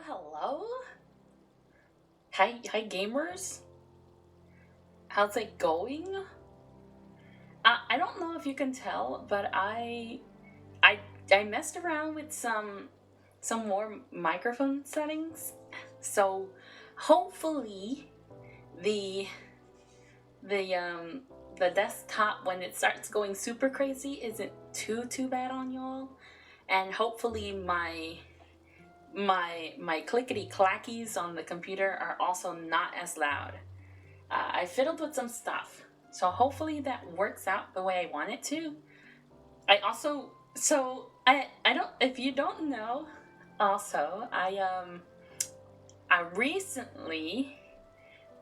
Hello? Hi gamers? How's it going? I don't know if you can tell, but I I messed around with some more microphone settings. So hopefully the the um the desktop when it starts going super crazy isn't too bad on y'all. And hopefully my clickety clackies on the computer are also not as loud. I fiddled with some stuff, so hopefully that works out the way I want it to. I don't, if you don't know, also I recently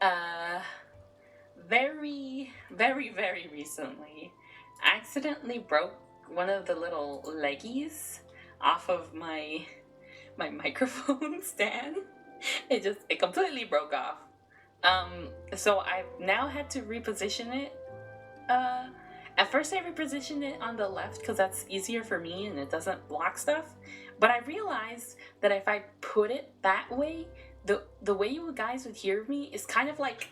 uh very recently accidentally broke one of the little leggies off of my microphone stand. It completely broke off. So I've now had to reposition it. Uh, at first I repositioned it on the left because that's easier for me and it doesn't block stuff. But I realized that if I put it that way, the way you guys would hear me is kind of like,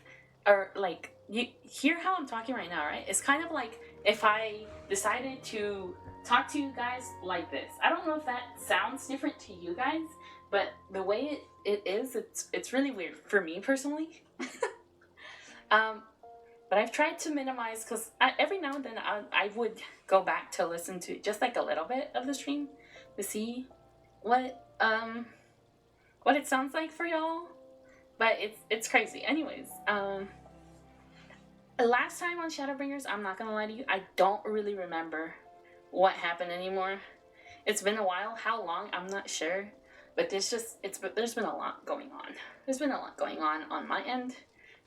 or like you hear how I'm talking right now, right? It's kind of like if I decided to talk to you guys like this. I don't know if that sounds different to you guys, but the way it is, it's really weird for me personally. um, but I've tried to minimize because every now and then I would go back to listen to just like a little bit of the stream to see what it sounds like for y'all. But it's crazy. Anyways, last time on Shadowbringers, I'm not gonna lie to you, I don't really remember what happened anymore. It's been a while. How long? I'm not sure. But there's been a lot going on. There's been a lot going on my end,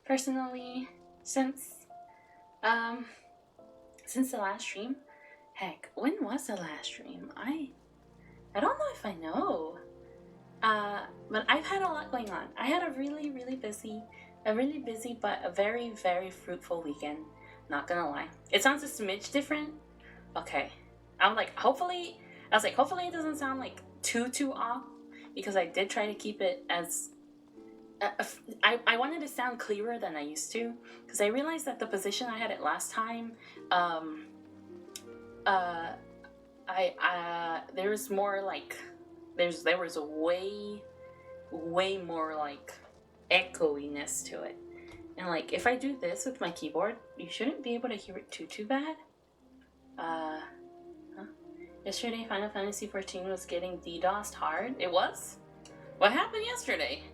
personally, since the last stream. Heck, when was the last stream? I don't know if I know. But I've had a lot going on. I had a really busy but a very fruitful weekend. Not gonna lie. It sounds a smidge different. Okay. Hopefully it doesn't sound like too off, because I did try to keep it as I wanted to sound clearer than I used to, because I realized that the position I had it last time, there was more like there was a way more like echoiness to it, and like if I do this with my keyboard, you shouldn't be able to hear it too bad. Yesterday, Final Fantasy XIV was getting DDoSed hard. It was? What happened yesterday?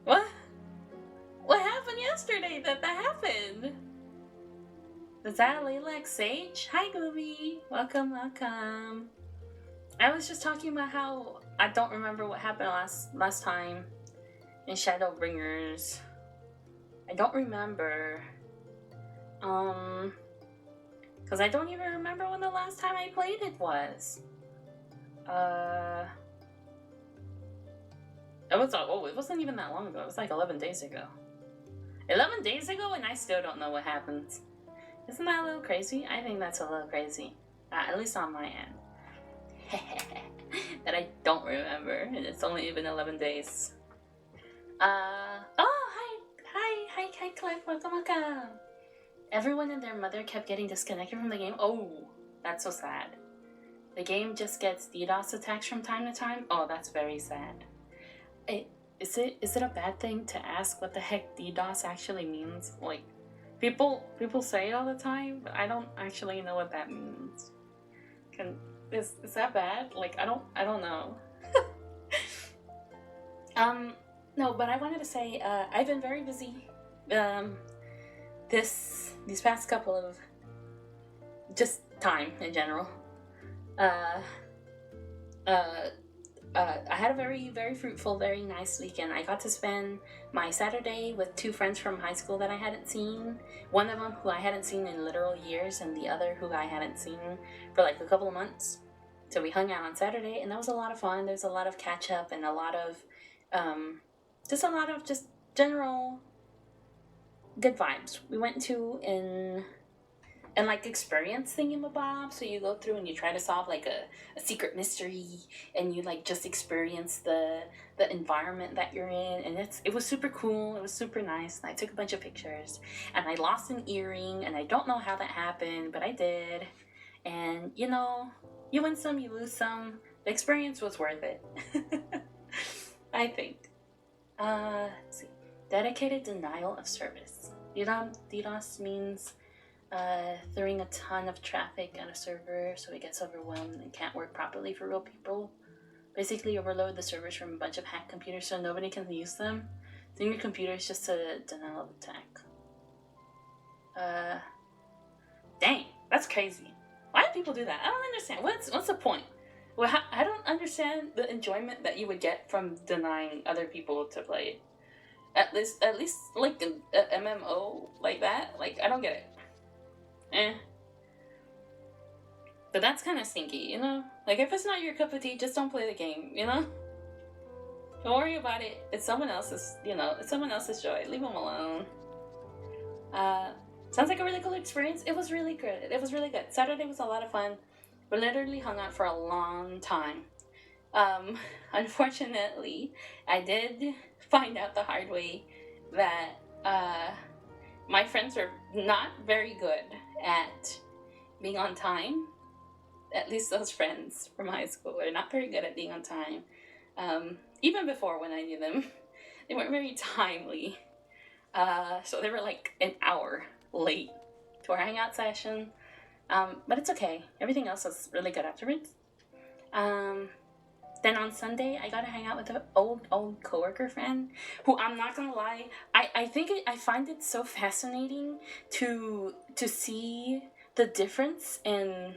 What happened yesterday that happened? Is that Layla Sage? Hi, Gooby. Welcome. I was just talking about how I don't remember what happened last time in Shadowbringers. I don't remember. Because I don't even remember when the last time I played it was. It wasn't even that long ago. It was like 11 days ago. 11 days ago, and I still don't know what happens. Isn't that a little crazy? I think that's a little crazy. At least on my end. That I don't remember, and it's only been 11 days. Hi, Cliff. Welcome. Everyone and their mother kept getting disconnected from the game. Oh, that's so sad. The game just gets DDoS attacks from time to time. Oh, that's very sad. Is it a bad thing to ask what the heck DDoS actually means? Like, people say it all the time, but I don't actually know what that means. Is that bad? Like, I don't know. No, but I wanted to say, I've been very busy. These past couple of just time in general. I had a very fruitful, very nice weekend. I got to spend my Saturday with two friends from high school that I hadn't seen. One of them who I hadn't seen in literal years, and the other who I hadn't seen for like a couple of months. So we hung out on Saturday, and that was a lot of fun. There's a lot of catch up and a lot of general good vibes. We went to and like experience thingamabob. So you go through and you try to solve like a secret mystery, and you like just experience the environment that you're in, and it was super cool. It was super nice. And I took a bunch of pictures, and I lost an earring, and I don't know how that happened, but I did. And you know, you win some, you lose some. The experience was worth it. I think. Let's see. Dedicated denial of service. DDoS means throwing a ton of traffic at a server so it gets overwhelmed and can't work properly for real people. Basically overload the servers from a bunch of hacked computers so nobody can use them. Then your computer is just a denial of attack. Dang, that's crazy. Why do people do that? I don't understand. What's the point? Well, I don't understand the enjoyment that you would get from denying other people to play it. At least like an MMO like that. Like, I don't get it. But that's kind of stinky, you know? Like, if it's not your cup of tea, just don't play the game, you know? Don't worry about it. It's someone else's, it's someone else's joy. Leave them alone. Sounds like a really cool experience. It was really good. Saturday was a lot of fun. We literally hung out for a long time. Unfortunately, I did find out the hard way that my friends are not very good at being on time. At least those friends from high school are not very good at being on time. Even before, when I knew them, they weren't very timely. So they were like an hour late to our hangout session. But it's okay. Everything else was really good afterwards. Then on Sunday, I got to hang out with an old coworker friend who, I'm not gonna lie, I find it so fascinating to see the difference in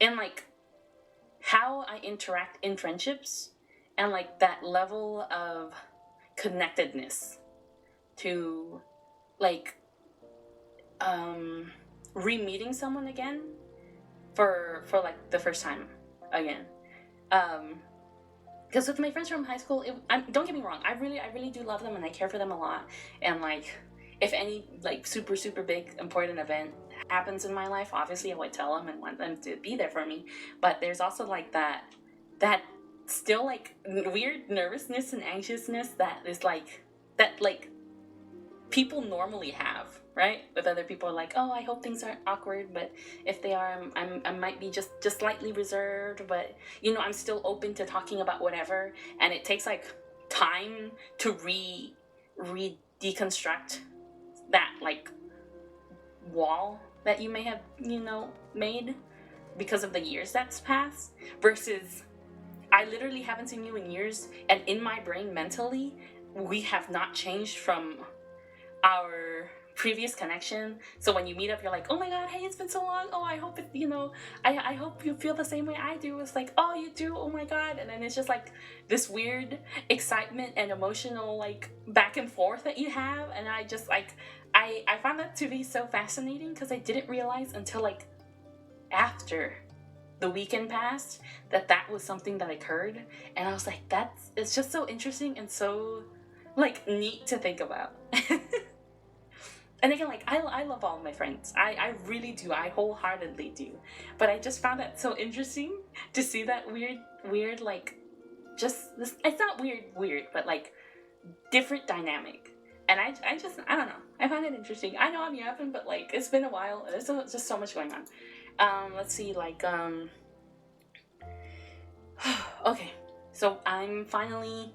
like how I interact in friendships, and like that level of connectedness to like re-meeting someone again for like the first time again. Because with my friends from high school, don't get me wrong, I really do love them and I care for them a lot. And like, if any like super big important event happens in my life, obviously I would tell them and want them to be there for me. But there's also like that still like weird nervousness and anxiousness that is like people normally have, right? With other people, like, oh, I hope things aren't awkward, but if they are, I might be just slightly reserved, but I'm still open to talking about whatever. And it takes like time to deconstruct that like wall that you may have made because of the years that's passed, versus I literally haven't seen you in years, and in my brain mentally we have not changed from our previous connection. So when you meet up, you're like, oh my god, hey, it's been so long. Oh, I hope it, I hope you feel the same way I do. It's like, oh, you do? Oh my god. And then it's just like this weird excitement and emotional like back and forth that you have. And I just like, I found that to be so fascinating, because I didn't realize until like after the weekend passed that was something that occurred. And I was like, it's just so interesting and so like neat to think about. And again, like, I love all of my friends. I really do. I wholeheartedly do. But I just found that so interesting to see that weird, like, just this, it's not weird, but like different dynamic. And I don't know. I find it interesting. I know I'm yapping, but like, it's been a while. There's just so much going on. Let's see, like, okay. So I'm finally,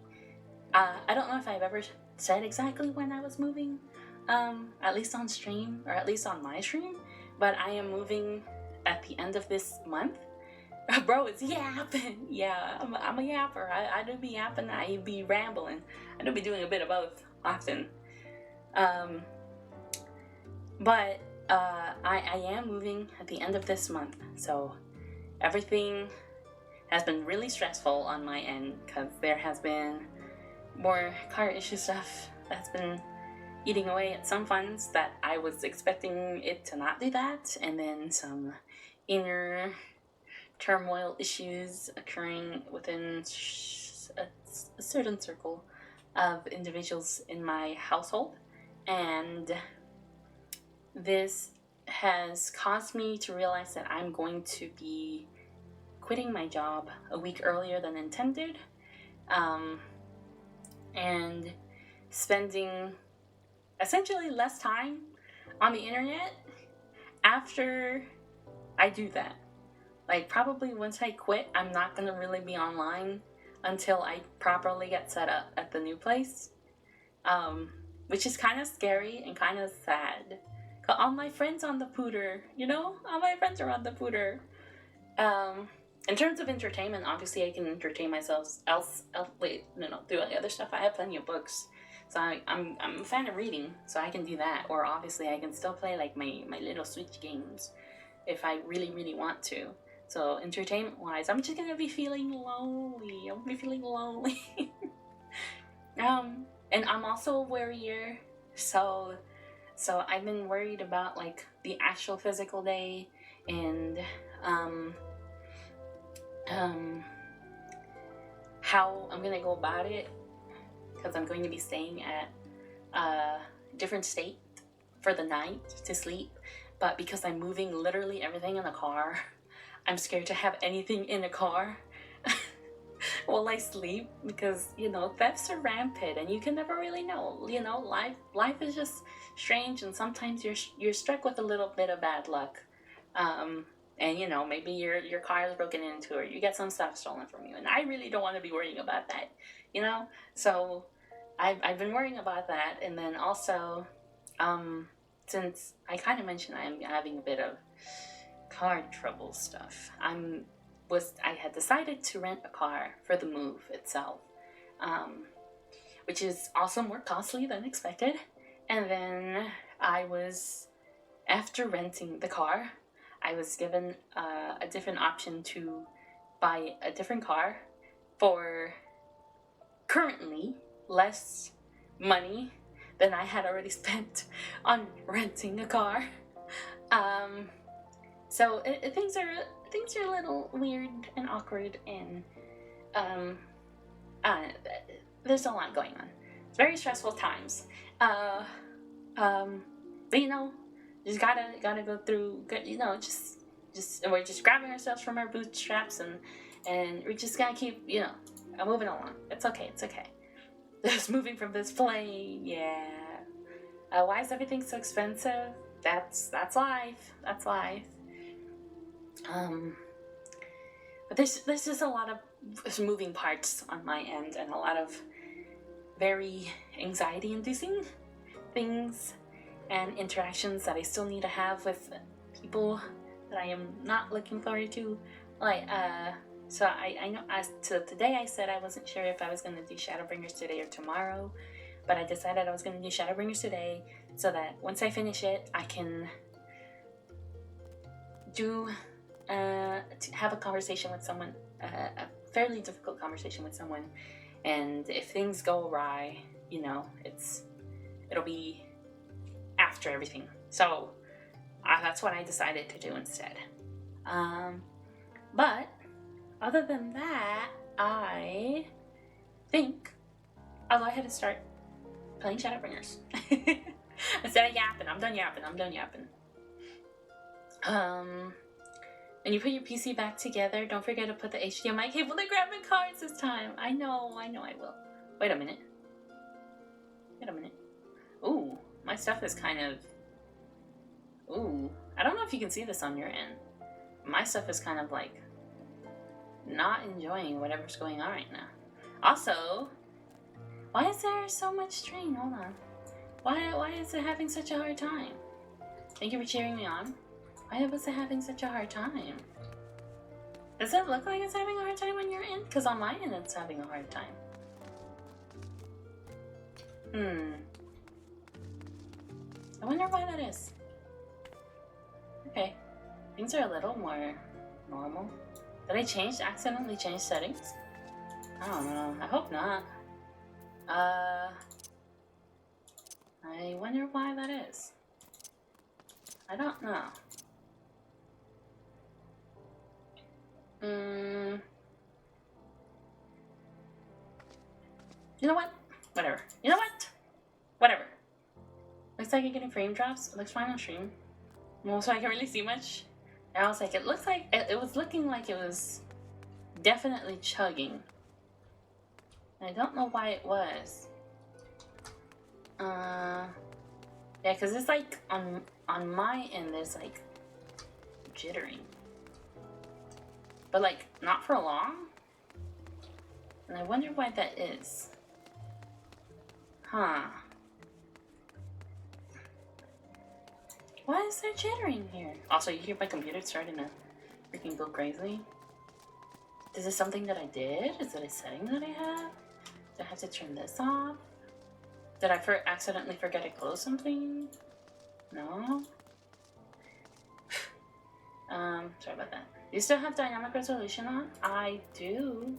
I don't know if I've ever said exactly when I was moving. At least on stream, or at least on my stream, but I am moving at the end of this month. Bro, it's yapping. Yeah, I'm a yapper. I do be yapping, I be rambling. I do be doing a bit of both often. But I am moving at the end of this month, so everything has been really stressful on my end, because there has been more car issue stuff that's been eating away at some funds that I was expecting it to not do that, and then some inner turmoil issues occurring within a certain circle of individuals in my household, and this has caused me to realize that I'm going to be quitting my job a week earlier than intended, and spending essentially less time on the internet after I do that. Like, probably once I quit, I'm not going to really be online until I properly get set up at the new place, which is kind of scary and kind of sad. All my friends on the pooter, all my friends are on the pooter. In terms of entertainment, obviously I can entertain myself through all the other stuff. I have plenty of books, so I'm a fan of reading, so I can do that. Or obviously I can still play like my little Switch games if I really, really want to. So entertainment-wise, I'm just gonna be feeling lonely. And I'm also a worrier, so I've been worried about like the actual physical day and how I'm gonna go about it, because I'm going to be staying at a different state for the night to sleep. But because I'm moving literally everything in a car, I'm scared to have anything in a car while I sleep, because thefts are rampant and you can never really know. Life is just strange, and sometimes you're struck with a little bit of bad luck. And maybe your car is broken into, or you get some stuff stolen from you, and I really don't want to be worrying about that, so I've been worrying about that. And then also, since I kind of mentioned I'm having a bit of car trouble stuff, I had decided to rent a car for the move itself, which is also more costly than expected. And then after renting the car, I was given a different option to buy a different car for currently less money than I had already spent on renting a car. So things are a little weird and awkward, and there's a lot going on. It's very stressful times. But just gotta go through. Just we're just grabbing ourselves from our bootstraps, and we're just gonna keep moving along. It's okay. Just moving from this plane, yeah. Why is everything so expensive? That's life. That's life. But there's just a lot of moving parts on my end, and a lot of very anxiety-inducing things and interactions that I still need to have with people that I am not looking forward to. So I know today I said I wasn't sure if I was going to do Shadowbringers today or tomorrow, but I decided I was going to do Shadowbringers today, so that once I finish it, I can have a conversation with someone, a fairly difficult conversation with someone, and if things go awry, it'll be after everything. So that's what I decided to do instead. But other than that, I think I'll go ahead and start playing Shadowbringers. Instead of yapping, I'm done yapping. And you put your PC back together, don't forget to put the HDMI cable, the graphic cards this time. I know I will. Wait a minute. Ooh, my stuff is kind of... Ooh, I don't know if you can see this on your end. My stuff is kind of like not enjoying whatever's going on right now. Also, why is there so much strain? Hold on. Why is it having such a hard time? Thank you for cheering me on. Why was it having such a hard time? Does it look like it's having a hard time on your end? Because on my end it's having a hard time. I wonder why that is. Okay. Things are a little more normal. Did I accidentally change settings? I don't know. I hope not. I wonder why that is. I don't know. You know what? Whatever. Looks like you're getting frame drops. It looks fine on stream. Well, so I can't really see much. And I was like, it looks like it was looking like it was definitely chugging. And I don't know why it was. Yeah, because it's like on my end there's like jittering. But like not for long. And I wonder why that is. Huh. Why is there jittering here? Also, you hear my computer starting to freaking go crazy? Is this something that I did? Is it a setting that I have? Do I have to turn this off? Did I accidentally forget to close something? No? Sorry about that. You still have dynamic resolution on? I do.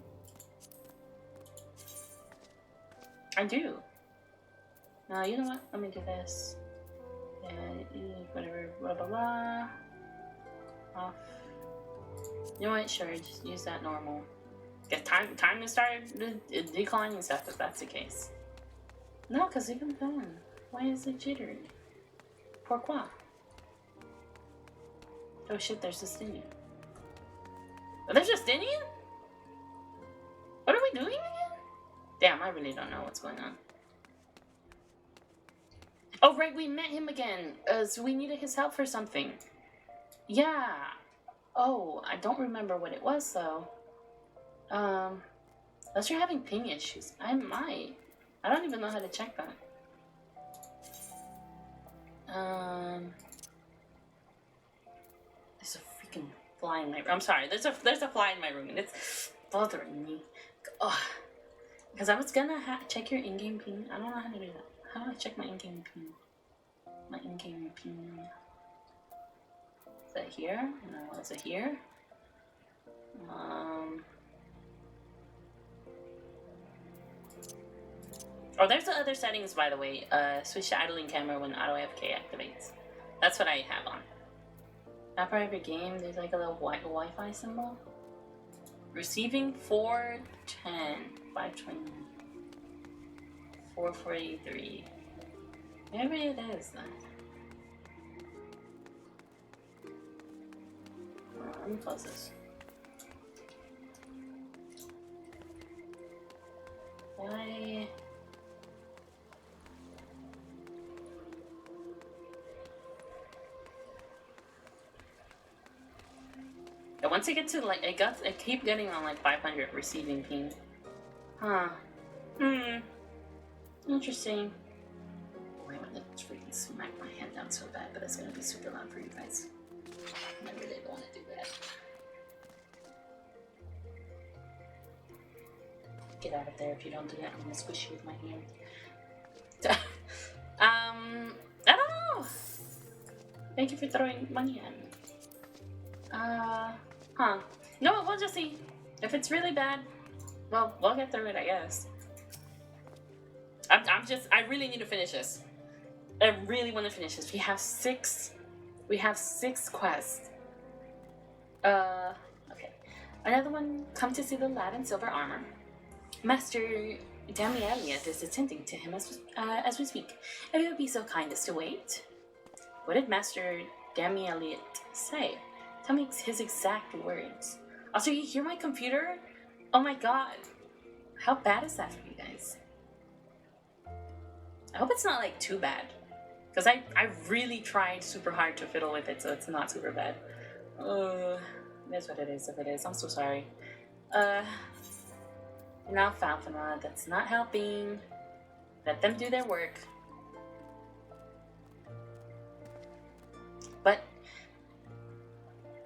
I do. Now, you know what? Let me do this. Whatever, blah blah blah. Off. You know what? Sure, just use that normal. Get time to start declining stuff if that's the case. No, because even then, why is it jittery? Pourquoi? Oh shit, there's Justinian. Oh, there's Justinian? What are we doing again? Damn, I really don't know what's going on. Oh right, we met him again. So we needed his help for something. Yeah. Oh, I don't remember what it was though. Unless you're having ping issues. I might. I don't even know how to check that. There's a freaking fly in my room. I'm sorry, there's a fly in my room and it's bothering me. Ugh. Because I was gonna check your in-game ping. I don't know how to do that. How do I check my in-game ping? My in-game ping. Is that here? No, is it here? Oh, there's the other settings, by the way. Switch to idling camera when auto AFK activates. That's what I have on. After every game, there's like a little Wi-Fi symbol. Receiving 410, 520, 443. Maybe it is then. Let me close this. Why? And once I get to like, I keep getting on like 500 receiving ping. Huh. Interesting. Wait a minute, let's freaking smack my hand down so bad, but it's gonna be super loud for you guys. I really don't want to do that. Get out of there if you don't do that. I'm gonna squish you with my hand. I don't know. Thank you for throwing money at me. Huh. No, we'll just see. If it's really bad, well, we'll get through it, I guess. I really need to finish this. I really want to finish this. We have six quests. Okay. Another one, come to see the lad in silver armor. Master Damieliet is attending to him as we speak. If you would be so kind as to wait. What did Master Damieliet say? Tell me his exact words. Also, you hear my computer? Oh my god. How bad is that for you guys? I hope it's not like too bad. Because I really tried super hard to fiddle with it, so it's not super bad. That's what it is if it is. I'm so sorry. Now Falcona, that's not helping. Let them do their work. But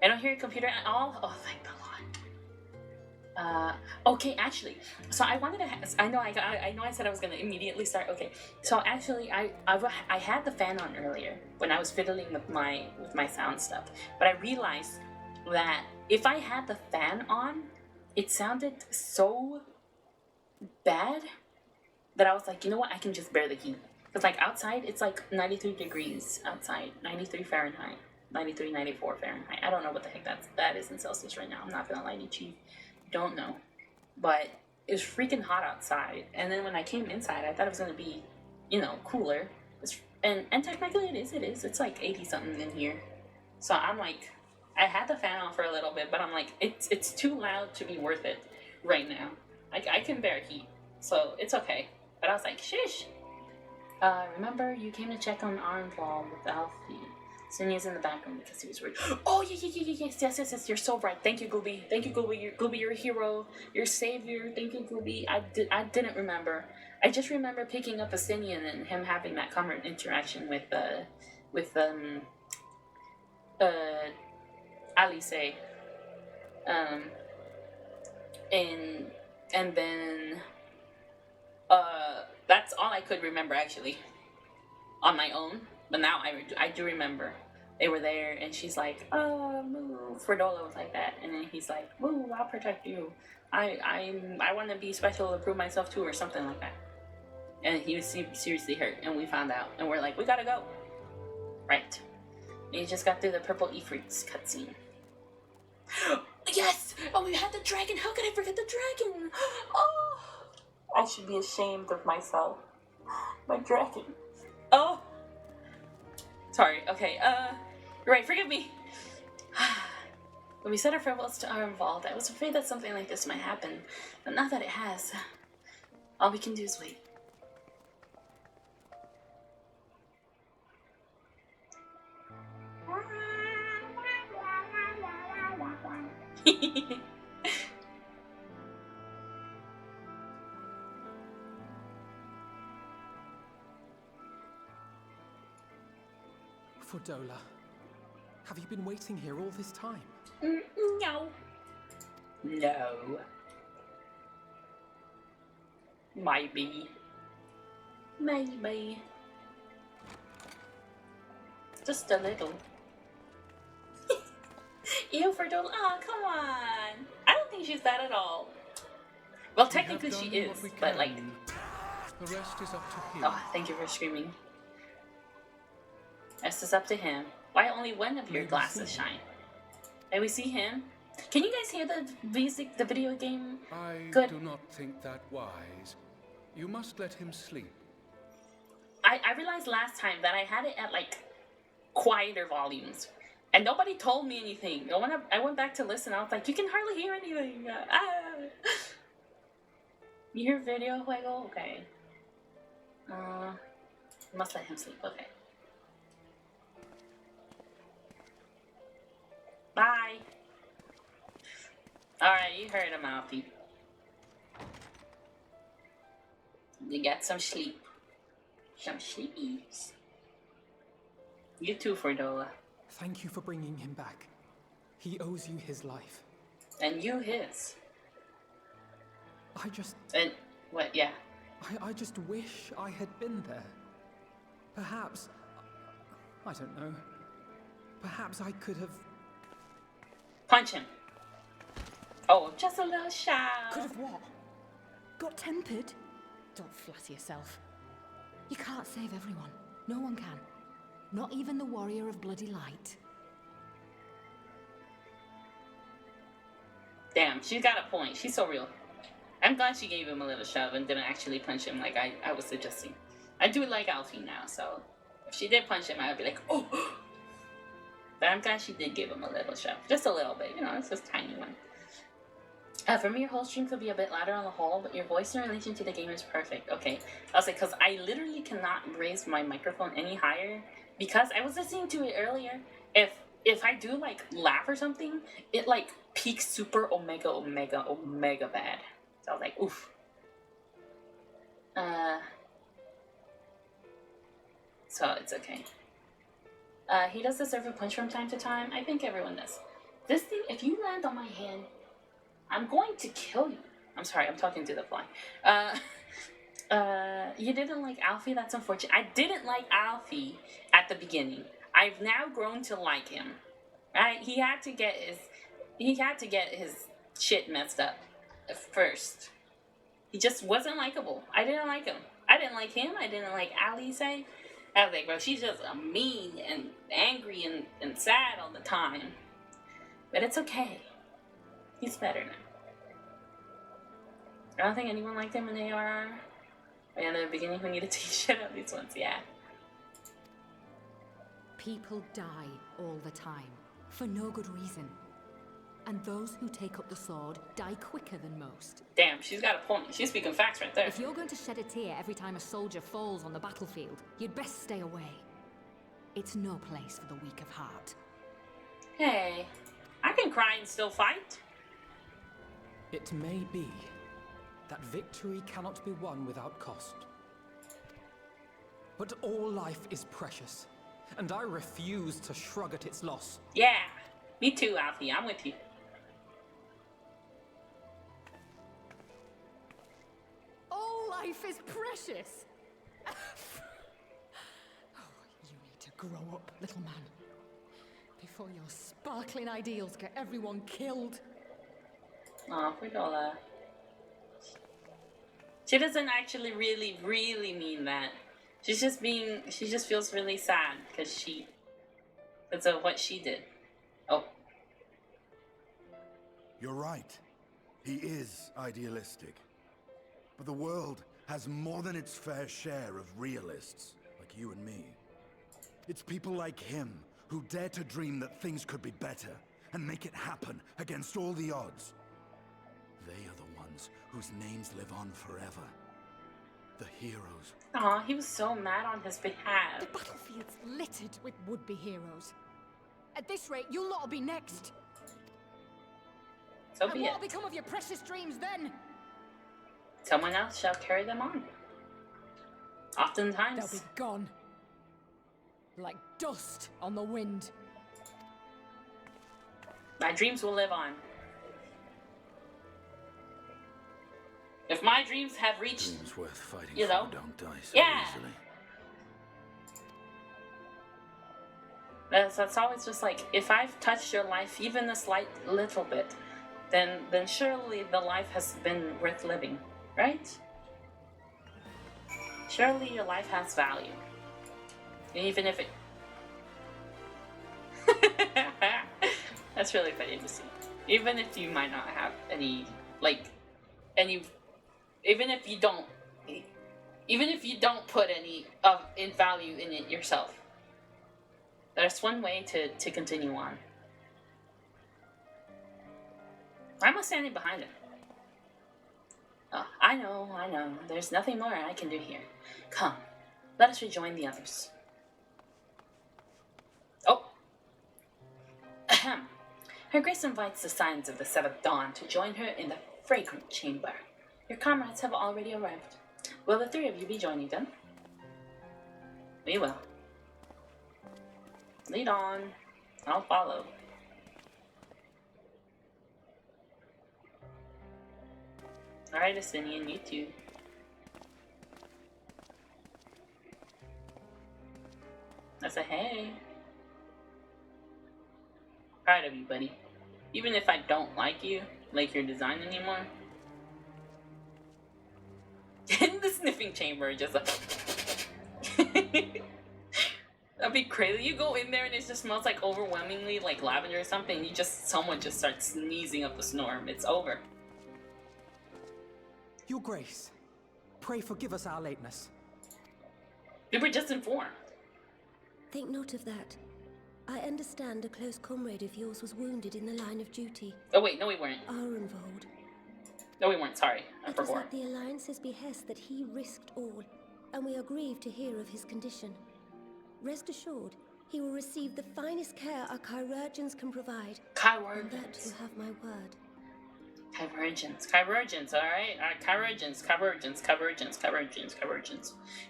I don't hear your computer at all. Oh, thank the Lord. Okay, actually, so I wanted to. I know I said I was gonna immediately start. Okay, so actually, I had the fan on earlier when I was fiddling with my sound stuff, but I realized that if I had the fan on, it sounded so bad that I was like, you know what? I can just bear the heat. Because like outside, it's like 93 degrees outside, 93 Fahrenheit, 93, 94 Fahrenheit. I don't know what the heck that is in Celsius right now. I'm not gonna lie to you, Chief. Don't know. But it was freaking hot outside. And then when I came inside, I thought it was gonna be, you know, cooler. And technically it is. It's like 80 something in here. So I'm like, I had the fan on for a little bit, but I'm like, it's too loud to be worth it right now. Like, I can bear heat, so it's okay. But I was like, shish. Remember you came to check on Arnval with Alfie. Sinia's in the background because he was worried. Oh, yes. You're so right. Thank you, Gooby. Thank you, Gooby. Gooby, you're a hero. You're a savior. Thank you, Gooby. I didn't remember. I just remember picking up a Sinian and him having that common interaction with Alice. And then that's all I could remember actually on my own. But now I do remember they were there, and she's like, "Oh, Moo." Fredola was like that, and then he's like, "Moo, I'll protect you. I want to be special to prove myself too," or something like that. And he was seriously hurt, and we found out, and we're like, "We gotta go." Right. And he just got through the purple Ifrits cutscene. Yes! Oh, we had the dragon. How could I forget the dragon? Oh, I should be ashamed of myself. My dragon. Oh. Sorry. Okay. You're right. Forgive me. When we said our farewells to our involved, I was afraid that something like this might happen, but now that it has, all we can do is wait. Fredola, have you been waiting here all this time? No. No. Maybe. Just a little. Ew, Fredola. Oh, come on. I don't think she's bad at all. Well, technically she is, but like... The rest is up to him. Oh, thank you for screaming. Rest is up to him. Why only one of your glasses shine? May we see him? Can you guys hear the video game? I Good. do not think that wise. You must let him sleep. I realized last time that I had it at like quieter volumes, and nobody told me anything. I went back to listen. I was like, you can hardly hear anything. You hear video, Juego? Okay. Must let him sleep. Okay. Bye. Alright, you heard him, Alfie. You got some sleep. Some sleepies. You too, Fredola. Thank you for bringing him back. He owes you his life. And you his. And, what, yeah. I just wish I had been there. Perhaps, I don't know. Perhaps I could have... Punch him. Oh, just a little shout. Could have what? Got tempered? Don't flatter yourself. You can't save everyone. No one can. Not even the warrior of bloody light. Damn, she's got a point. She's so real. I'm glad she gave him a little shove and didn't actually punch him like I was suggesting. I do like Alfie now, so if she did punch him, I would be like, oh. But I'm glad she did give him a little shove. Just a little bit, you know, it's just a tiny one. For me, your whole stream could be a bit louder on the whole, but your voice in relation to the game is perfect. Okay. I was like, because I literally cannot raise my microphone any higher because I was listening to it earlier. If I do, like, laugh or something, it, like, peaks super omega bad. So I was like, oof. So it's okay. He does deserve a punch from time to time. I think everyone does. This thing, if you land on my hand, I'm going to kill you. I'm sorry, I'm talking to the fly. You didn't like Alfie? That's unfortunate. I didn't like Alfie at the beginning. I've now grown to like him. Right? He had to get his shit messed up first. He just wasn't likable. I didn't like him. I didn't like him. I didn't like Alice. I was like, bro, she's just mean and angry and sad all the time. But it's okay. He's better now. I don't think anyone liked him in ARR. And in the beginning, we needed to shut up these ones, yeah. People die all the time, for no good reason. And those who take up the sword die quicker than most. Damn, she's got a point. She's speaking facts right there. If you're going to shed a tear every time a soldier falls on the battlefield, you'd best stay away. It's no place for the weak of heart. Hey, I can cry and still fight. It may be that victory cannot be won without cost. But all life is precious, and I refuse to shrug at its loss. Yeah, me too, Alfie. I'm with you. All life is precious! Oh, you need to grow up, little man. Before your sparkling ideals get everyone killed. Aw, poor Dola. She doesn't actually really mean that. She just feels really sad because of what she did. Oh. You're right. He is idealistic. But the world has more than its fair share of realists, like you and me. It's people like him who dare to dream that things could be better and make it happen against all the odds. They are the ones whose names live on forever. The heroes. Aw, he was so mad on his behalf. The battlefield's littered with would-be heroes. At this rate, you'll lot be next. So And be it. what'll become of your precious dreams then? Someone else shall carry them on. They'll Oftentimes. be gone. Like dust on the wind. My dreams will live on. If my dreams have reached, Dreams worth fighting you know, for don't die so yeah. easily. that's always just like, if I've touched your life even a slight little bit, then surely the life has been worth living, right? Surely your life has value. Even if it... That's really funny to see. Even if you might not have any, even if you don't put any in value in it yourself, there's one way to continue on. Why am I standing behind him? Oh, I know. There's nothing more I can do here. Come, let us rejoin the others. Oh. Ahem. Her Grace invites the Signs of the Seventh Dawn to join her in the fragrant chamber. Your comrades have already arrived. Will the three of you be joining them? We will. Lead on. I'll follow. Alright, Asinian, you too. I said, hey. Proud of you, buddy. Even if I don't like you, like your design anymore. In the sniffing chamber, just like... That'd be crazy. You go in there and it just smells like overwhelmingly like lavender or something. Someone just starts sneezing up the storm. It's over. Your Grace, pray forgive us our lateness. We were just informed. Think not of that. I understand a close comrade of yours was wounded in the line of duty. Oh wait, no we weren't. Arenvold. No we weren't, sorry. I It was forgot. at the Alliance's behest that he risked all, and we are grieved to hear of his condition. Rest assured, he will receive the finest care our chirurgeons can provide. And that you have my word. Chirurgeons, alright? Chirurgeons.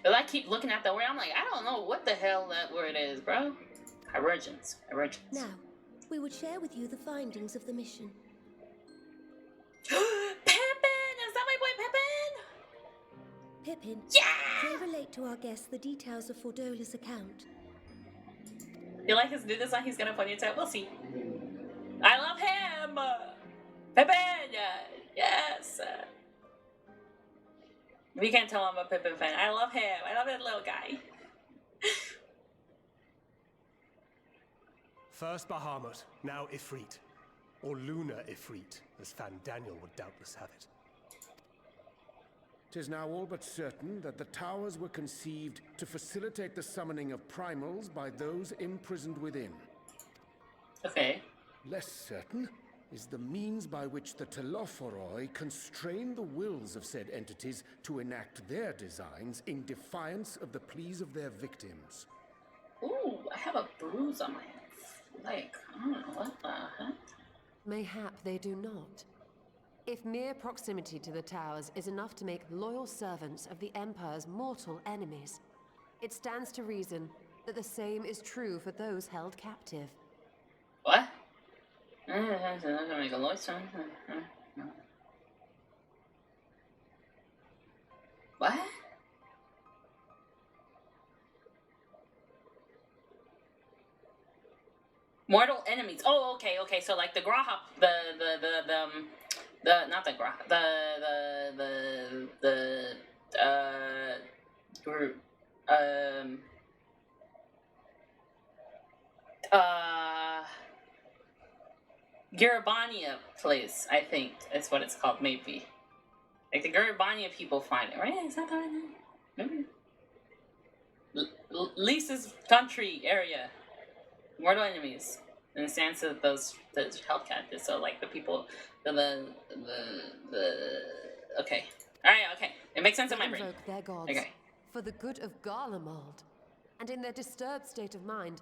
If I keep looking at that word, I'm like, I don't know what the hell that word is, bro. Chirurgeons. Now, we would share with you the findings of the mission. Pippin! Is that my boy Pippin? Pippin, Yeah! pray relate to our guests the details of Fordola's account. You like his new design? He's gonna ponytail. We'll see. I love him! Pippin! Yes! We can't tell I'm a Pippin fan. I love him. I love that little guy. First Bahamut, now Ifrit. Or Lunar Ifrit, as Fan Daniel would doubtless have it. 'Tis now all but certain that the towers were conceived to facilitate the summoning of primals by those imprisoned within. Okay. Less certain is the means by which the Telophoroi constrain the wills of said entities to enact their designs in defiance of the pleas of their victims. Ooh, I have a bruise on my leg. I don't know what the heck. Mayhap they do not. If mere proximity to the towers is enough to make loyal servants of the Empire's mortal enemies, it stands to reason that the same is true for those held captive. What? Make a loyal son. What? Mortal enemies. Oh, okay, okay. So like the Graha, not the Graha, group, Garabania place, I think is what it's called, maybe. Like the Garabania people find it, right? Is that the right name? Maybe. Lisa's country area. Mortal enemies. In the sense of those held captives. So like the people, okay. Alright, okay. It makes sense in my brain. Invoke their gods for the good of Garlemald, and in their disturbed state of mind,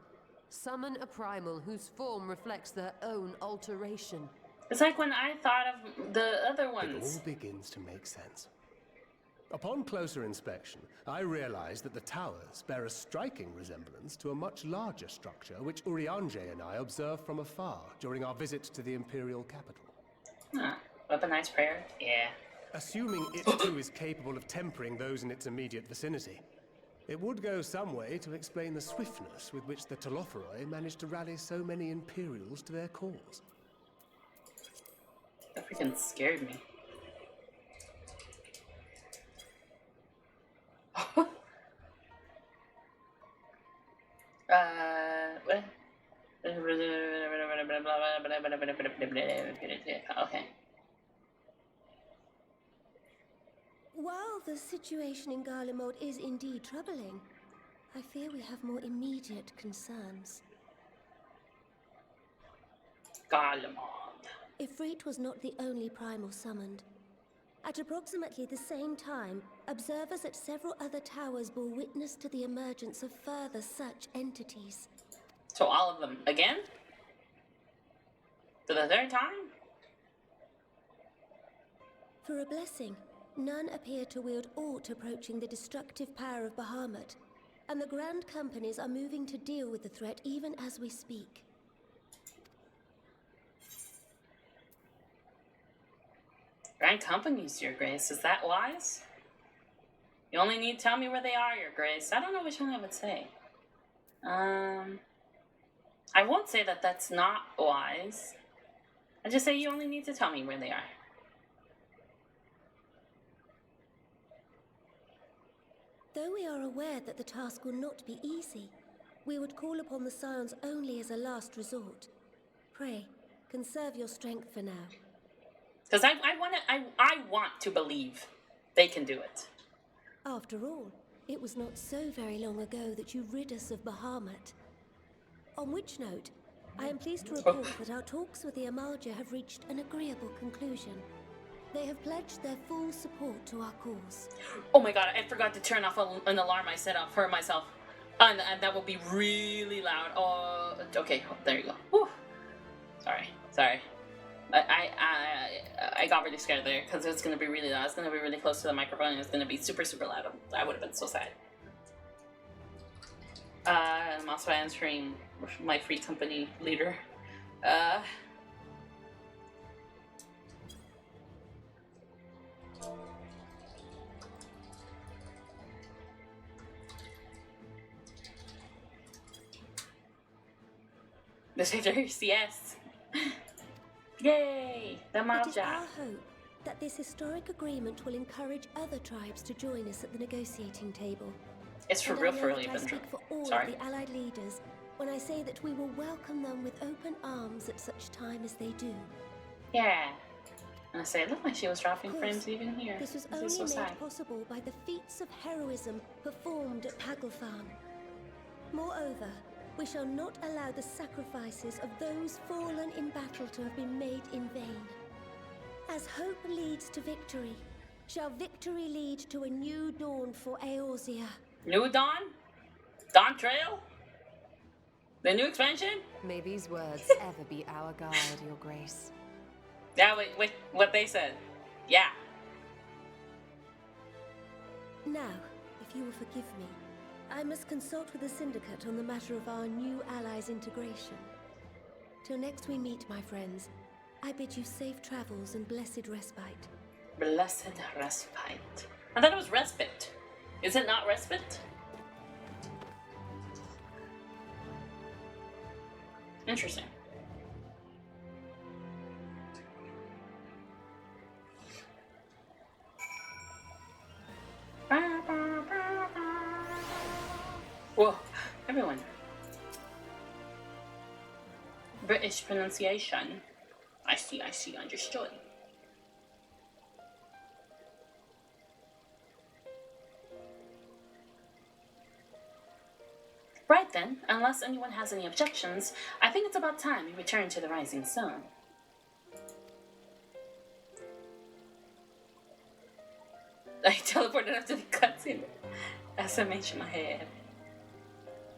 summon a primal whose form reflects their own alteration. It's like when I thought of the other ones. It all begins to make sense. Upon closer inspection, I realized that the towers bear a striking resemblance to a much larger structure which Urianger and I observed from afar during our visit to the Imperial capital. Huh. Weaponized prayer? Yeah. Assuming it too is capable of tempering those in its immediate vicinity, it would go some way to explain the swiftness with which the Telophoroi managed to rally so many Imperials to their cause. That freaking scared me. What? Okay. While the situation in Garlemald is indeed troubling, I fear we have more immediate concerns. Garlemald. Ifrit was not the only primal summoned. At approximately the same time, observers at several other towers bore witness to the emergence of further such entities. So all of them again? For the third time? For a blessing, none appear to wield aught approaching the destructive power of Bahamut, and the Grand Companies are moving to deal with the threat even as we speak. Grand Companies, Your Grace. Is that wise? You only need to tell me where they are, Your Grace. I don't know which one I would say. I won't say that that's not wise. I just say you only need to tell me where they are. Though we are aware that the task will not be easy, we would call upon the Scions only as a last resort. Pray, conserve your strength for now. Because I want to believe they can do it. After all, it was not so very long ago that you rid us of Bahamut. On which note, I am pleased to report that our talks with the Amalja have reached an agreeable conclusion. They have pledged their full support to our cause. Oh my god, I forgot to turn off an alarm I set up for myself. And that will be really loud. Oh, okay, there you go. Whew. Sorry. I got really scared there because it's going to be really loud. It's going to be really close to the microphone and it's going to be super, super loud. I would have been so sad. I'm also answering my free company leader. The Saviors, yes. Yay! The Malja. It is our hope that this historic agreement will encourage other tribes to join us at the negotiating table. It's for real, I speak for all of the Allied leaders when I say that we will welcome them with open arms at such time as they do. Yeah. And I say, it looked like she was dropping frames even here. This was This is so only sad. made possible by the feats of heroism performed at Paglefan. Moreover, we shall not allow the sacrifices of those fallen in battle to have been made in vain. As hope leads to victory, shall victory lead to a new dawn for Eorzea. New Dawn? Dawn Trail? The new expansion? May these words ever be our guide, Your Grace. Yeah, wait, what they said. Yeah. Now, if you will forgive me, I must consult with the Syndicate on the matter of our new allies' integration. Till next we meet, my friends, I bid you safe travels and blessed respite. Blessed respite. I thought it was respite. Is it not respite? Interesting. Whoa, everyone. British pronunciation. I see, understood. Right then, unless anyone has any objections, I think it's about time we return to the Rising Sun. I teleported after the cutscene. SMH in my head.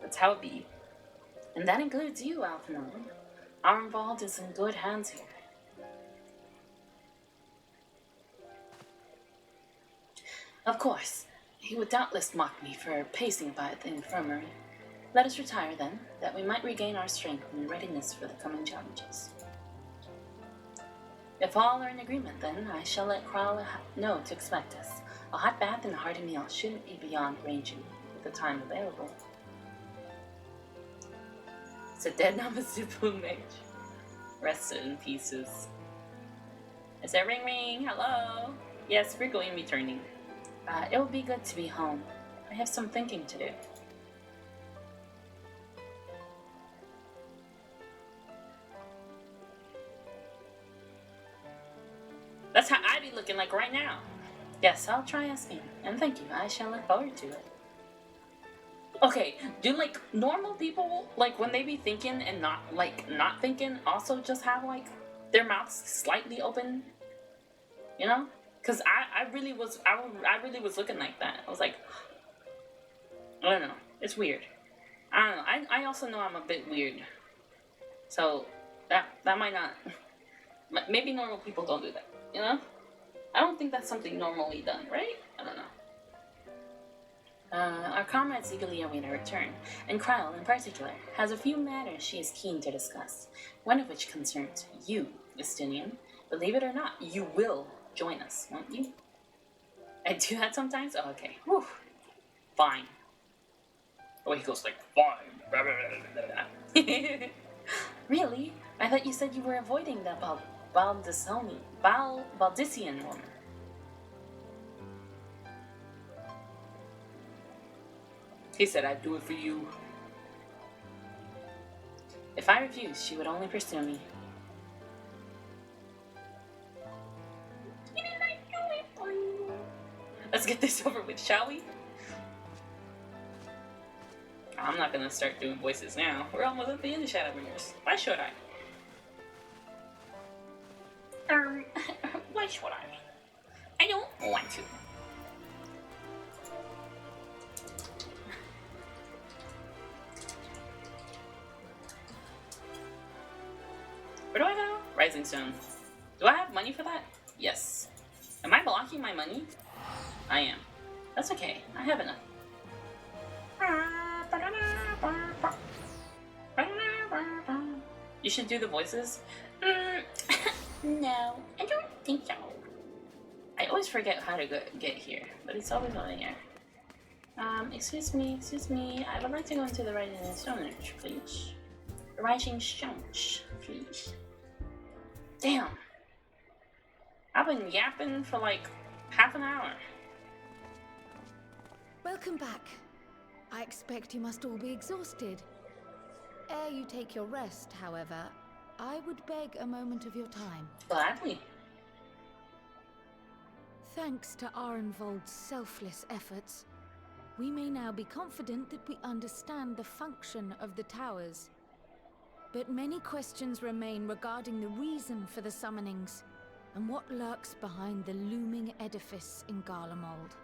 That's how it be. And that includes you, Alphinaud. Our involved is in good hands here. Of course, he would doubtless mock me for pacing about the infirmary. Let us retire then, that we might regain our strength and readiness for the coming challenges. If all are in agreement then, I shall let Kral know to expect us. A hot bath and a hearty meal shouldn't be beyond ranging with the time available. It's a dead Namazubu mage. Rest in pieces. Is that ring ring? Hello? Yes, we're going returning. It will be good to be home. I have some thinking to do. That's how I be looking like right now. Yes, I'll try asking. And thank you. I shall look forward to it. Okay, do like normal people, like when they be thinking and not thinking, also just have like their mouths slightly open? You know? Cause I really was looking like that. I was like, I don't know. It's weird. I don't know. I also know I'm a bit weird. So that might not. Maybe normal people don't do that. You know? I don't think that's something normally done, right? I don't know. Our comrades eagerly await our return, and Krile, in particular, has a few matters she is keen to discuss, one of which concerns you, Estinian. Believe it or not, you will join us, won't you? I do that sometimes? Oh, okay. Whew. Fine. Oh, he goes like, fine. Really? I thought you said you were avoiding that Baldician woman. He said I'd do it for you. If I refused, she would only pursue me. Didn't I do it for you? Let's get this over with, shall we? I'm not gonna start doing voices now. We're almost at the end of Shadowbringers. Why should I? Why should I? I don't want to. Where do I go? Rising Stone. Do I have money for that? Yes. Am I blocking my money? I am. That's okay. I have enough. You should do the voices? No, I don't think so. I always forget how to get here, but it's always over here. Excuse me. I would like to go into the Rising Stone, please. Rising Stone, please. Damn. I've been yapping for like half an hour. Welcome back. I expect you must all be exhausted. Ere you take your rest, however, I would beg a moment of your time. Gladly. Thanks to Arenvold's selfless efforts, we may now be confident that we understand the function of the towers. But many questions remain regarding the reason for the summonings, and what lurks behind the looming edifice in Garlemald.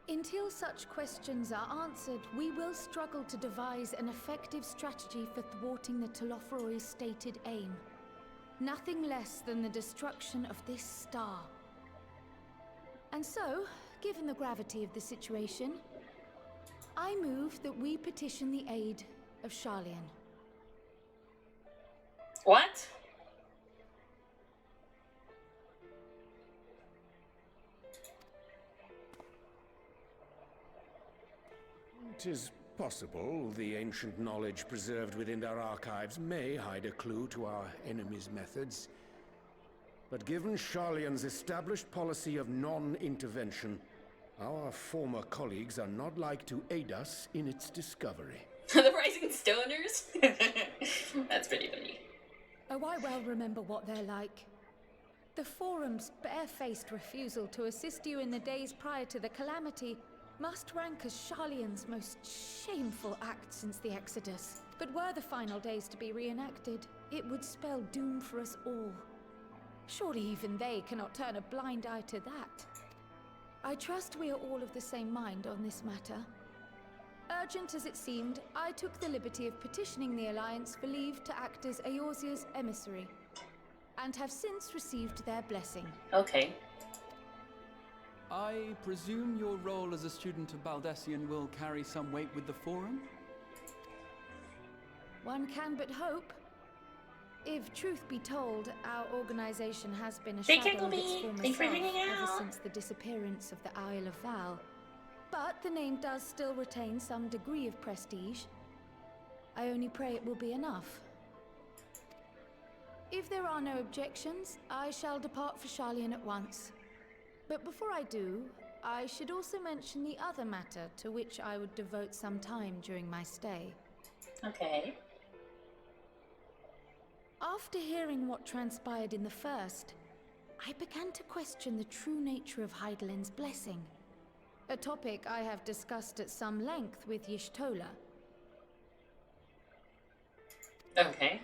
Until such questions are answered, we will struggle to devise an effective strategy for thwarting the Telophoroi's stated aim. Nothing less than the destruction of this star. And so, given the gravity of the situation, I move that we petition the aid of Sharlayan. What? It is possible the ancient knowledge preserved within our archives may hide a clue to our enemy's methods. But given Sharlayan's established policy of non-intervention, our former colleagues are not like to aid us in its discovery. The Rising Stoners? That's pretty funny. Oh, I well remember what they're like. The Forum's barefaced refusal to assist you in the days prior to the calamity must rank as Sharlayan's most shameful act since the Exodus. But were the final days to be reenacted, it would spell doom for us all. Surely even they cannot turn a blind eye to that. I trust we are all of the same mind on this matter. Urgent as it seemed, I took the liberty of petitioning the Alliance for leave to act as Eorzea's emissary, and have since received their blessing. Okay. I presume your role as a student of Baldessian will carry some weight with the Forum? One can but hope. If truth be told, our organization has been a shadow of its former self ever since the disappearance of the Isle of Val. But the name does still retain some degree of prestige. I only pray it will be enough. If there are no objections, I shall depart for Sharlayan at once. But before I do, I should also mention the other matter to which I would devote some time during my stay. Okay. After hearing what transpired in the first, I began to question the true nature of Hydaelyn's blessing. A topic I have discussed at some length with Y'shtola. Okay.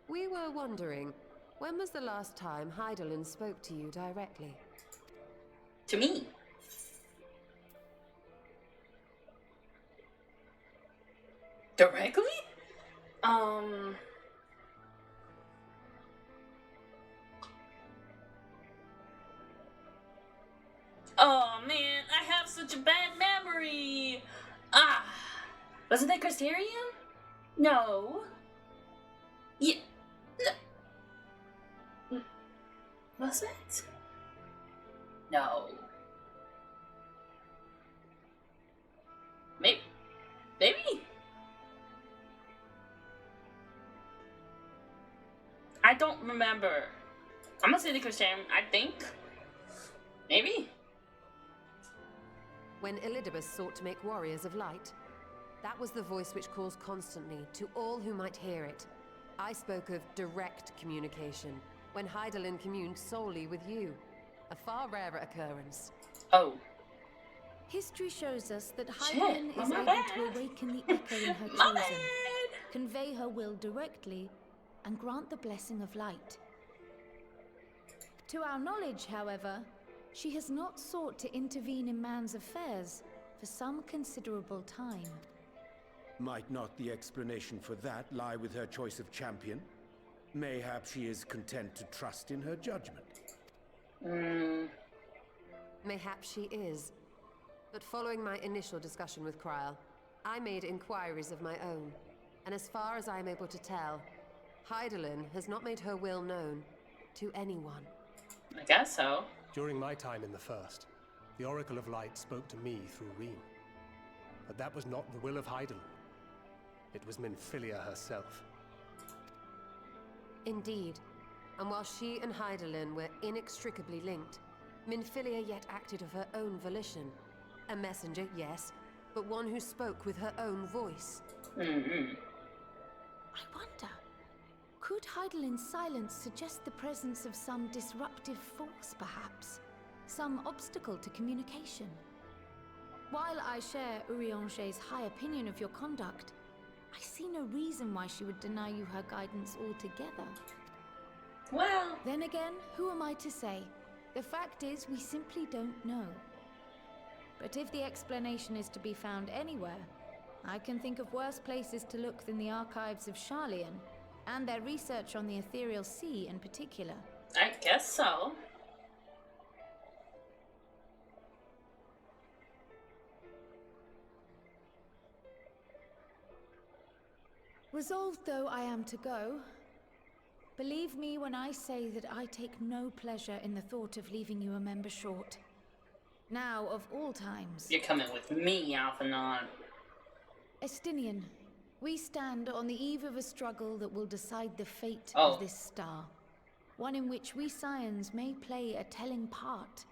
We were wondering, when was the last time Hydaelyn spoke to you directly? To me. Directly? Oh man, I have such a bad memory. Wasn't that Crystarium? No. Yeah. No. Was it? No. Maybe. I don't remember. I'm gonna say the Crystarium, I think. Maybe. When Elidibus sought to make warriors of light, that was the voice which calls constantly to all who might hear it. I spoke of direct communication, when Hydaelyn communed solely with you. A far rarer occurrence. Oh. History shows us that Hydaelyn is able to awaken the echo in her chosen, convey her will directly, and grant the blessing of light. To our knowledge, however, she has not sought to intervene in man's affairs for some considerable time. Might not the explanation for that lie with her choice of champion? Mayhap she is content to trust in her judgment. Mayhap she is. But following my initial discussion with Kryl, I made inquiries of my own. And as far as I am able to tell, Hydaelyn has not made her will known to anyone. I guess so. During my time in the First, the Oracle of Light spoke to me through Reem. But that was not the will of Hydaelyn. It was Minfilia herself. Indeed. And while she and Hydaelyn were inextricably linked, Minfilia yet acted of her own volition. A messenger, yes, but one who spoke with her own voice. I wonder, could Heidelin's silence suggest the presence of some disruptive force, perhaps? Some obstacle to communication? While I share Urianger's high opinion of your conduct, I see no reason why she would deny you her guidance altogether. Well... Then again, who am I to say? The fact is, we simply don't know. But if the explanation is to be found anywhere, I can think of worse places to look than the archives of Sharlayan, and their research on the Ethereal Sea in particular. I guess so. Resolved though I am to go, believe me when I say that I take no pleasure in the thought of leaving you a member short. Now, of all times... You're coming with me, Alphanon. Estinian, we stand on the eve of a struggle that will decide the fate Oh. of this star. One in which we Scions may play a telling part,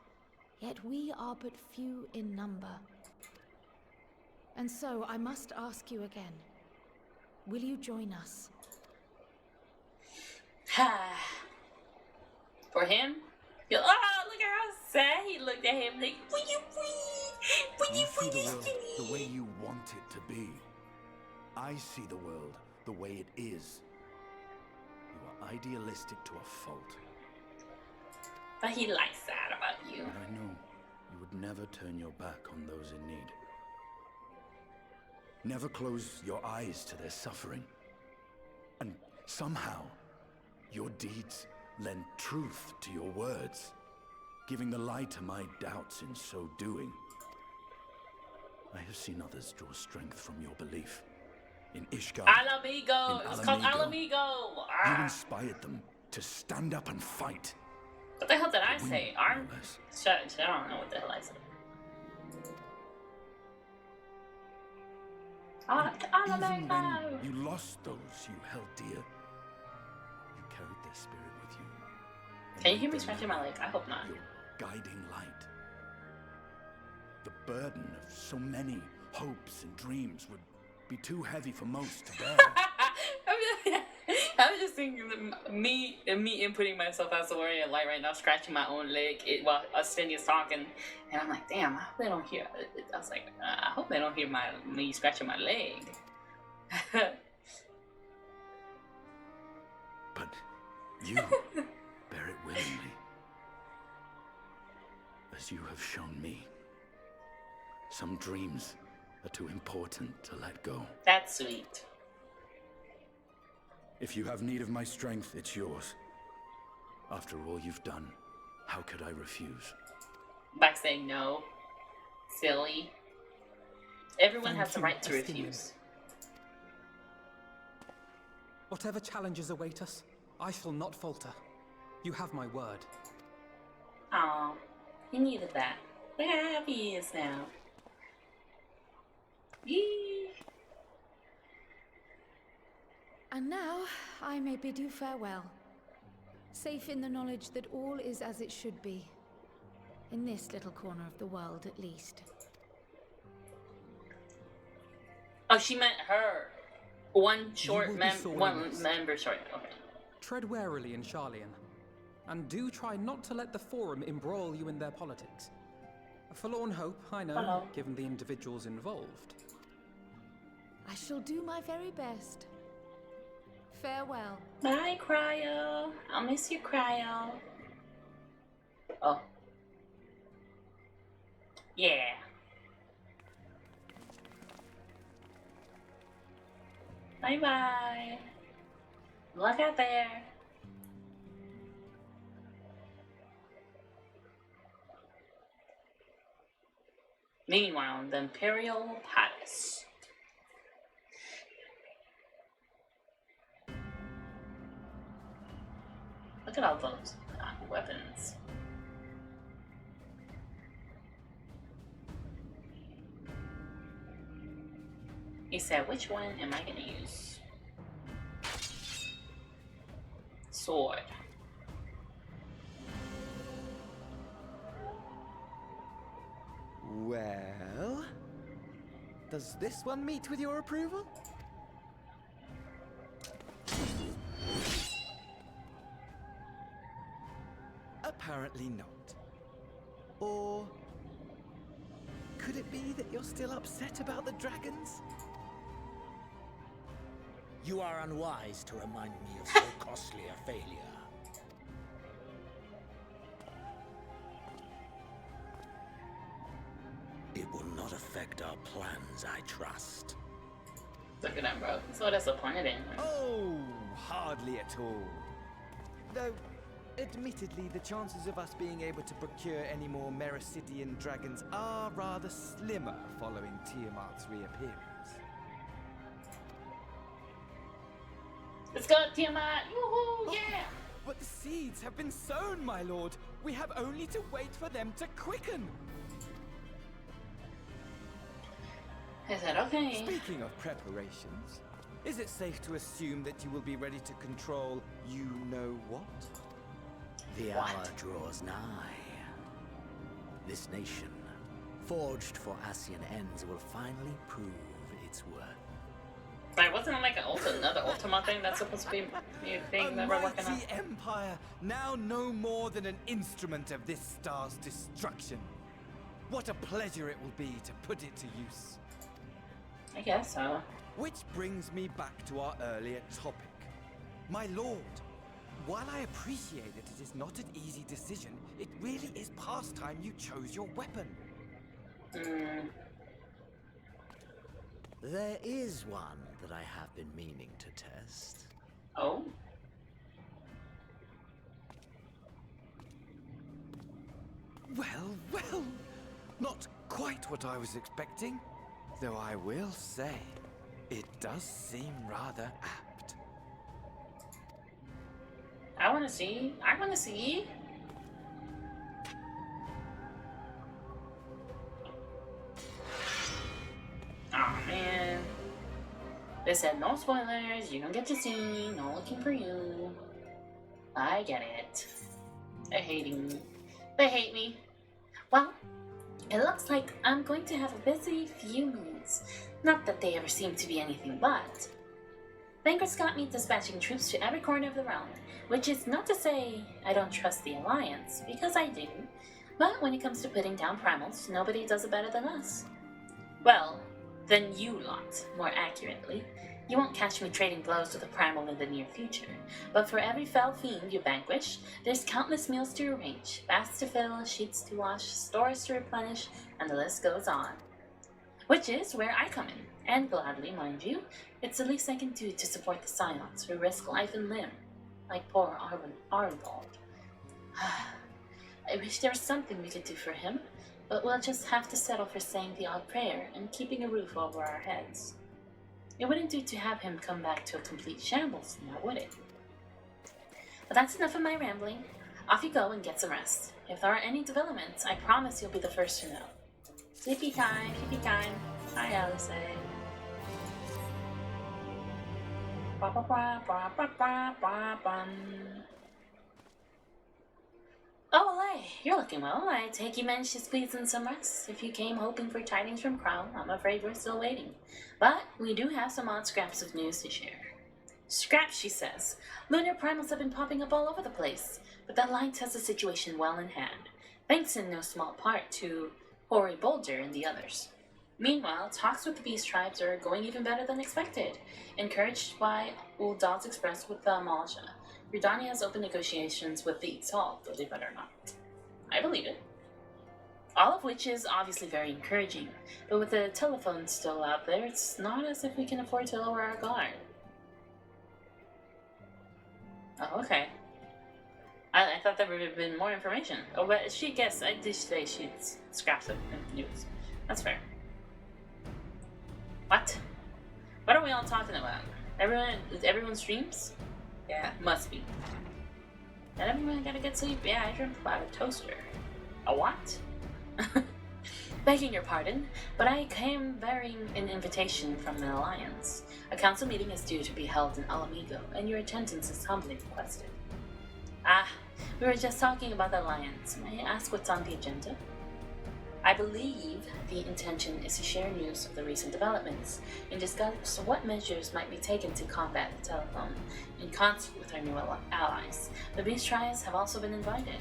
yet we are but few in number. And so I must ask you again, will you join us? For him? Oh, look at how sad he looked at him. Like, will you please? Will you see the please? world the way you want it to be. I see the world the way it is. You are idealistic to a fault. But he likes that about you. But I know you would never turn your back on those in need. Never close your eyes to their suffering. And somehow, your deeds lend truth to your words, giving the lie to my doubts in so doing. I have seen others draw strength from your belief. In Ishgard, Alamigo! It's called Alamigo! you Ah. inspired them to stand up and fight. What the hell did I say? Arm? no less. Shut. I don't know what the hell I said. Even Alamigo! when you lost those you held dear, you carried their spirit with you. and Can you hear made me them scratching my leg? I hope not. your guiding light. The burden of so many hopes and dreams would be too heavy for most to bear. I'm just thinking that me inputting myself as a warrior light right now, scratching my own leg while Cindy's talking, and I'm like, damn, I hope they don't hear. I was like, I hope they don't hear me scratching my leg. But you bear it willingly, as you have shown me. Some dreams are too important to let go. That's sweet. If you have need of my strength, it's yours. After all you've done, how could I refuse? By saying no. Silly. Everyone has the Thank you, right to Estinian. refuse. Whatever challenges await us, I shall not falter. You have my word. Aw, he needed that. Look how happy he is now. Yee. And now, I may bid you farewell. Safe in the knowledge that all is as it should be. In this little corner of the world, at least. Oh, she meant her. One short will be sorely one missed. member short. Okay. Tread warily in Sharlayan, and do try not to let the Forum embroil you in their politics. A forlorn hope, I know, Hello. given the individuals involved. I shall do my very best. Farewell. Bye, Cryo. I'll miss you, Cryo. Oh. Yeah. Bye-bye. Look out there. Meanwhile, the Imperial Palace. Look at all those weapons. He said, which one am I going to use? Sword. Well, does this one meet with your approval? apparently not. Or could it be that you're still upset about the dragons? You are unwise to remind me of so costly a failure. It will not affect our plans, I trust. Look at that, bro. So disappointing. Oh, hardly at all. Though, admittedly, the chances of us being able to procure any more Mericidian dragons are rather slimmer following Tiamat's reappearance. Let's go, Tiamat! Woohoo! Yeah! But the seeds have been sown, my lord. We have only to wait for them to quicken. I said, okay. Speaking of preparations, is it safe to assume that you will be ready to control you-know-what? The hour draws nigh. This nation, forged for Ascian ends, will finally prove its worth. Like, wasn't it like another Ultima thing that's supposed to be a thing that we're working on? A mighty empire, now no more than an instrument of this star's destruction. What a pleasure it will be to put it to use. I guess so. Which brings me back to our earlier topic. My lord, while I appreciate that it is not an easy decision, it really is past time you chose your weapon. There is one that I have been meaning to test. Oh? Well, well, not quite what I was expecting. Though I will say, it does seem rather apt. I wanna see. I wanna see. Aw, man. They said no spoilers, you don't get to see, no looking for you. I get it. They're hating me. They hate me. Well, it looks like I'm going to have a busy few minutes. Not that they ever seem to be anything but. Vanguard's got me dispatching troops to every corner of the realm, which is not to say I don't trust the Alliance, because I do. But when it comes to putting down primals, nobody does it better than us. Well, than you lot, more accurately. You won't catch me trading blows with a primal in the near future, but for every fell fiend you vanquish, there's countless meals to arrange, baths to fill, sheets to wash, stores to replenish, and the list goes on. Which is where I come in, and gladly, mind you. It's the least I can do to support the Scions who risk life and limb, like poor Arnold. I wish there was something we could do for him, but we'll just have to settle for saying the odd prayer and keeping a roof over our heads. It wouldn't do to have him come back to a complete shambles, now would it? But that's enough of my rambling. Off you go and get some rest. If there are any developments, I promise you'll be the first to know. Sleepy time, sleepy time. Hi, Alice. Oh, Olay, you're looking well. I take you managed to squeeze in some rest. If you came hoping for tidings from Crown, I'm afraid we're still waiting. But we do have some odd scraps of news to share. Scraps, she says. Lunar primals have been popping up all over the place, but the Alliance has the situation well in hand, thanks in no small part to Hori Boulder and the others. Meanwhile, talks with the Beast Tribes are going even better than expected, encouraged by Uldal's Express with the Amalja. Ridania has opened negotiations with the Exalt, believe it or not. I believe it. All of which is obviously very encouraging, but with the telephone still out there, it's not as if we can afford to lower our guard. Oh, okay. I thought there would have been more information. Oh, but she guessed, I did say she'd scrapped some news. That's fair. What? What are we all talking about? Everyone streams? Yeah, must be. And everyone gotta get sleep. Yeah, I dreamt about a toaster. A what? Begging your pardon, but I came bearing an invitation from the Alliance. A council meeting is due to be held in Alamigo, and your attendance is humbly requested. Ah, we were just talking about the Alliance. May I ask what's on the agenda? I believe the intention is to share news of the recent developments and discuss what measures might be taken to combat the telephone in concert with our new allies. The Beast Tribes have also been invited.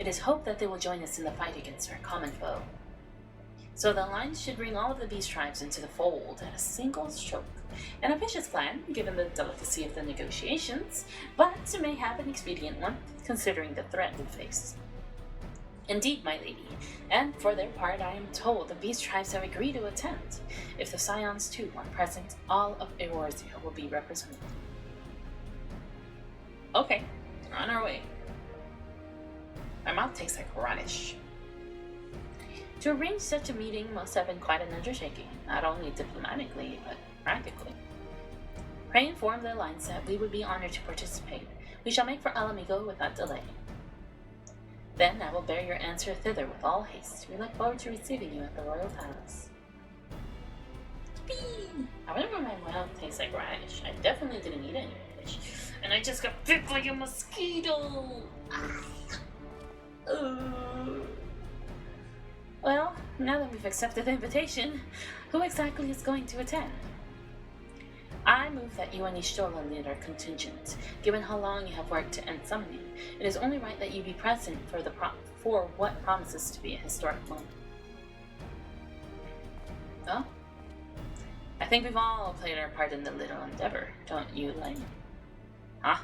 It is hoped that they will join us in the fight against our common foe. So the alliance should bring all of the beast tribes into the fold at a single stroke. An ambitious plan, given the delicacy of the negotiations, but may have an expedient one, considering the threat we face. Indeed, my lady, and for their part I am told the beast tribes have agreed to attend. If the Scions too are present, all of Eorzea will be represented. Okay, we're on our way. My mouth tastes like radish. To arrange such a meeting must have been quite an undertaking, not only diplomatically, but practically. Pray inform the alliance that we would be honored to participate. We shall make for Alamigo without delay. Then I will bear your answer thither with all haste. We look forward to receiving you at the Royal Palace. Whee! I wonder why my mouth tastes like radish. I definitely didn't eat any radish. And I just got bit like a mosquito! Well, now that we've accepted the invitation, who exactly is going to attend? I move that you and Y'shtola lead our contingent. Given how long you have worked to end summoning, it is only right that you be present for what promises to be a historic moment. Well, I think we've all played our part in the little endeavor, don't you, Lane? Huh?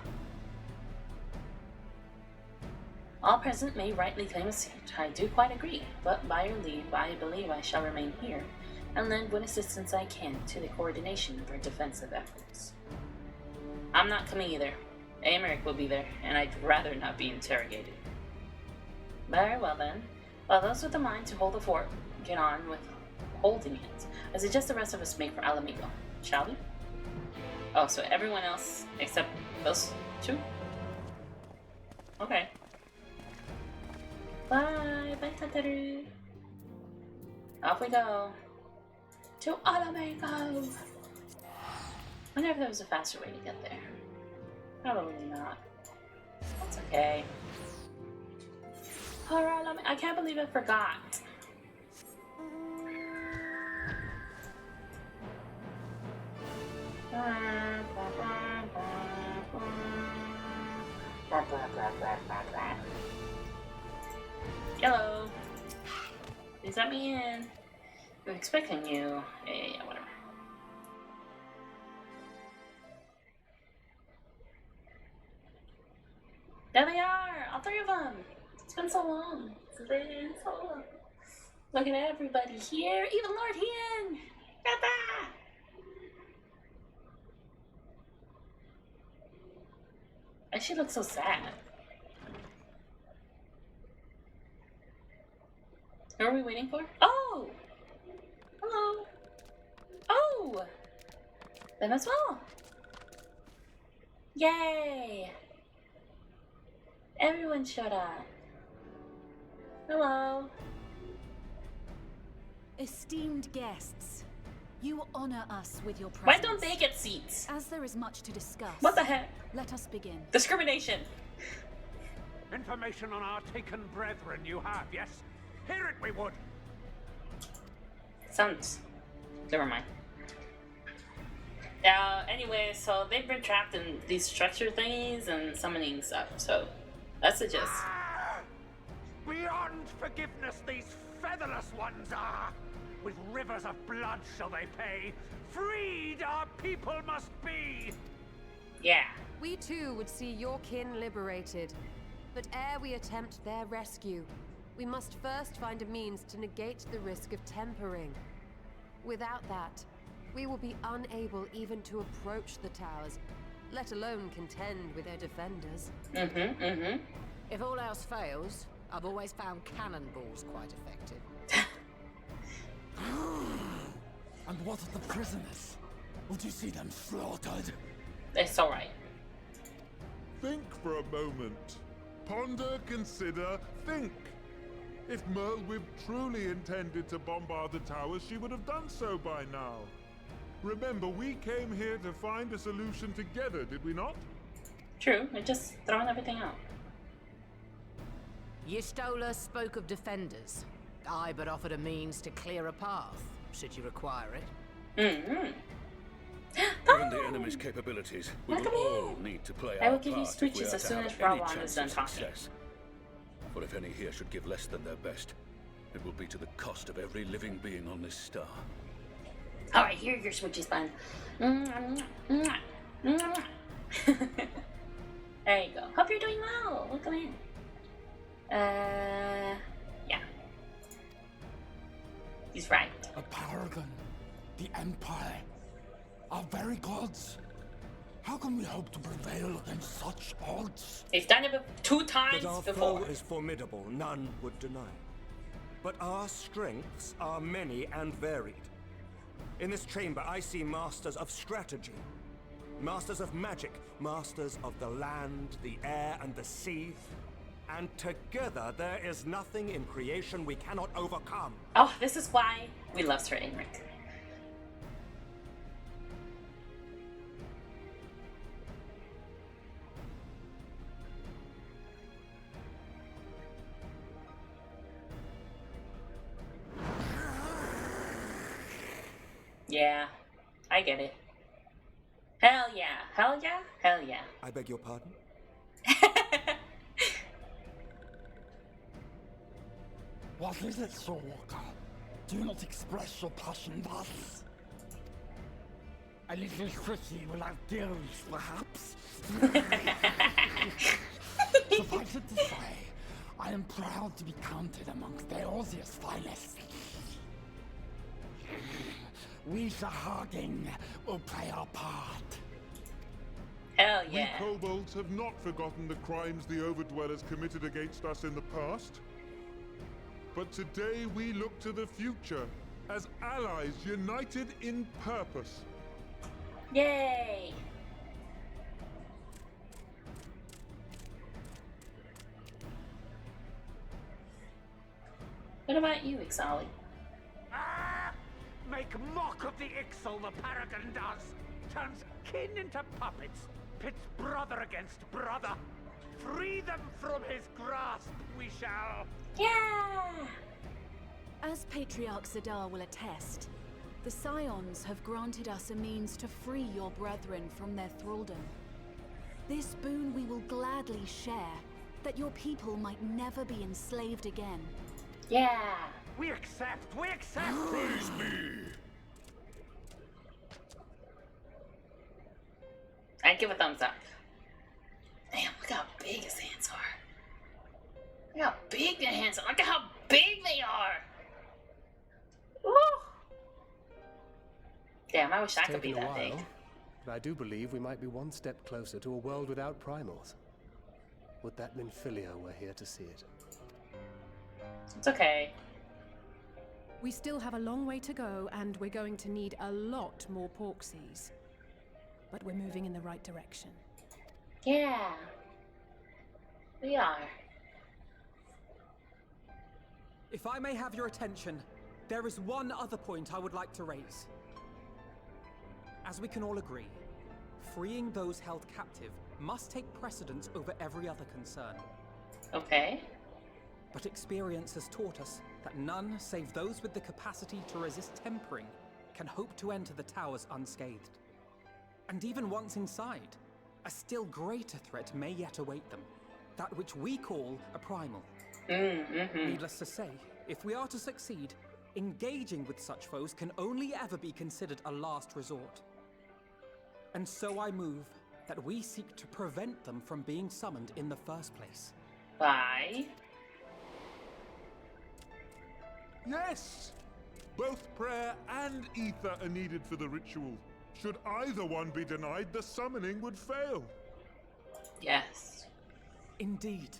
All present may rightly claim a seat. I do quite agree, but by your leave, I believe I shall remain here and lend what assistance I can to the coordination of our defensive efforts. I'm not coming either. Aymeric will be there, and I'd rather not be interrogated. Very well then. While those with the mind to hold the fort get on with holding it, I suggest the rest of us make for Alamigo. Shall we? Oh, so everyone else except those two? Okay. Bye, bye, Tataru. Off we go. To Alamigo! I wonder if there was a faster way to get there. Probably not. That's okay. Alright, I can't believe I forgot. Hello. Please let me in. I'm expecting you. Yeah, whatever. There they are! All three of them! It's been so long. It's been so long. Look at everybody here. Even Lord Hien! Papa! And she looks so sad. Who are we waiting for? Oh! Hello! Oh! Them as well! Yay! Everyone showed up. Hello. Esteemed guests, you honor us with your presence. Why don't they get seats? As there is much to discuss. What the heck? Let us begin. Discrimination. Information on our taken brethren you have, yes? Hear it we would. Sounds... Never mind. Anyway, so they've been trapped in these structure thingies and summoning stuff, so that's the gist. Beyond forgiveness these featherless ones are! With rivers of blood shall they pay. Freed our people must be! Yeah. We too would see your kin liberated. But ere we attempt their rescue, we must first find a means to negate the risk of tempering. Without that, we will be unable even to approach the towers, let alone contend with their defenders. If all else fails, I've always found cannonballs quite effective. And what of the prisoners? Would you see them slaughtered? It's alright. Think for a moment. Ponder, consider, think. If Merlwyb truly intended to bombard the towers, she would have done so by now. Remember, we came here to find a solution together, did we not? True, we're just throwing everything out. Y'shtola spoke of defenders. I but offered a means to clear a path, should you require it. Given the enemy's capabilities, we will all need to play I our will give you part if we speeches are as to soon have as any Rawan is chance done of talking. success. For if any here should give less than their best, it will be to the cost of every living being on this star. Alright, here are your switches, bun. There you go. Hope you're doing well. Welcome in. Yeah. He's right. A paragon. The Empire. Our very gods. How can we hope to prevail against such odds? They've done it 2 times that our before. foe is formidable, none would deny. But our strengths are many and varied. In this chamber, I see masters of strategy, masters of magic, masters of the land, the air, and the sea. And together, there is nothing in creation we cannot overcome. Oh, this is why we love Sir Enric. Yeah, I get it. Hell yeah, hell yeah, hell yeah. I beg your pardon? What is it, Sir Walker? Do not express your passion thus. A little tricky without gills, perhaps? Suffice it to say, I am proud to be counted amongst Eorzea's finest. We, Sahagin, will play our part. Hell yeah. We kobolds have not forgotten the crimes the Overdwellers committed against us in the past. But today we look to the future as allies united in purpose. Yay! What about you, Ixali? Make mock of the Ixal the Paragon does! Turns kin into puppets! Pits brother against brother! Free them from his grasp, we shall! Yeah! As Patriarch Zadar will attest, the Scions have granted us a means to free your brethren from their thraldom. This boon we will gladly share, that your people might never be enslaved again. Yeah! We accept! We accept! Praise me! I'd give a thumbs up. Damn, look how big his hands are. Look how big their hands are. Look at how big they are! Woo! Damn, I wish I could be that big. But I do believe we might be one step closer to a world without primals. Would that Minfilia were here to see it. It's okay. We still have a long way to go, and we're going to need a lot more Porksies. But we're moving in the right direction. Yeah. We are. If I may have your attention, there is one other point I would like to raise. As we can all agree, freeing those held captive must take precedence over every other concern. Okay. But experience has taught us that none save those with the capacity to resist tempering can hope to enter the towers unscathed. And even once inside, a still greater threat may yet await them, that which we call a primal. Needless to say, if we are to succeed, engaging with such foes can only ever be considered a last resort. And so I move that we seek to prevent them from being summoned in the first place. Why? Yes! Both prayer and ether are needed for the ritual. Should either one be denied, the summoning would fail. Yes. Indeed.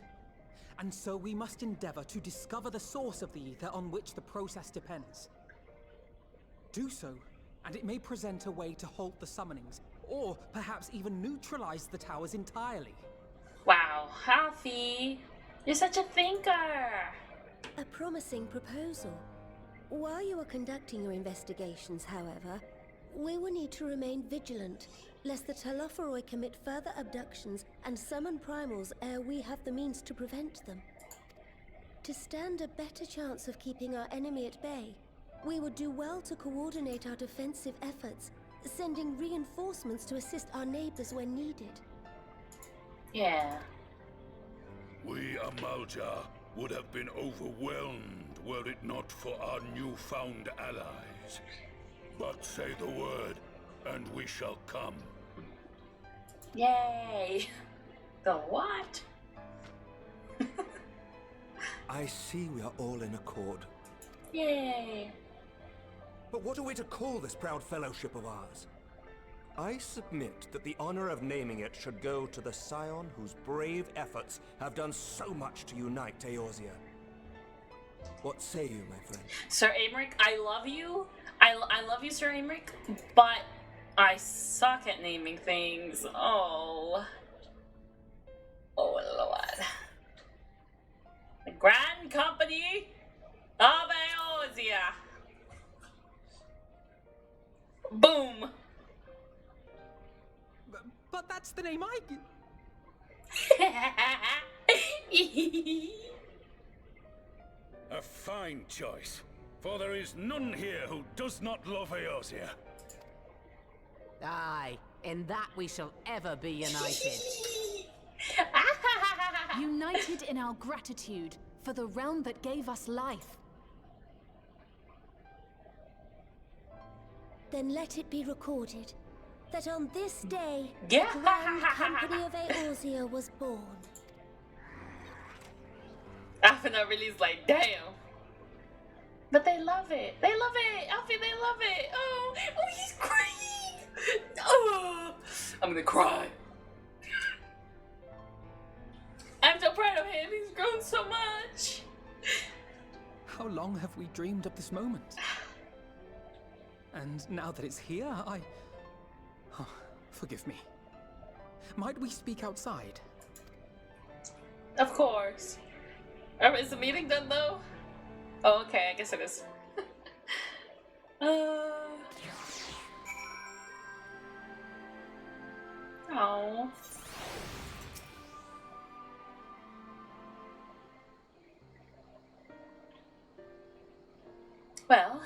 And so we must endeavor to discover the source of the ether on which the process depends. Do so, and it may present a way to halt the summonings, or perhaps even neutralize the towers entirely. Wow, Alfie, you're such a thinker! A promising proposal. While you are conducting your investigations, however, we will need to remain vigilant, lest the Telophoroi commit further abductions and summon primals ere we have the means to prevent them. To stand a better chance of keeping our enemy at bay, we would do well to coordinate our defensive efforts, sending reinforcements to assist our neighbors when needed. Yeah. We Amalja would have been overwhelmed were it not for our newfound allies. But say the word, and we shall come. Yay! The what? I see we are all in accord. Yay! But what are we to call this proud fellowship of ours? I submit that the honor of naming it should go to the scion whose brave efforts have done so much to unite Eorzea. What say you, my friend? Sir Aymeric, I love you. I love you, Sir Aymeric, but I suck at naming things. Oh. Oh, Lord. The Grand Company of Eorzea. Boom. But that's the name I... A fine choice, for there is none here who does not love Eorzea. Aye, in that we shall ever be united. United in our gratitude for the realm that gave us life. Then let it be recorded that on this day, Yeah. the Grand Company of Eorzea was born. Alphina really's like, damn. But they love it. They love it. Alfie, they love it. Oh, he's crying. Oh, I'm gonna cry. I'm so proud of him. He's grown so much. How long have we dreamed of this moment? And now that it's here, Oh, forgive me. Might we speak outside? Of course. Is the meeting done though? Oh, okay, I guess it is. Oh. Well,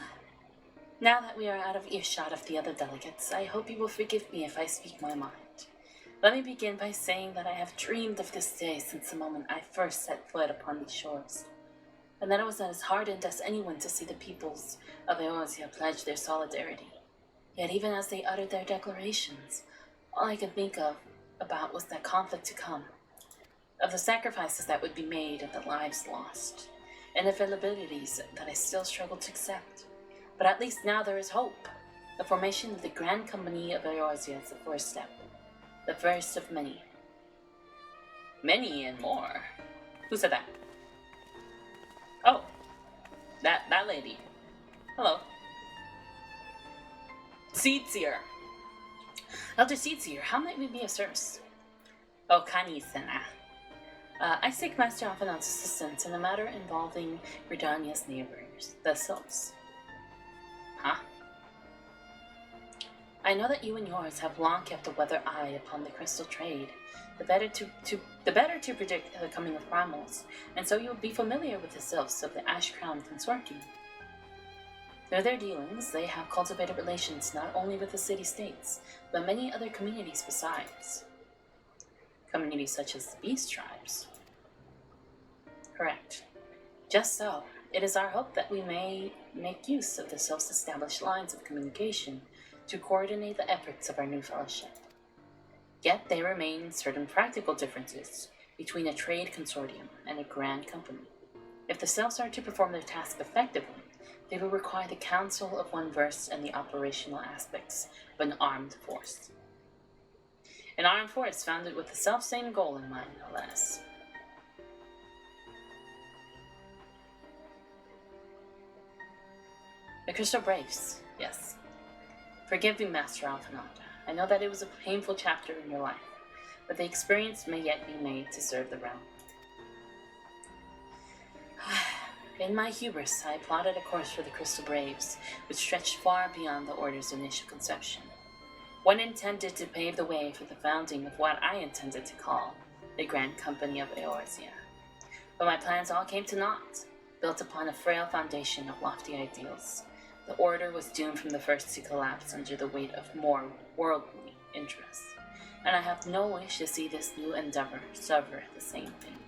now that we are out of earshot of the other delegates, I hope you will forgive me if I speak my mind. Let me begin by saying that I have dreamed of this day since the moment I first set foot upon these shores, and that I was as hardened as anyone to see the peoples of Eorzea pledge their solidarity. Yet even as they uttered their declarations, all I could think about was that conflict to come, of the sacrifices that would be made and the lives lost, and the vulnerabilities that I still struggle to accept. But at least now there is hope. The formation of the Grand Company of Eorzea is the first step. The first of many. Many and more. Who said that? Oh. That lady. Hello. Seedseer. Elder Seedseer, how might we be of service? Oh, Kani-sana. I seek Master Alphinaud's assistance in a matter involving Redania's neighbors, the Sylphs. Huh? I know that you and yours have long kept a weather eye upon the crystal trade, the better to predict the coming of primals, and so you will be familiar with the Sylphs of the Ash Crown Consortium. Through their dealings, they have cultivated relations not only with the city-states, but many other communities besides. Communities such as the Beast Tribes. Correct. Just so, it is our hope that we may make use of the Sylphs' established lines of communication to coordinate the efforts of our new fellowship. Yet there remain certain practical differences between a trade consortium and a grand company. If the Sylphs are to perform their task effectively, they will require the counsel of one versed in the operational aspects of an armed force. An armed force founded with the self-same goal in mind, no less. The Crystal Braves, yes. Forgive me, Master Alphinaud. I know that it was a painful chapter in your life, but the experience may yet be made to serve the realm. In my hubris, I plotted a course for the Crystal Braves, which stretched far beyond the Order's initial conception. One intended to pave the way for the founding of what I intended to call the Grand Company of Eorzea. But my plans all came to naught, built upon a frail foundation of lofty ideals. The Order was doomed from the first to collapse under the weight of more worldly interests, and I have no wish to see this new endeavor suffer the same thing.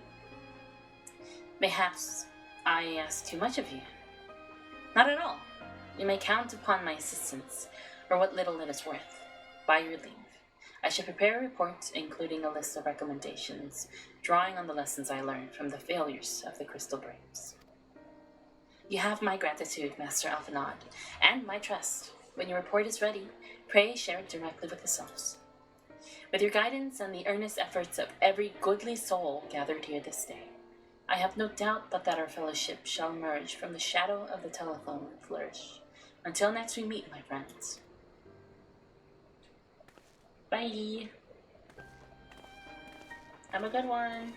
Perhaps I ask too much of you. Not at all. You may count upon my assistance, or what little it is worth. By your leave, I shall prepare a report including a list of recommendations, drawing on the lessons I learned from the failures of the Crystal Braves. You have my gratitude, Master Alphanod, and my trust. When your report is ready, pray share it directly with the selves. With your guidance and the earnest efforts of every goodly soul gathered here this day, I have no doubt but that our fellowship shall emerge from the shadow of the telephone and flourish. Until next we meet, my friends. Bye! Have a good one!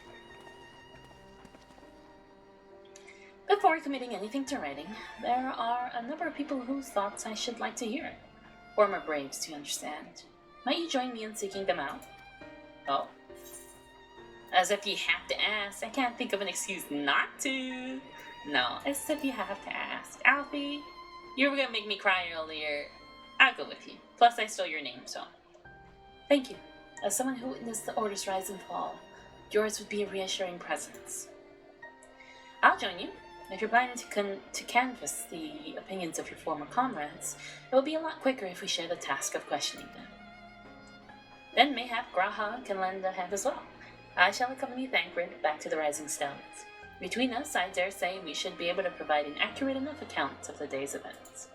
Before committing anything to writing, there are a number of people whose thoughts I should like to hear. Former Braves, to understand. Might you join me in seeking them out? Oh. As if you have to ask. I can't think of an excuse not to. No, as if you have to ask. Alfie, you were gonna make me cry earlier. I'll go with you. Plus, I stole your name, so. Thank you. As someone who witnessed the Order's rise and fall, yours would be a reassuring presence. I'll join you. If you're planning to canvass the opinions of your former comrades, it will be a lot quicker if we share the task of questioning them. Then mayhap Graha can lend a hand as well. I shall accompany Thancred back to the Rising Stones. Between us, I dare say we should be able to provide an accurate enough account of the day's events.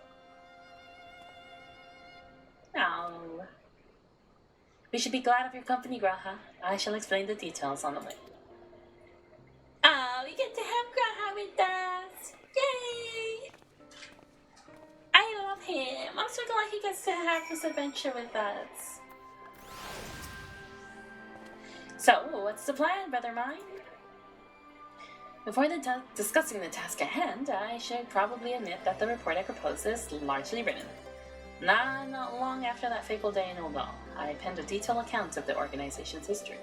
Oh. We should be glad of your company, Graha. I shall explain the details on the way. Oh, we get to have Graha with us! Yay! I love him. I'm so glad he gets to have this adventure with us. So, what's the plan, brother mine? Before discussing the task at hand, I should probably admit that the report I propose is largely written. Not long after that fateful day in Oldal, I penned a detailed account of the organization's history,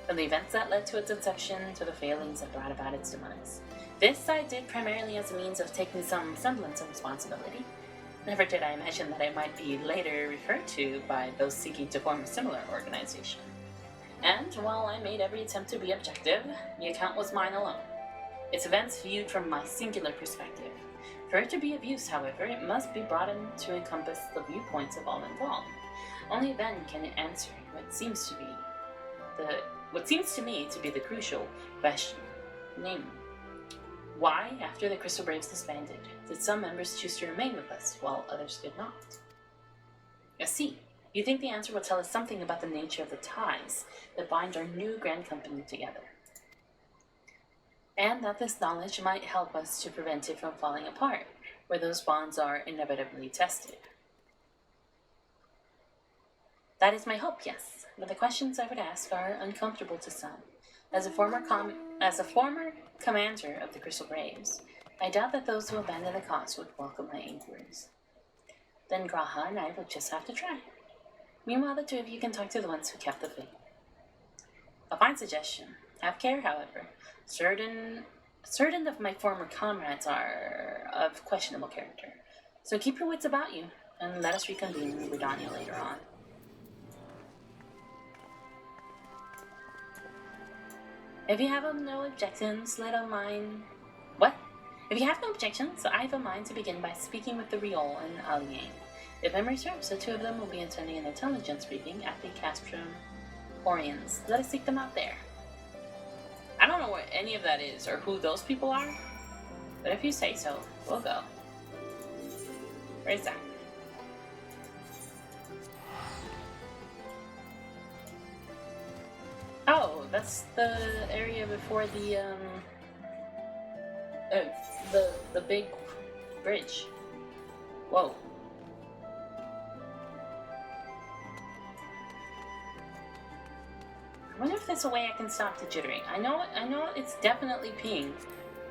from the events that led to its inception to the failings that brought about its demise. This I did primarily as a means of taking some semblance of responsibility. Never did I imagine that I might be later referred to by those seeking to form a similar organization. And while I made every attempt to be objective, the account was mine alone. Its events viewed from my singular perspective. For it to be of use, however, it must be broadened to encompass the viewpoints of all involved. Only then can it answer what seems to me to be the crucial question. Namely, why, after the Crystal Braves disbanded, did some members choose to remain with us while others did not? I see. You think the answer will tell us something about the nature of the ties that bind our new grand company together. And that this knowledge might help us to prevent it from falling apart, where those bonds are inevitably tested. That is my hope, yes, but the questions I would ask are uncomfortable to some. As a former commander of the Crystal Braves, I doubt that those who abandon the cause would welcome my inquiries. Then Graha and I will just have to try. Meanwhile, the two of you can talk to the ones who kept the faith. A fine suggestion. Have care, however. Certain of my former comrades are of questionable character. So keep your wits about you, and let us reconvene in Redania later on. If you have no objections, I have a mind to begin by speaking with the Riol and Alien. If memory serves, the two of them will be attending an intelligence briefing at the Castrum Orions. Let us seek them out there. I don't know what any of that is, or who those people are, but if you say so, we'll go. Where's that? Oh, that's the area before the big bridge. Whoa. I wonder if there's a way I can stop the jittering. I know it's definitely peeing,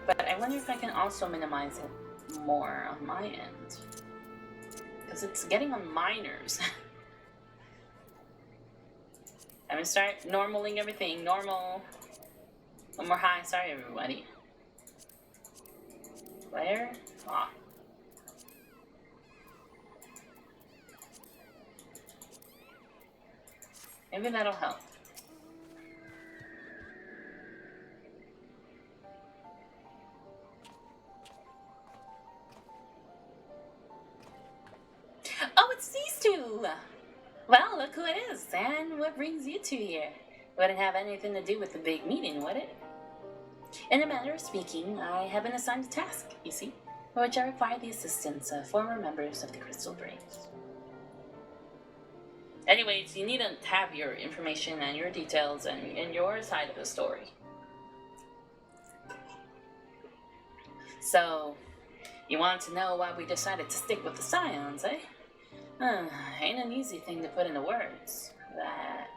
but I wonder if I can also minimize it more on my end. Because it's getting on my nerves. I'm gonna start normaling everything. Normal. One more high. Sorry, everybody. Where? Ah. Maybe that'll help. Well, look who it is, and what brings you two here? Wouldn't have anything to do with the big meeting, would it? In a manner of speaking, I have been assigned a task, you see, for which I require the assistance of former members of the Crystal Braves. Anyways, you need to have your information and your details and your side of the story. So, you want to know why we decided to stick with the Scions, eh? Ain't an easy thing to put into words. That...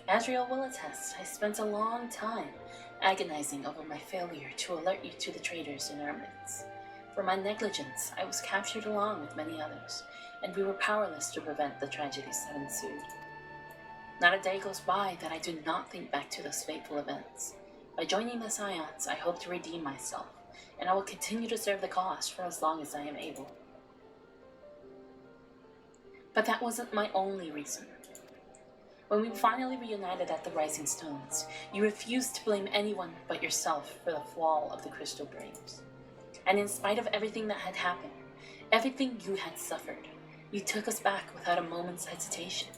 Asriel will attest, I spent a long time agonizing over my failure to alert you to the traitors in our midst. For my negligence, I was captured along with many others, and we were powerless to prevent the tragedies that ensued. Not a day goes by that I do not think back to those fateful events. By joining the Scions, I hope to redeem myself, and I will continue to serve the cause for as long as I am able. But that wasn't my only reason. When we finally reunited at the Rising Stones, you refused to blame anyone but yourself for the fall of the Crystal Braves. And in spite of everything that had happened, everything you had suffered, you took us back without a moment's hesitation.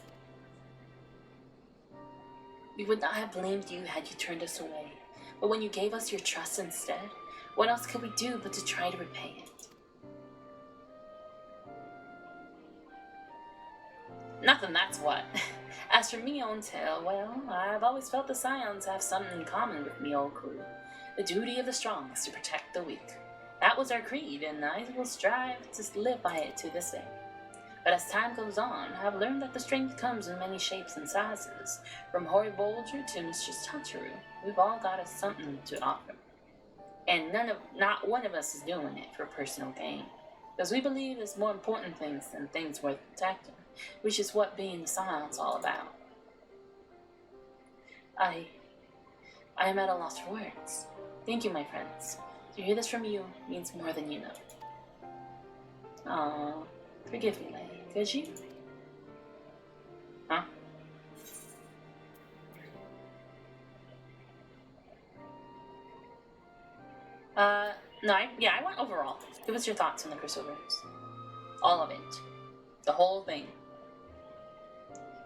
We would not have blamed you had you turned us away, but when you gave us your trust instead, what else could we do but to try to repay it? Nothing, that's what. As for me own tale, well, I've always felt the Scions have something in common with me old crew. The duty of the strong is to protect the weak. That was our creed, and I will strive to live by it to this day. But as time goes on, I've learned that the strength comes in many shapes and sizes. From Hoary Bolger to Mistress Tataru, we've all got us something to offer. And not one of us is doing it for personal gain. Because we believe there's more important things than things worth protecting, which is what being the Scion's all about. I am at a loss for words. Thank you, my friends. To hear this from you means more than you know. Aww, forgive me, lady. Could you? Huh? No, I want overall. Give us your thoughts on the Crystal Braves. All of it. The whole thing.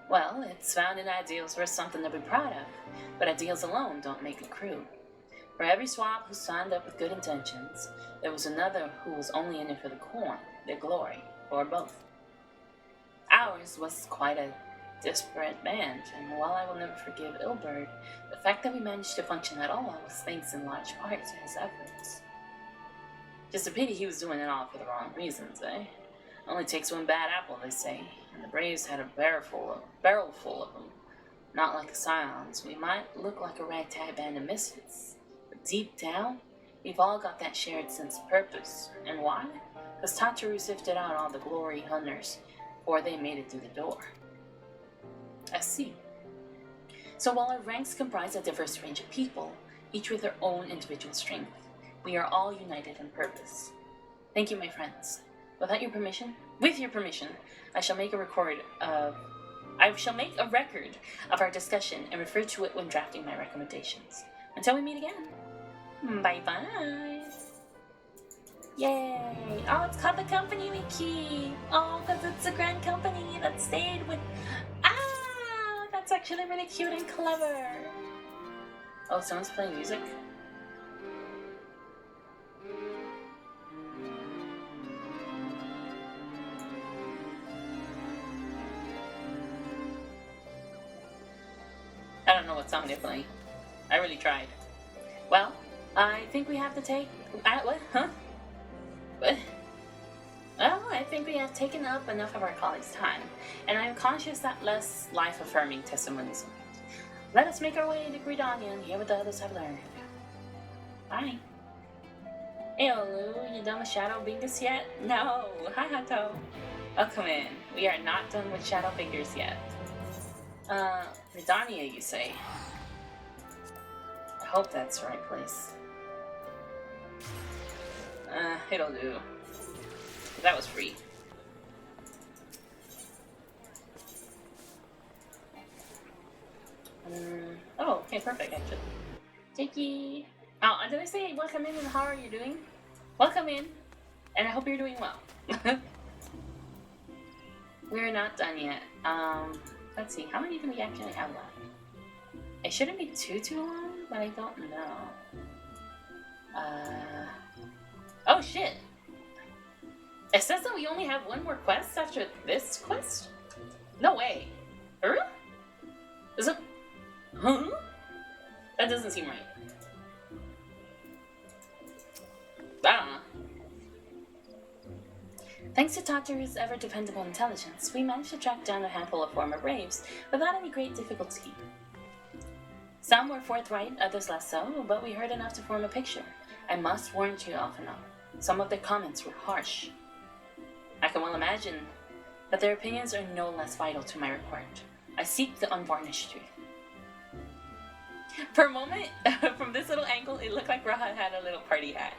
Well, its founding ideals were something to be proud of, but ideals alone don't make a crew. For every swab who signed up with good intentions, there was another who was only in it for the coin, the glory, or both. Ours was quite a disparate band, and while I will never forgive Ilberd, the fact that we managed to function at all was thanks in large part to his efforts. Just a pity he was doing it all for the wrong reasons, eh? Only takes one bad apple, they say, and the Braves had a barrel full of them. Not like the Scions. We might look like a ragtag band of misfits, but deep down, we've all got that shared sense of purpose. And why? Because Tataru sifted out all the glory hunters before they made it through the door. I see. So while our ranks comprise a diverse range of people, each with their own individual strength, we are all united in purpose. Thank you, my friends. With your permission, I shall make a record of our discussion and refer to it when drafting my recommendations. Until we meet again. Bye-bye. Yay! Oh, it's called the company we keep. Oh, because it's a grand company that stayed with... Ah! That's actually really cute and clever. Oh, someone's playing music? I don't know what song they're playing. I really tried. Well, I think we have to take... what? Huh? What? Well, I think we have taken up enough of our colleagues' time, and I am conscious that less life-affirming testimonies. Let us make our way to Gridania and hear what the others have learned. Bye. Hey, Olu, you done with Shadowbringers yet? No! Hi, Hato. Oh, come in. We are not done with Shadowbringers yet. Gridania, you say? I hope that's the right place. It'll do. That was free. Oh, okay, perfect, actually. Jakey! Oh, did I say welcome in and how are you doing? Welcome in, and I hope you're doing well. We're not done yet. Let's see, how many do we actually have left? It shouldn't be too long, but I don't know. Oh shit! It says that we only have one more quest after this quest? No way. Huh? Is it? Huh? That doesn't seem right. I don't know. Thanks to Tatter's ever-dependable intelligence, we managed to track down a handful of former braves without any great difficulty. Some were forthright, others less so, but we heard enough to form a picture. I must warn you off and on. Some of their comments were harsh. I can well imagine, but their opinions are no less vital to my report. I seek the unvarnished truth. For a moment, from this little angle, it looked like Raha had a little party hat.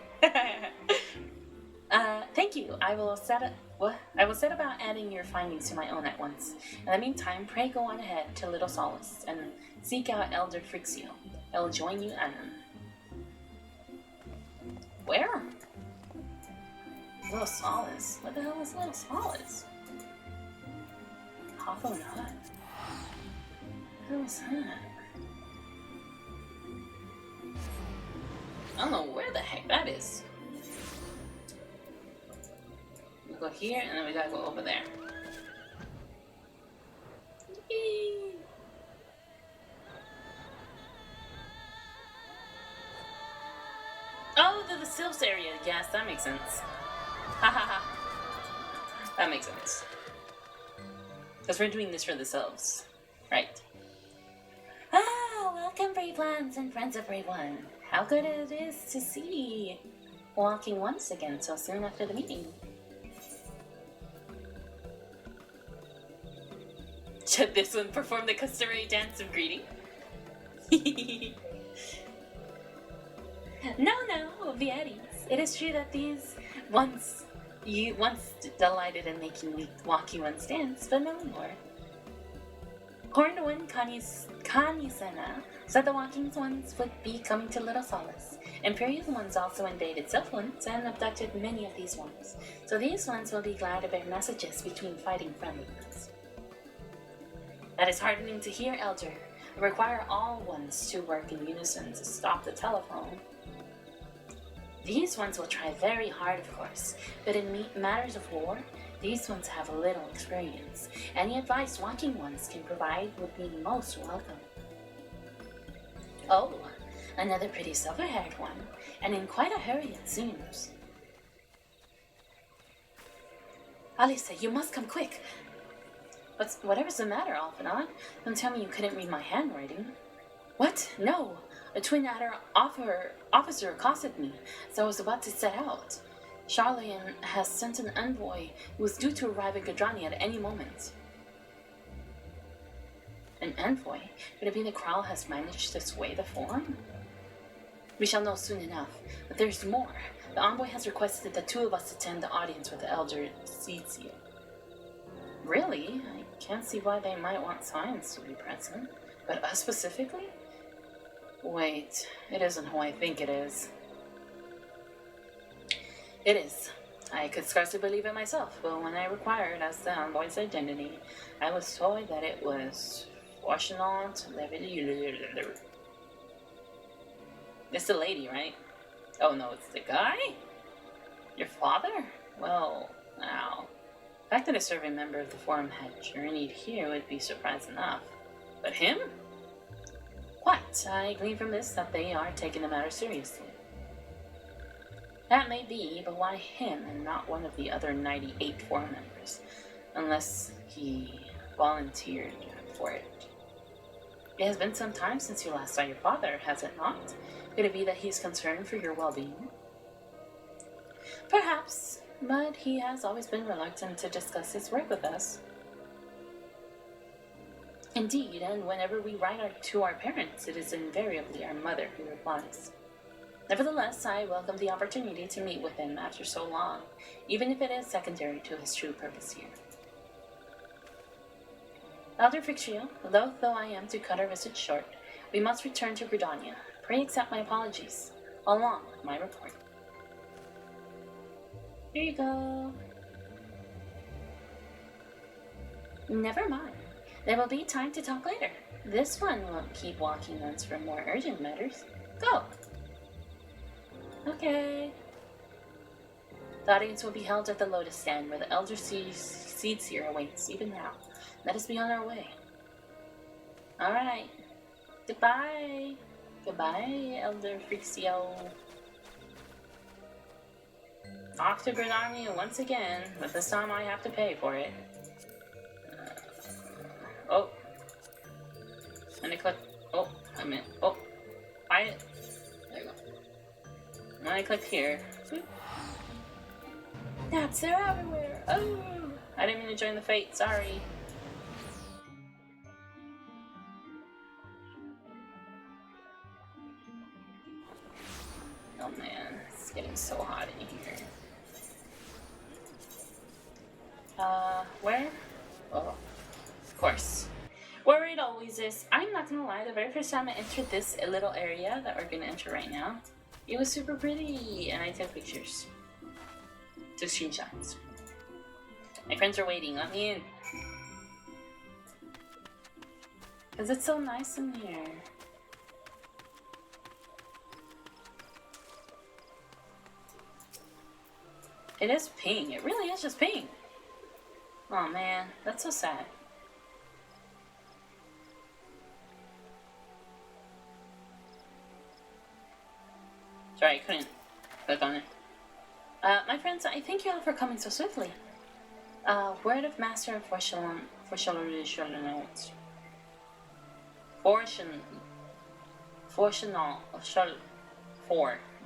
Thank you. I will set about adding your findings to my own at once. In the meantime, pray go on ahead to Little Solace and seek out Elder Frixio. I will join you anon. Where? Little Solace? What the hell is Little Solace? Hawthorne Hut? What the hell is that? I don't know where the heck that is. We go here, and then we gotta go over there. Eee. Oh, the Sylphs area. Yes, that makes sense. Ha ha ha. That makes sense. Because we're doing this for the Sylphs. Right. Ah, welcome, brave ones and friends of Brave One. How good it is to see walking once again so soon after the meeting. Should this one perform the customary dance of greeting? No, Vieris. It is true that these once delighted in making me walk you ones dance, but no more. Horned one Kanisena said the walking ones would be coming to Little Solace. Imperial ones also invaded Sylph ones and abducted many of these ones, so these ones will be glad to bear messages between fighting friendly ones. That is heartening to hear, Elder. I require all ones to work in unison to stop the telephone. These ones will try very hard, of course, but in matters of war, these ones have a little experience. Any advice walking ones can provide would be most welcome. Oh, another pretty silver-haired one, and in quite a hurry it seems. Alisa, you must come quick. Whatever's the matter, off and on? Don't tell me you couldn't read my handwriting. What? No! A Twin Adder officer accosted me, so I was about to set out. Charlian has sent an envoy who is due to arrive at Gadrani at any moment. An envoy? Could it be the Krall has managed to sway the Forum? We shall know soon enough, but there's more. The envoy has requested that 2 of us attend the audience with the Elder Cecil. Really? I can't see why they might want science to be present. But us specifically? Wait, it isn't who I think it is. It is. I could scarcely believe it myself, but when I inquired as to the envoy's identity, I was told that it was Fortunat Level. It's the lady, right? Oh no, it's the guy? Your father? Well, now. The fact that a serving member of the Forum had journeyed here would be surprise enough. But him? Quite. I glean from this that they are taking the matter seriously. That may be, but why him and not one of the other 98 Forum members? Unless he volunteered for it. It has been some time since you last saw your father, has it not? Could it be that he's concerned for your well-being? Perhaps, but he has always been reluctant to discuss his work with us. Indeed, and whenever we write to our parents, it is invariably our mother who replies. Nevertheless, I welcome the opportunity to meet with him after so long, even if it is secondary to his true purpose here. Elder Frixio, loath though I am to cut our visit short, we must return to Gridania. Pray accept my apologies, along with my report. Here you go. Never mind. There will be time to talk later. This one won't keep walking once for more urgent matters. Go! Okay. The audience will be held at the Lotus Stand, where the Elder Seed Seer awaits, even now. Let us be on our way. Alright. Goodbye. Goodbye, Elder Frixio. Off to Gridania once again, but this time I have to pay for it. Oh. And I click. Oh, I meant. Oh. There you go. And I click here. That's they're everywhere. Oh. I didn't mean to join the fate. Sorry. Oh man, it's getting so hot in here. Where? Oh, of course. Where it always is. I'm not gonna lie, the very first time I entered this little area that we're gonna enter right now, it was super pretty, and I took pictures. Took screenshots. My friends are waiting, let me in. Cause it's so nice in here. It is pink, it really is just pink. Oh man, that's so sad. Sorry, I couldn't click on it. My friends, I thank you all for coming so swiftly. Word of Master Fortunal. I'm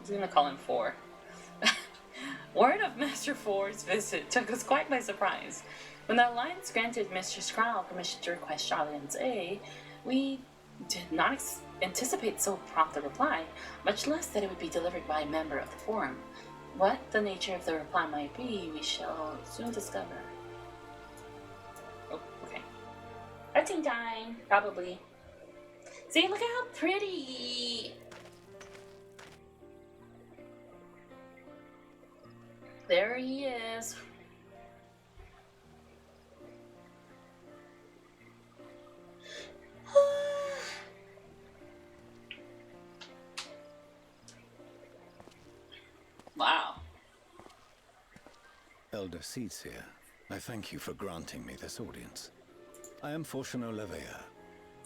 gonna call him 4. Word of Master 4's visit took us quite by surprise. When the Alliance granted Mistress Crowl permission to request Charlotte's aid, we did not anticipate so prompt a reply, much less that it would be delivered by a member of the Forum. What the nature of the reply might be, we shall soon discover. Oh, okay. Hunting time, probably. See, look at how pretty! There he is. Wow. Elder Seedseer, I thank you for granting me this audience. I am Fortuno Levea,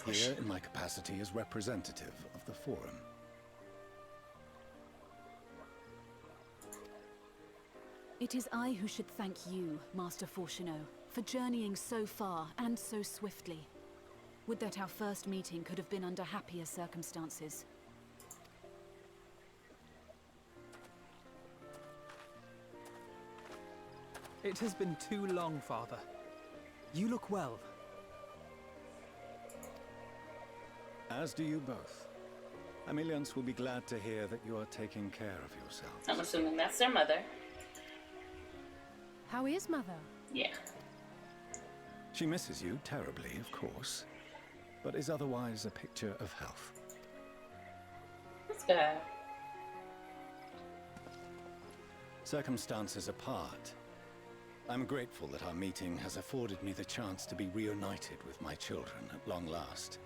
here in my capacity as representative of the Forum. It is I who should thank you, Master Fortuno, for journeying so far and so swiftly. Would that our first meeting could have been under happier circumstances. It has been too long, Father. You look well. As do you both. Ameliance will be glad to hear that you are taking care of yourselves. I'm assuming that's their mother. How is Mother? Yeah. She misses you terribly, of course, but is otherwise a picture of health. That's good. Circumstances apart, I'm grateful that our meeting has afforded me the chance to be reunited with my children at long last.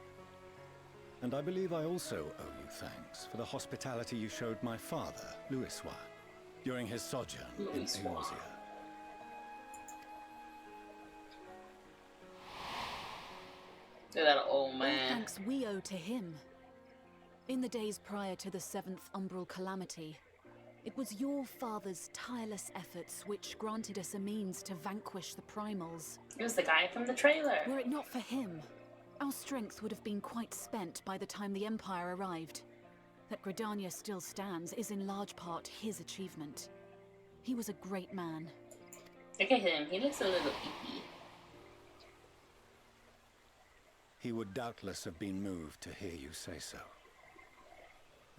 And I believe I also owe you thanks for the hospitality you showed my father, Louisois, during his sojourn in Eorzea. That old man. All thanks we owe to him. In the days prior to the 7th Umbral Calamity, it was your father's tireless efforts which granted us a means to vanquish the Primals. It was the guy from the trailer. Were it not for him, our strength would have been quite spent by the time the Empire arrived. That Gridania still stands is in large part his achievement. He was a great man. Look at him, he looks a little icky. He would doubtless have been moved to hear you say so.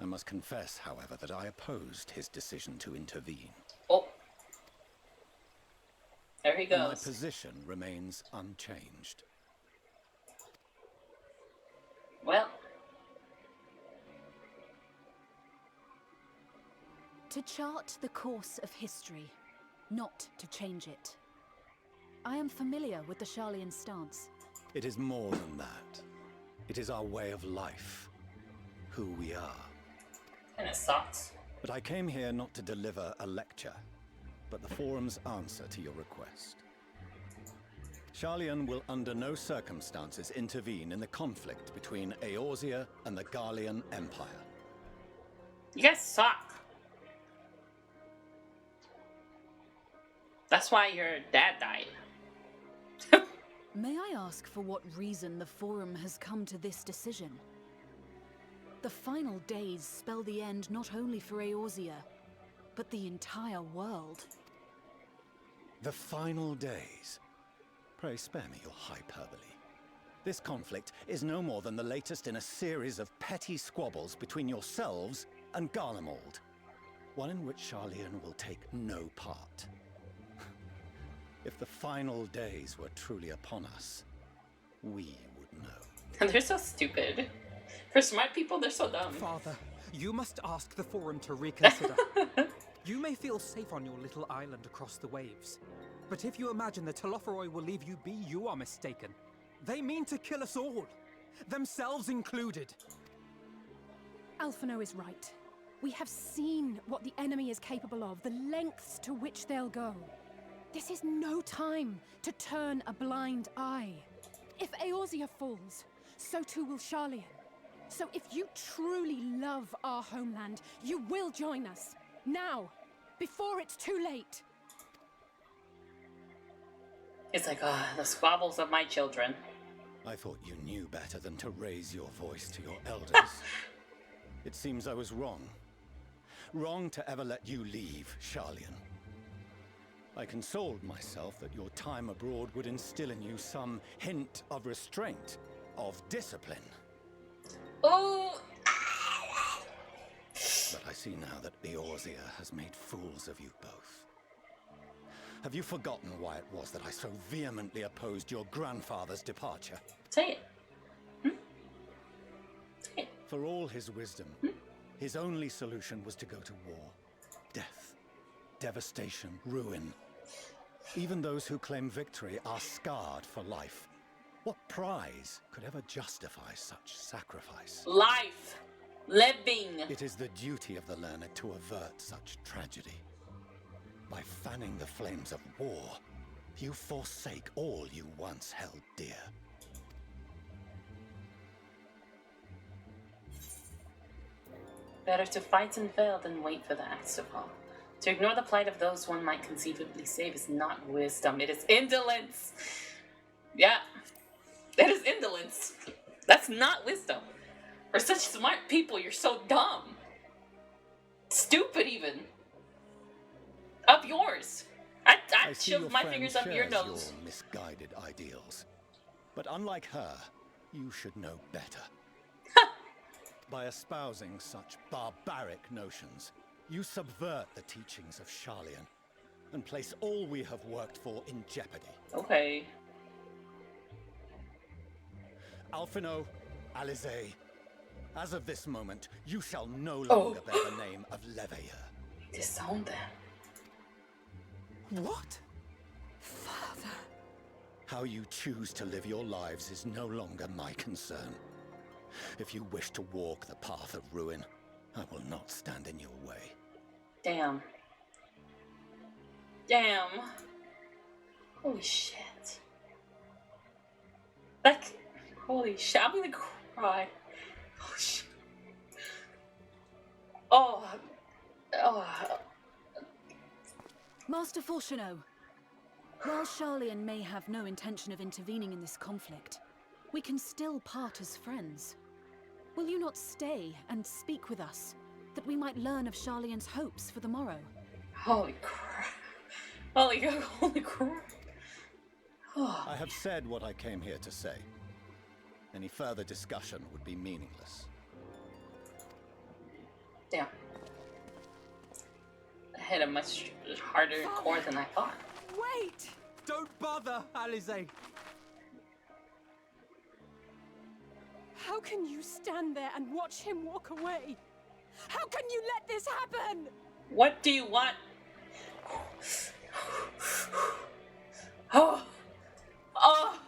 I must confess, however, that I opposed his decision to intervene. Oh. There he goes. My position remains unchanged. Well. To chart the course of history, not to change it. I am familiar with the Sharlayan stance. It is more than that. It is our way of life. Who we are. And it sucks. But I came here not to deliver a lecture, but the Forum's answer to your request. Sharlayan will under no circumstances intervene in the conflict between Eorzea and the Garlean Empire. You guys suck. That's why your dad died. May I ask for what reason the Forum has come to this decision? The final days spell the end not only for Eorzea, but the entire world. The final days? Pray spare me your hyperbole. This conflict is no more than the latest in a series of petty squabbles between yourselves and Garlemald. One in which Sharlayan will take no part. If the final days were truly upon us, we would know. They're so stupid. For smart people, they're so dumb. Father, you must ask the Forum to reconsider. You may feel safe on your little island across the waves. But if you imagine the Telophoroi will leave you be, you are mistaken. They mean to kill us all, themselves included. Alphino is right. We have seen what the enemy is capable of, the lengths to which they'll go. This is no time to turn a blind eye. If Eorzea falls, so too will Sharlayan. So if you truly love our homeland, you will join us. Now, before it's too late. It's like, the squabbles of my children. I thought you knew better than to raise your voice to your elders. It seems I was wrong. Wrong to ever let you leave, Sharlayan. I consoled myself that your time abroad would instill in you some hint of restraint, of discipline. Oh! But I see now that Eorzea has made fools of you both. Have you forgotten why it was that I so vehemently opposed your grandfather's departure? Say it. Say it. For all his wisdom, his only solution was to go to war. Death, devastation, ruin. Even those who claim victory are scarred for life. What prize could ever justify such sacrifice? Life. Living. It is the duty of the learned to avert such tragedy. By fanning the flames of war, you forsake all you once held dear. Better to fight and fail than wait for the axe to fall. To ignore the plight of those one might conceivably save is not wisdom, it is indolence. Yeah, it is indolence. That's not wisdom. For such smart people, you're so dumb. Stupid, even. Up yours. I'd shove my fingers up your nose. Your misguided ideals. But unlike her, you should know better. By espousing such barbaric notions, you subvert the teachings of Sharlayan and place all we have worked for in jeopardy. Okay. Alphino, Alisaie, as of this moment, you shall no longer bear the name of Leveilleur. Disown them. What? Father. How you choose to live your lives is no longer my concern. If you wish to walk the path of ruin, I will not stand in your way. Damn. Damn. Holy shit. Like, holy shit. I'm gonna cry. Oh shit. Oh. Master Fourcheneau, while Sharlayan may have no intention of intervening in this conflict, we can still part as friends. Will you not stay and speak with us, that we might learn of Sharlayan's hopes for the morrow? Holy crap. Holy crap. I have said what I came here to say. Any further discussion would be meaningless. Damn. I hit a much harder chord than I thought. Wait! Don't bother, Alisaie. How can you stand there and watch him walk away? How can you let this happen? What do you want? Oh! Oh!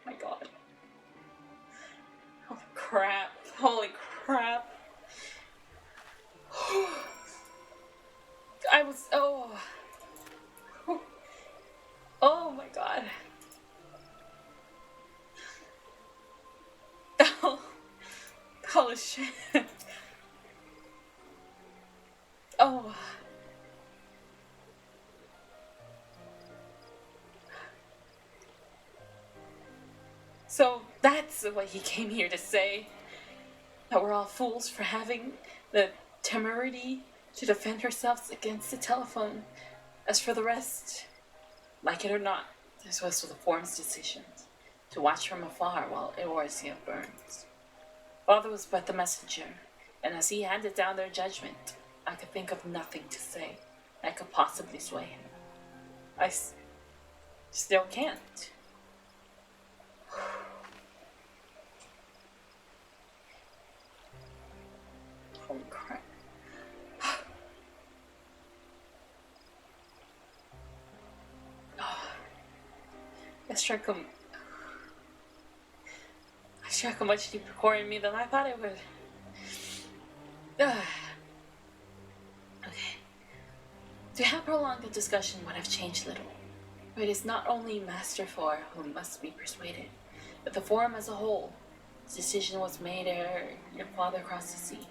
My god. Holy crap. Holy crap. I was... Oh. Oh my god. Oh. Holy shit. Oh. So that's what he came here to say. That we're all fools for having the temerity to defend ourselves against the telephone. As for the rest, like it or not, this was the Forum's decision to watch from afar while Eorzea burns. Father was but the messenger, and as he handed down their judgment, I could think of nothing to say that could possibly sway him. I still can't. Holy crap. I struck a much deeper core in me than I thought it would. Okay. To have prolonged the discussion would have changed little. For it is not only Master Four who must be persuaded, but the Forum as a whole. The decision was made ere your father crossed the sea.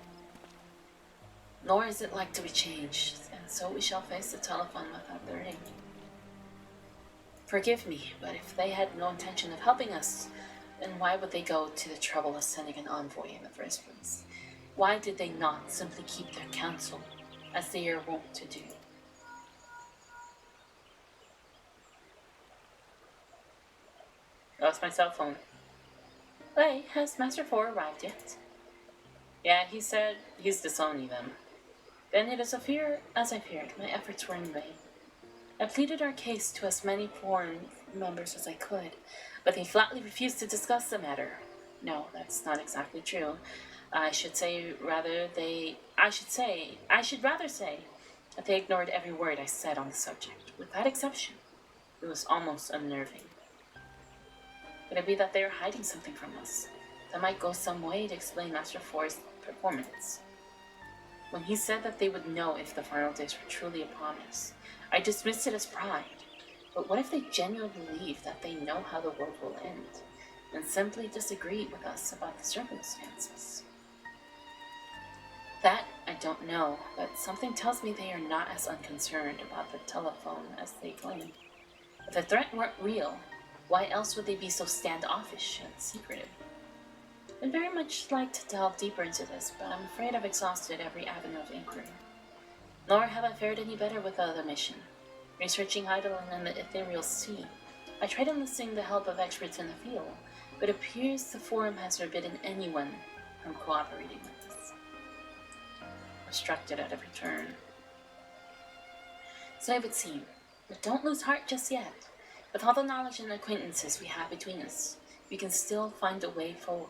Nor is it like to be changed, and so we shall face the telephone without the ring. Forgive me, but if they had no intention of helping us, then why would they go to the trouble of sending an envoy in the first place? Why did they not simply keep their counsel, as they are wont to do? That was my cell phone. Hey, has Master 4 arrived yet? Yeah, he said he's disowning them. Then it is as I feared, my efforts were in vain. I pleaded our case to as many foreign members as I could, but they flatly refused to discuss the matter. No, that's not exactly true. I should rather say that they ignored every word I said on the subject. With that exception, it was almost unnerving. Could it be that they are hiding something from us? That might go some way to explain Master 4's performance. When he said that they would know if the final days were truly upon us, I dismissed it as pride. But what if they genuinely believe that they know how the world will end, and simply disagree with us about the circumstances? That I don't know, but something tells me they are not as unconcerned about the telephone as they claim. If the threat weren't real, why else would they be so standoffish and secretive? I'd very much like to delve deeper into this, but I'm afraid I've exhausted every avenue of inquiry. Nor have I fared any better with the other mission. Researching Eidolon and the Ethereal Sea, I tried enlisting the help of experts in the field, but it appears the Forum has forbidden anyone from cooperating with us. Restricted at every turn. So it would seem, but don't lose heart just yet. With all the knowledge and acquaintances we have between us, we can still find a way forward.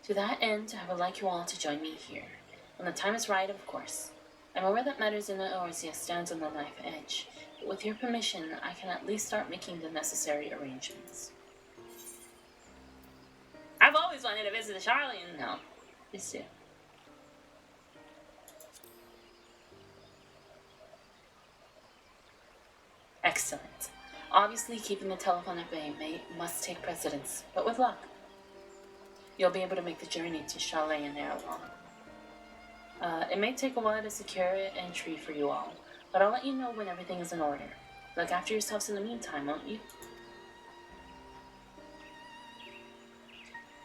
To that end, I would like you all to join me here. When the time is right, of course. I'm aware that matters in the Eorzea stands on the knife edge, but with your permission, I can at least start making the necessary arrangements. I've always wanted to visit the Charlian. No, please do. Excellent. Obviously, keeping the telephone at bay must take precedence, but with luck, you'll be able to make the journey to Charlian ere long. It may take a while to secure entry for you all, but I'll let you know when everything is in order. Look after yourselves in the meantime, won't you?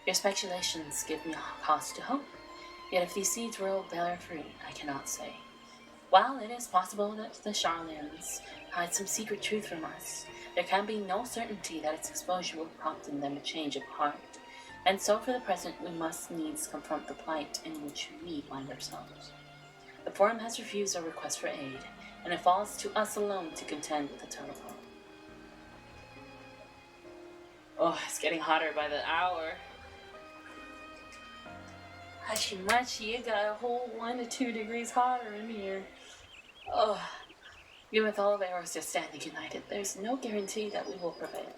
Your speculations give me cause to hope, yet if these seeds will bear fruit, I cannot say. While it is possible that the Charlians hide some secret truth from us, there can be no certainty that its exposure will prompt in them a change of heart. And so for the present, we must needs confront the plight in which we find ourselves. The Forum has refused our request for aid, and it falls to us alone to contend with the telephone. Oh, it's getting hotter by the hour. Hachimachi, it got a whole 1 to 2 degrees hotter in here. Ugh. Even with all of ours just standing united, there's no guarantee that we will prevail.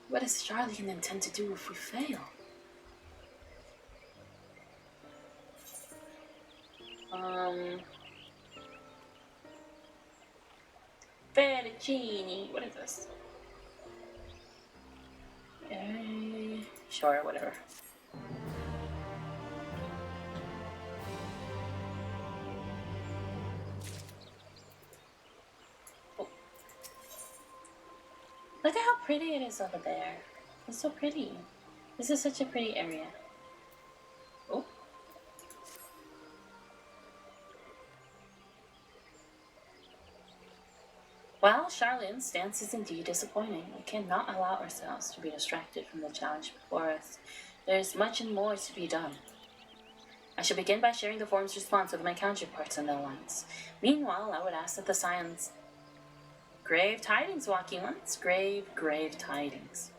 What does Charlian intend to do if we fail? Fettuccine. What is this? Sure, whatever. Oh. Look at how pretty it is over there. It's so pretty. This is such a pretty area. Oh. While Charlene's stance is indeed disappointing, we cannot allow ourselves to be distracted from the challenge before us. There is much and more to be done. I shall begin by sharing the forum's response with my counterparts on the Alliance. Meanwhile, I would ask that the Scions... Grave tidings, walking ones. Grave tidings.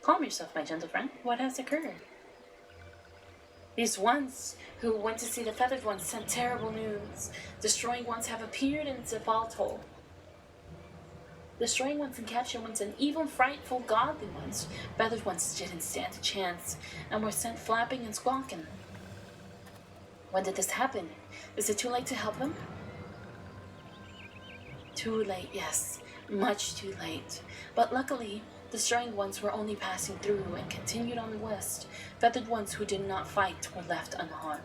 Calm yourself, my gentle friend. What has occurred? These ones who went to see the feathered ones sent terrible news. Destroying ones have appeared in Zephaltol. Destroying ones and capturing ones and even frightful godly ones. Feathered ones didn't stand a chance and were sent flapping and squawking. When did this happen? Is it too late to help them? Too late, yes. Much too late. But luckily, destroying ones were only passing through and continued on west. Feathered ones who did not fight were left unharmed.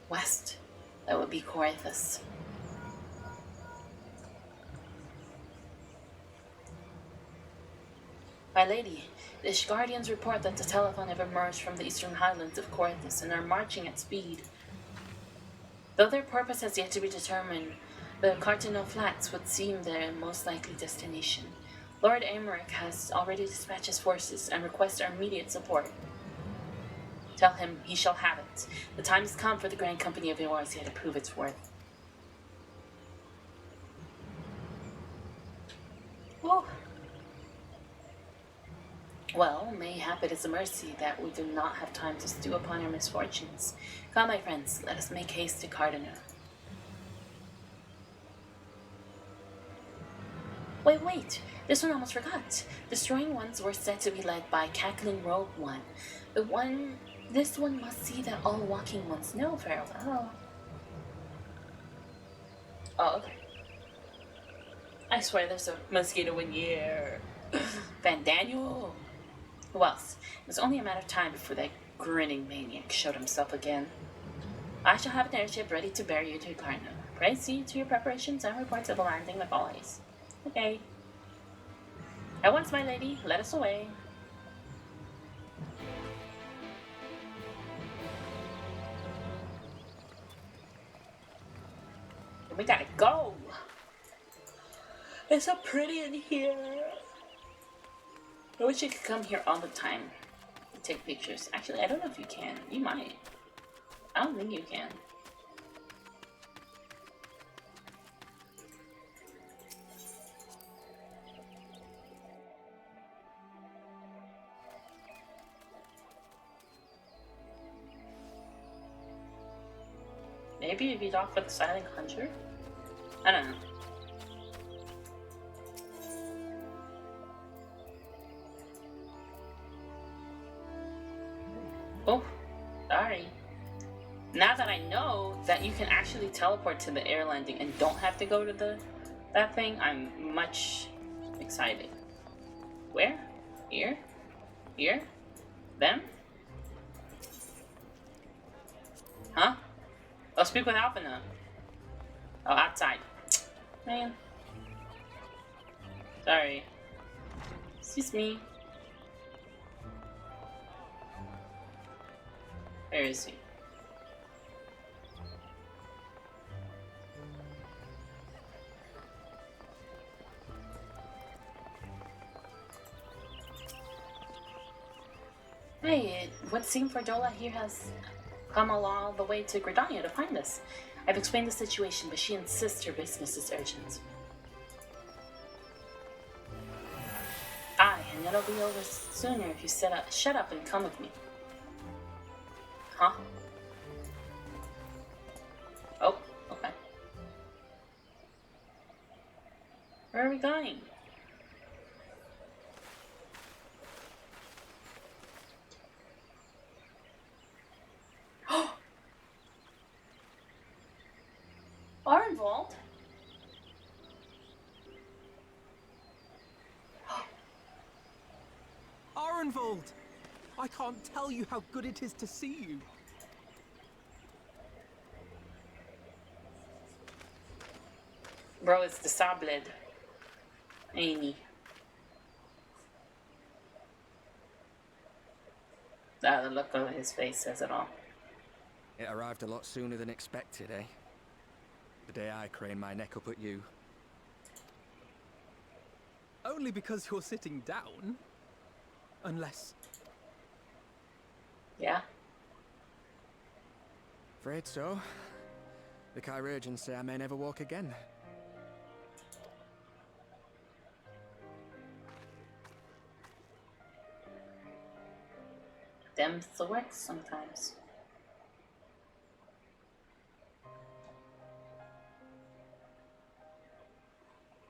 West. That would be Corythus. My lady, the Ishgardians report that the Telephone have emerged from the eastern highlands of Corythus and are marching at speed. Though their purpose has yet to be determined, the Cartino Flats would seem their most likely destination. Lord Aymeric has already dispatched his forces and requests our immediate support. Tell him he shall have it. The time has come for the Grand Company of Eorzea to prove its worth. Oh. Well, mayhap it is a mercy that we do not have time to stew upon our misfortunes. Come, my friends, let us make haste to Cardinal. Wait! This one almost forgot. Destroying ones were said to be led by Cackling Rogue One. This one must see that all walking ones know farewell. Oh, okay. I swear there's a mosquito in here. Van Daniel. Who else? It was only a matter of time before that grinning maniac showed himself again. I shall have an airship ready to bear you to Cardinal. Pray see to your preparations and report to the landing with all haste. Okay. At once, my lady, let us away. We gotta go. It's so pretty in here. I wish you could come here all the time and take pictures. Actually, I don't know if you can. You might. I don't think you can. Maybe if you talk with the Silent Hunter? I don't know. Oh, sorry. Now that I know that you can actually teleport to the air landing and don't have to go to that thing, I'm much excited. Where? Here? Here? Them? Huh? I'll speak with Alpha now. Oh, outside. Man. Sorry. Excuse me. Where is he? Hey, it would seem Fordola here has come all the way to Gridania to find us. I've explained the situation, but she insists her business is urgent. I And it'll be over sooner if you shut up and come with me. Huh? Oh, okay. Where are we going? Arnvold? Arenvold! I can't tell you how good it is to see you. Bro, it's the Sabled. Amy. The look on his face says it all. It arrived a lot sooner than expected, eh? The day I craned my neck up at you. Only because you're sitting down. Unless... Yeah? Afraid so. The Chirurgeons say I may never walk again. Them's the works sometimes.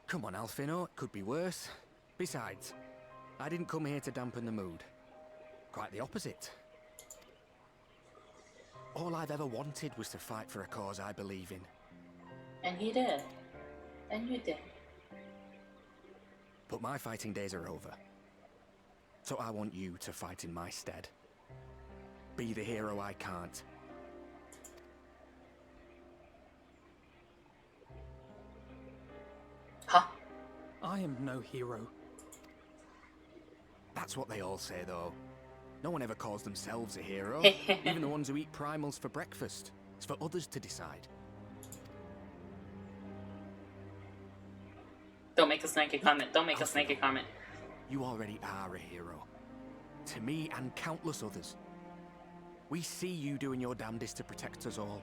Come on, Alfino, it could be worse. Besides, I didn't come here to dampen the mood. Quite the opposite. All I've ever wanted was to fight for a cause I believe in. And you did. And you did. But my fighting days are over. So I want you to fight in my stead. Be the hero I can't. Huh? I am no hero. That's what they all say, though. No one ever calls themselves a hero. Even the ones who eat primals for breakfast. It's for others to decide. Don't make us make a comment. Don't make us make a comment. You already are a hero. To me and countless others. We see you doing your damnedest to protect us all.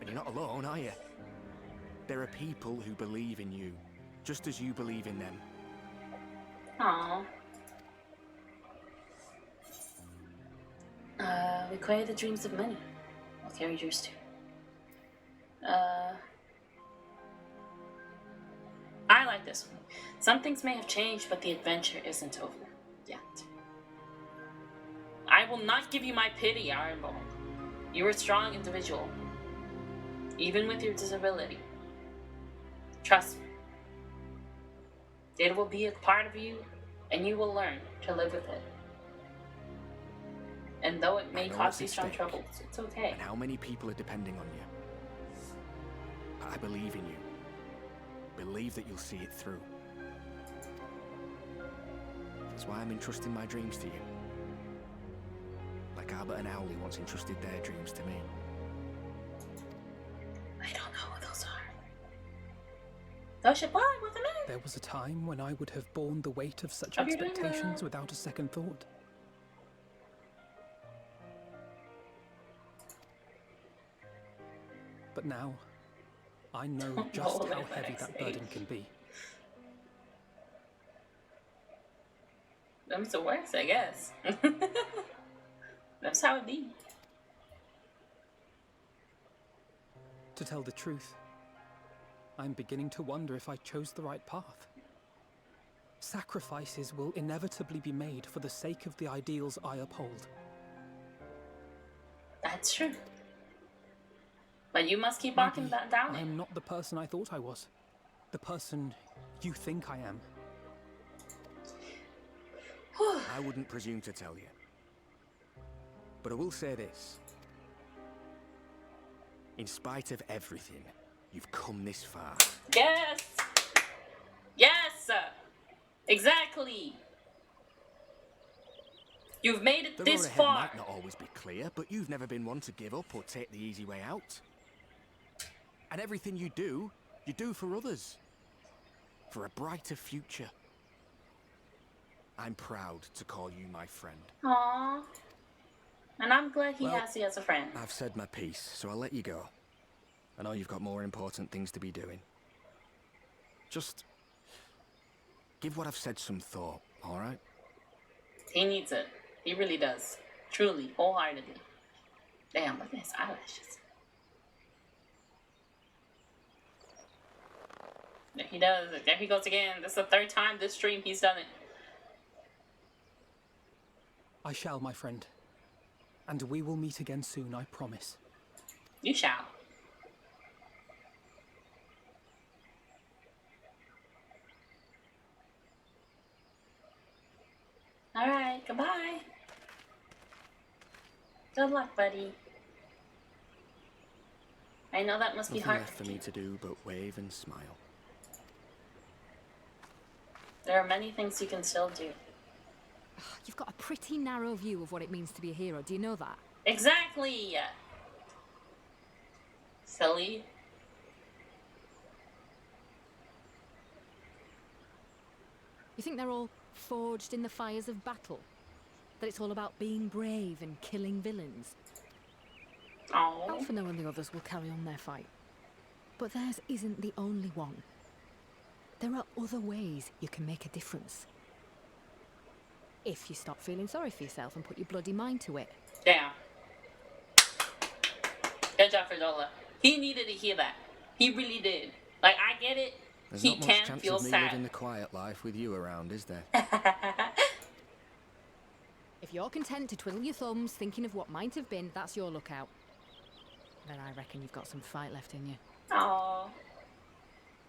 And you're not alone, are you? There are people who believe in you, just as you believe in them. Aww. Require the dreams of many. I'll carry yours too. I like this one. Some things may have changed, but the adventure isn't over yet. I will not give you my pity, Ironbolt. You are a strong individual, even with your disability. Trust me. It will be a part of you, and you will learn to live with it. And though it may cause you some troubles, it's okay. And how many people are depending on you? But I believe in you. Believe that you'll see it through. That's why I'm entrusting my dreams to you. Like Albert and Owley once entrusted their dreams to me. I don't know who those are. Those should fly with me. There was a time when I would have borne the weight of such Hope you're doing expectations well. without a second thought. But now, I know just how heavy that burden can be. Them's the worst, I guess. That's how it be. To tell the truth, I'm beginning to wonder if I chose the right path. Sacrifices will inevitably be made for the sake of the ideals I uphold. That's true. But you must keep walking that down. I am not the person I thought I was. The person you think I am. I wouldn't presume to tell you. But I will say this. In spite of everything, you've come this far. Yes! Yes! Exactly! You've made it The this road ahead far. might not always be clear, but you've never been one to give up or take the easy way out. And everything you do for others. For a brighter future. I'm proud to call you my friend. Aww. And I'm glad he Well, has you as a friend. I've said my piece, so I'll let you go. I know you've got more important things to be doing. Just give what I've said some thought, all right? He needs it. He really does. Truly, wholeheartedly. Damn, look at his eyelashes. There he does. There he goes again. This is the third time this stream he's done it. I shall, my friend. And we will meet again soon, I promise. You shall. Alright, goodbye. Good luck, buddy. I know that must be Nothing hard left for me to do but wave and smile. There are many things you can still do. You've got a pretty narrow view of what it means to be a hero. Do you know that? Exactly! Silly. You think they're all forged in the fires of battle? That it's all about being brave and killing villains? Oh. Alphinaud and the others will carry on their fight. But theirs isn't the only one. There are other ways you can make a difference. If you stop feeling sorry for yourself and put your bloody mind to it. Yeah. Good job for Zola. He needed to hear that. He really did. Like, I get it. There's He not much can chance feel of me sad. living the quiet life with you around, is there? If you're content to twiddle your thumbs thinking of what might have been, that's your lookout. Then I reckon you've got some fight left in you. Aww.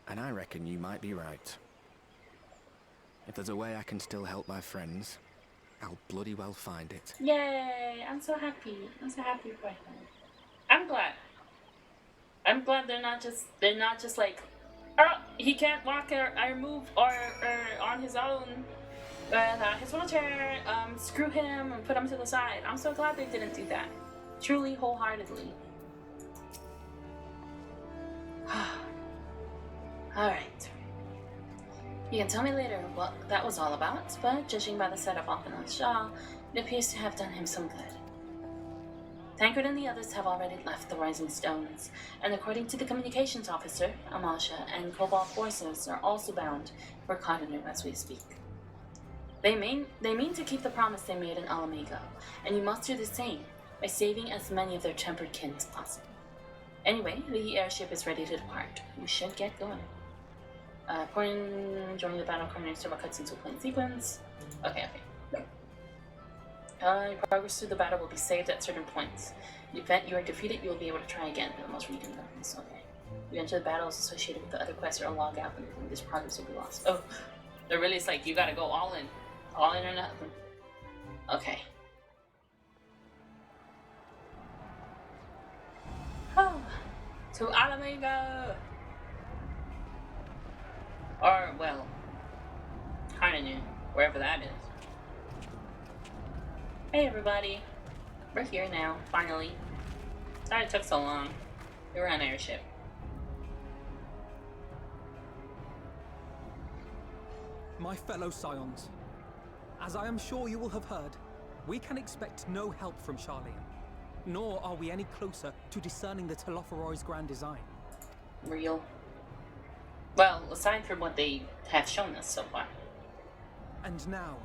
And I reckon you might be right. If there's a way I can still help my friends, I'll bloody well find it. Yay! I'm so happy. I'm so happy for him. I'm glad. I'm glad they're not just like, oh, he can't walk or move or on his own with his wheelchair. Screw him and put him to the side. I'm so glad they didn't do that. Truly, wholeheartedly. Alright. You can tell me later what that was all about, but judging by the setup on Alphinaud's jaw, it appears to have done him some good. Tancred and the others have already left the Rising Stones, and according to the communications officer, Amalcia and Cobalt forces are also bound for Cardinal as we speak. They mean to keep the promise they made in Alamigo, and you must do the same by saving as many of their tempered kin as possible. Anyway, the airship is ready to depart. We should get going. Joining the battle according to several cutscenes will play in sequence. Okay. Your progress through the battle will be saved at certain points. In the event you are defeated, you will be able to try again for the most recent weapons. Okay. You enter the battles associated with the other quests or log out, and this progress will be lost. Oh, they're really it's like you gotta go all in or nothing. Okay. Oh, to Alamigo. Or, well, kinda new, wherever that is. Hey everybody, we're here now, finally. Sorry it took so long. We were on an airship. My fellow Scions, as I am sure you will have heard, we can expect no help from Charlene, nor are we any closer to discerning the Telophoroid's grand design. Real. Well, aside from what they have shown us so far. And now,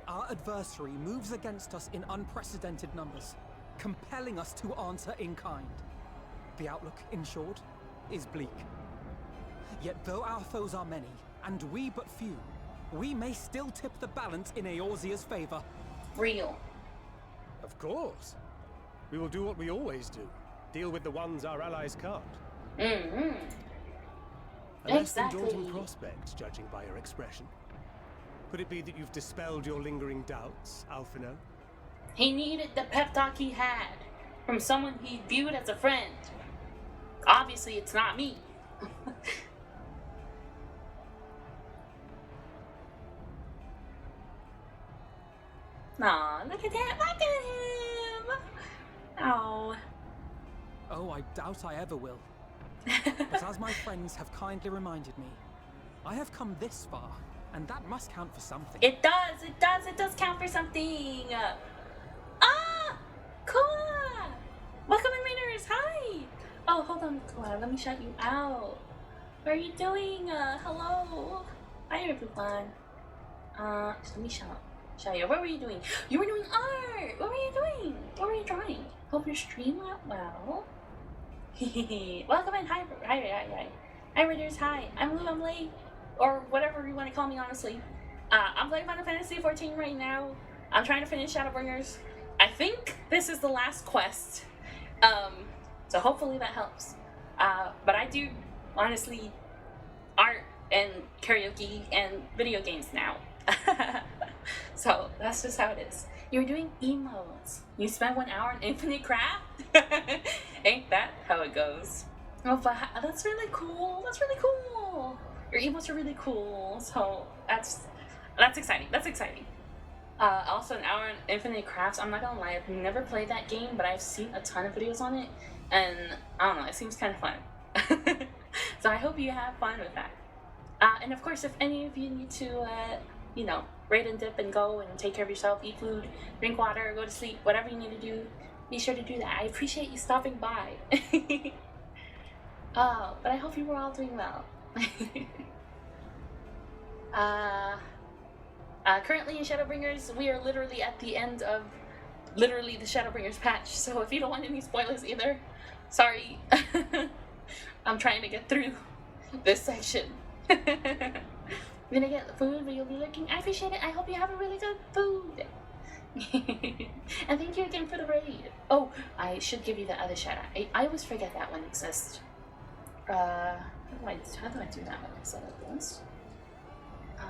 our adversary moves against us in unprecedented numbers, compelling us to answer in kind. The outlook, in short, is bleak. Yet though our foes are many, and we but few, we may still tip the balance in Eorzea's favor. Real. Of course. We will do what we always do. Deal with the ones our allies can't. Mm-hmm. A less than daunting prospect, judging by your expression. Could it be that you've dispelled your lingering doubts, Alphinaud? He needed the pep talk he had from someone he viewed as a friend. Obviously, it's not me. Aw, look at him! Look at him! Oh. Oh, I doubt I ever will. But as my friends have kindly reminded me, I have come this far, and that must count for something. It does count for something! Ah! Koa! Welcome in, Raiders! Hi! Oh, hold on, Koa, let me shout you out. What are you doing? Hello! Hi, everyone. Let me shout. Shaya, what were you doing? You were doing art! What were you doing? What were you drawing? Hope your stream went well. Welcome in. Hi, readers. Hi. I'm Lou. I'm late. Or whatever you want to call me, honestly. I'm playing Final Fantasy XIV right now. I'm trying to finish Shadowbringers. I think this is the last quest. So hopefully that helps. But I do, honestly, art and karaoke and video games now. So that's just how it is. You're doing emotes. You spent 1 hour on Infinite Craft? Ain't that how it goes? Oh, but that's really cool. That's really cool. Your emotes are really cool. So that's exciting. That's exciting. Also, 1 hour on Infinite Crafts. I'm not gonna lie, I've never played that game, but I've seen a ton of videos on it, and I don't know, it seems kind of fun. So I hope you have fun with that. And of course, if any of you need to, you know, raid and dip and go and take care of yourself, eat food, drink water, go to sleep, whatever you need to do, be sure to do that. I appreciate you stopping by. But I hope you were all doing well. Currently in Shadowbringers, we are literally at the end of the Shadowbringers patch, so if you don't want any spoilers either, sorry. I'm trying to get through this section. I'm gonna get the food, but you'll be looking. I appreciate it. I hope you have a really good food. And thank you again for the raid. Oh, I should give you the other shout out. I always forget that one exists. How do I do that when I set up this? I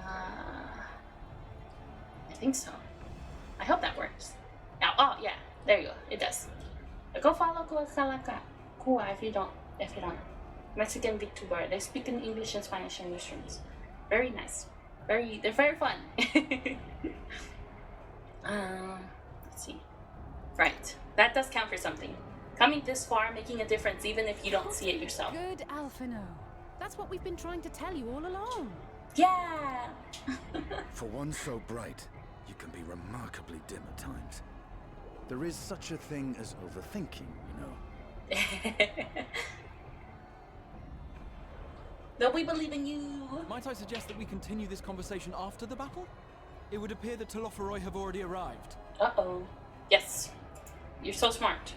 think so. I hope that works. Now, oh yeah, there you go. It does. Go follow Kua if you don't know. Mexican VTuber. They speak in English and Spanish in their streams. Very nice. They're very fun. Let's see. Right. That does count for something. Coming this far, making a difference even if you don't see it yourself. Good, Alphino. That's what we've been trying to tell you all along. Yeah! For one so bright, you can be remarkably dim at times. There is such a thing as overthinking, you know. No, we believe in you. Might I suggest that we continue this conversation after the battle? It would appear that Telophoroi have already arrived. Uh-oh. Yes. You're so smart.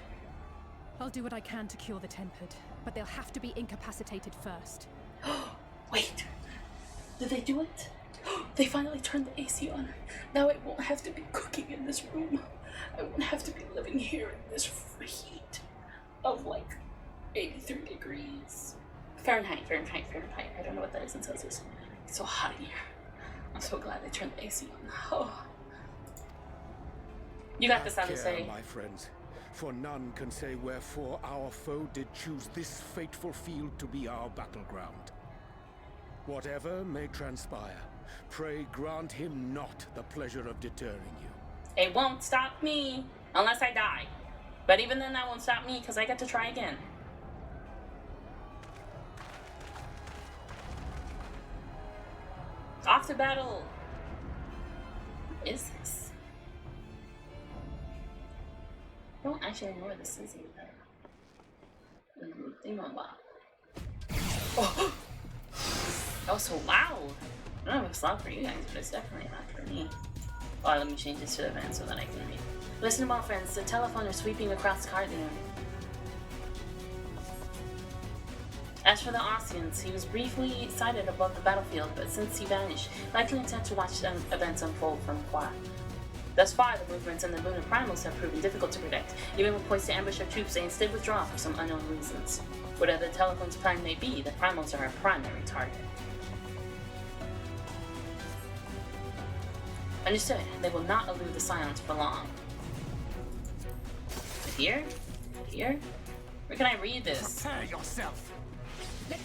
I'll do what I can to cure the Tempered, but they'll have to be incapacitated first. Wait. Did they do it? They finally turned the AC on. Now I won't have to be cooking in this room. I won't have to be living here in this heat of like 83 degrees. Fahrenheit. I don't know what that is in Celsius. It's so hot in here. I'm so glad they turned the AC on. Oh. You got this, Odyssey. My friends, for none can say wherefore our foe did choose this fateful field to be our battleground. Whatever may transpire, pray grant him not the pleasure of deterring you. It won't stop me unless I die. But even then that won't stop me because I get to try again. Off to battle! What is this? I don't actually know where this is either. Oh! That was so loud! I don't know if it's loud for you guys, but it's definitely loud for me. Oh, let me change this to event so that I can read. Listen well, friends. The telephone is sweeping across Cardinal. As for the Ossians, he was briefly sighted above the battlefield, but since he vanished, likely intent to watch the events unfold from afar. Thus far, the movements in the Boon of Primals have proven difficult to predict. Even when poised to ambush our troops, they instead withdraw for some unknown reasons. Whatever the telephone's plan may be, the Primals are our primary target. Understood. They will not elude the Scions for long. Here? Here? Where can I read this? Prepare yourself.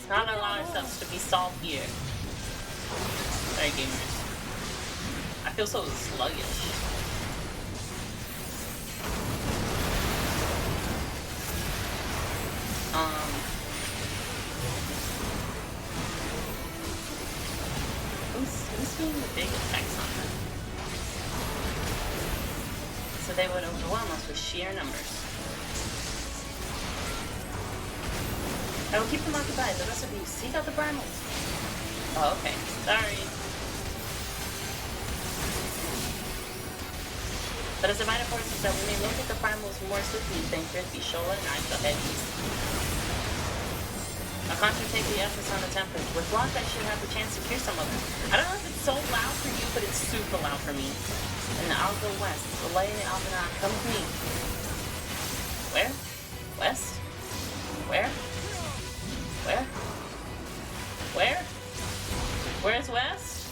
Not a lot of stuff to be solved here. Sorry, gamers. I feel so sluggish. Who's doing the big attacks on them? So they would overwhelm us with sheer numbers. I will keep them occupied. The rest of you seek out the brambles. Oh, okay. Sorry. But as a matter of course is that we may locate the primals more swiftly than Frisbee, Shola, and I the heavies. I'll concentrate the efforts on the temper. With luck, I should have the chance to hear some of it. I don't know if it's so loud for you, but it's super loud for me. And I'll go west. Belay and Albanon, come with me. Where? West? Where? Where? Where? Where's west?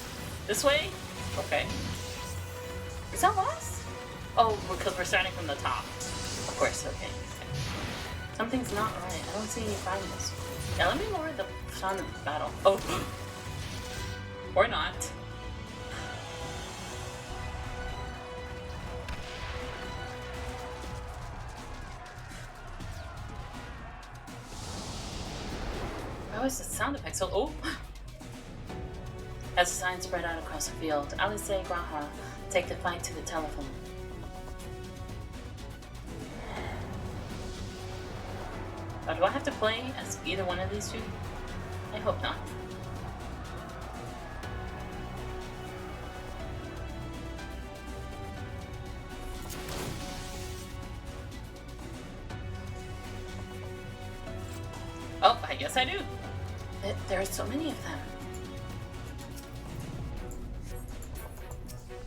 This way? Okay. Is that west? Oh, because we're starting from the top. Of course, okay. Something's not right. I don't see any primals. Yeah, let me lower the sound of the battle. Oh. Or not. How is the sound effect so... Oh! As the signs spread out across the field, Alice Graha take the fight to the telephone. Do I have to play as either one of these two? I hope not. Oh, I guess I do. There are so many of them.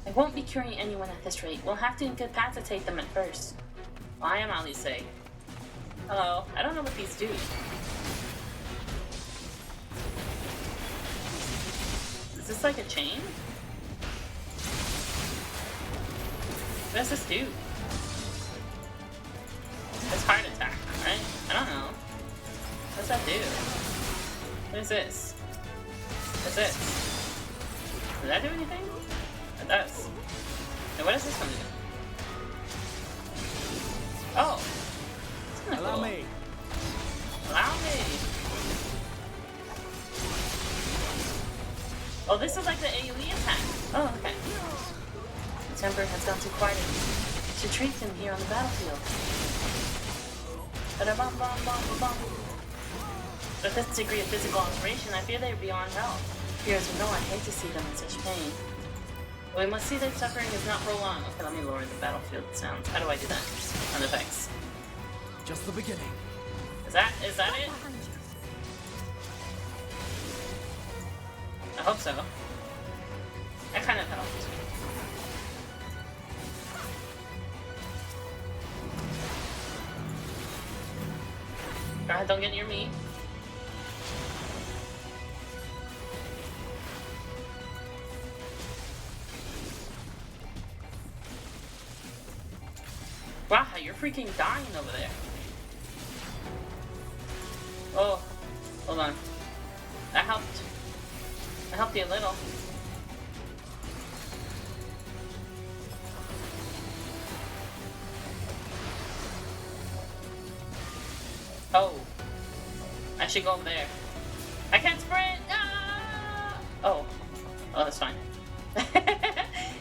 I won't be curing anyone at this rate. We'll have to incapacitate them at first. Well, I am Alice. Hello. I don't know what these do. Is this like a chain? What does this do? It's heart attack, right? I don't know. What does that do? What is this? What's this? Does that do anything? It does. And what does this one do? Oh! Allow cool. me. Allow me. Oh, this is like the AoE attack. Oh, okay. The temper has gone too quiet. To treat him here on the battlefield. With this degree of physical alteration, I fear they are beyond help. Here as you know, I hate to see them in such pain. We must see their suffering is not prolonged. Okay, let me lower the battlefield sounds. How do I do that? Sound effects. Just the beginning. Is that it? I hope so. That kind of helped. Alright, don't get near me. Wow, you're freaking dying over there. Oh, hold on. That helped. That helped you a little. Oh. I should go over there. I can't sprint! Ah! Oh. Oh, that's fine.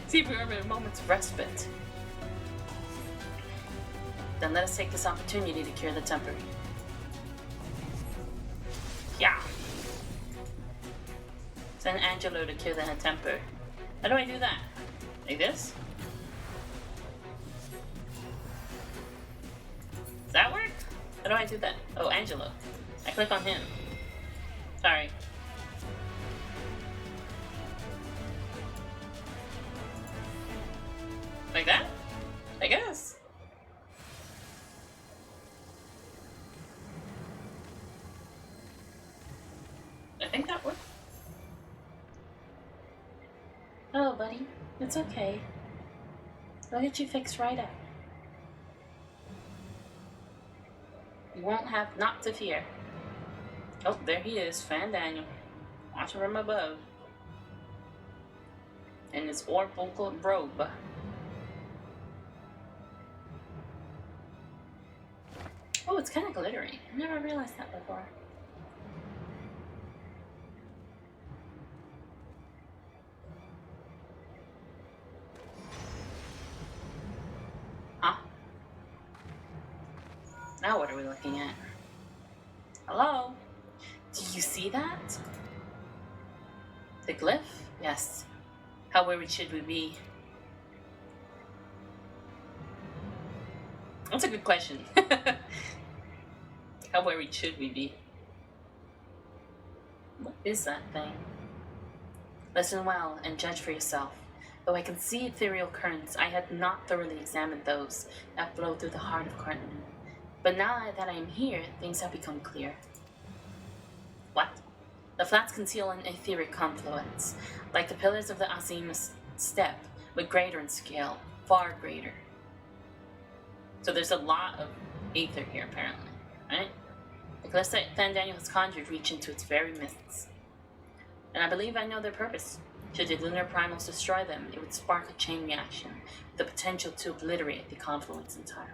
See if we remember a moment's respite. Then let us take this opportunity to cure the temper. Yeah. Send Angelo to cure the temper. How do I do that? Like this? Does that work? How do I do that? Oh, Angelo. I click on him. Sorry. Like that? I guess. I think that worked. Hello, buddy. It's okay. I'll get you fixed right up. You won't have naught to fear. Oh, there he is, Fan Daniel. Watching from above. In his oracle robe. Oh, it's kind of glittery. I never realized that before. Huh? Now what are we looking at? Hello? Do you see that? The glyph? Yes. How worried should we be? That's a good question. How worried should we be? What is that thing? Listen well and judge for yourself. Though I can see ethereal currents, I had not thoroughly examined those that blow through the heart of Carton. But now that I am here, things have become clear. What? The flats conceal an etheric confluence, like the pillars of the Azimuth step, but greater in scale, far greater. So there's a lot of ether here, apparently, right? The cliffs that Daniel has conjured reach into its very midst. And I believe I know their purpose. Should the lunar primals destroy them, it would spark a chain reaction with the potential to obliterate the confluence entirely.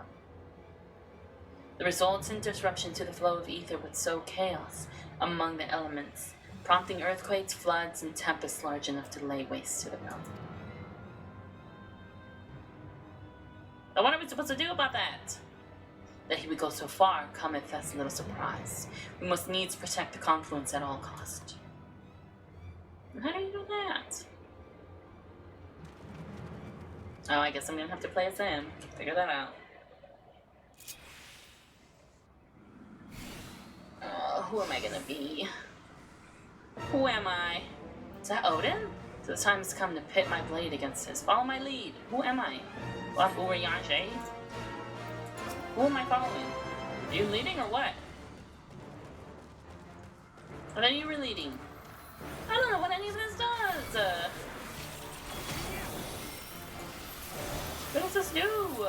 The resultant disruption to the flow of ether would sow chaos among the elements, prompting earthquakes, floods, and tempests large enough to lay waste to the realm. Now what are we supposed to do about that? That he would go so far cometh as little surprise. We must needs protect the confluence at all cost. How do you do that? Oh, I guess I'm gonna have to play as him. Figure that out. Who am I gonna be? Who am I? Is that Odin? So the time has come to pit my blade against his. Follow my lead. Who am I? Well, I'm Urianger. Who am I following? Are you leading or what? What are you leading? I don't know what any of this does. What does this do?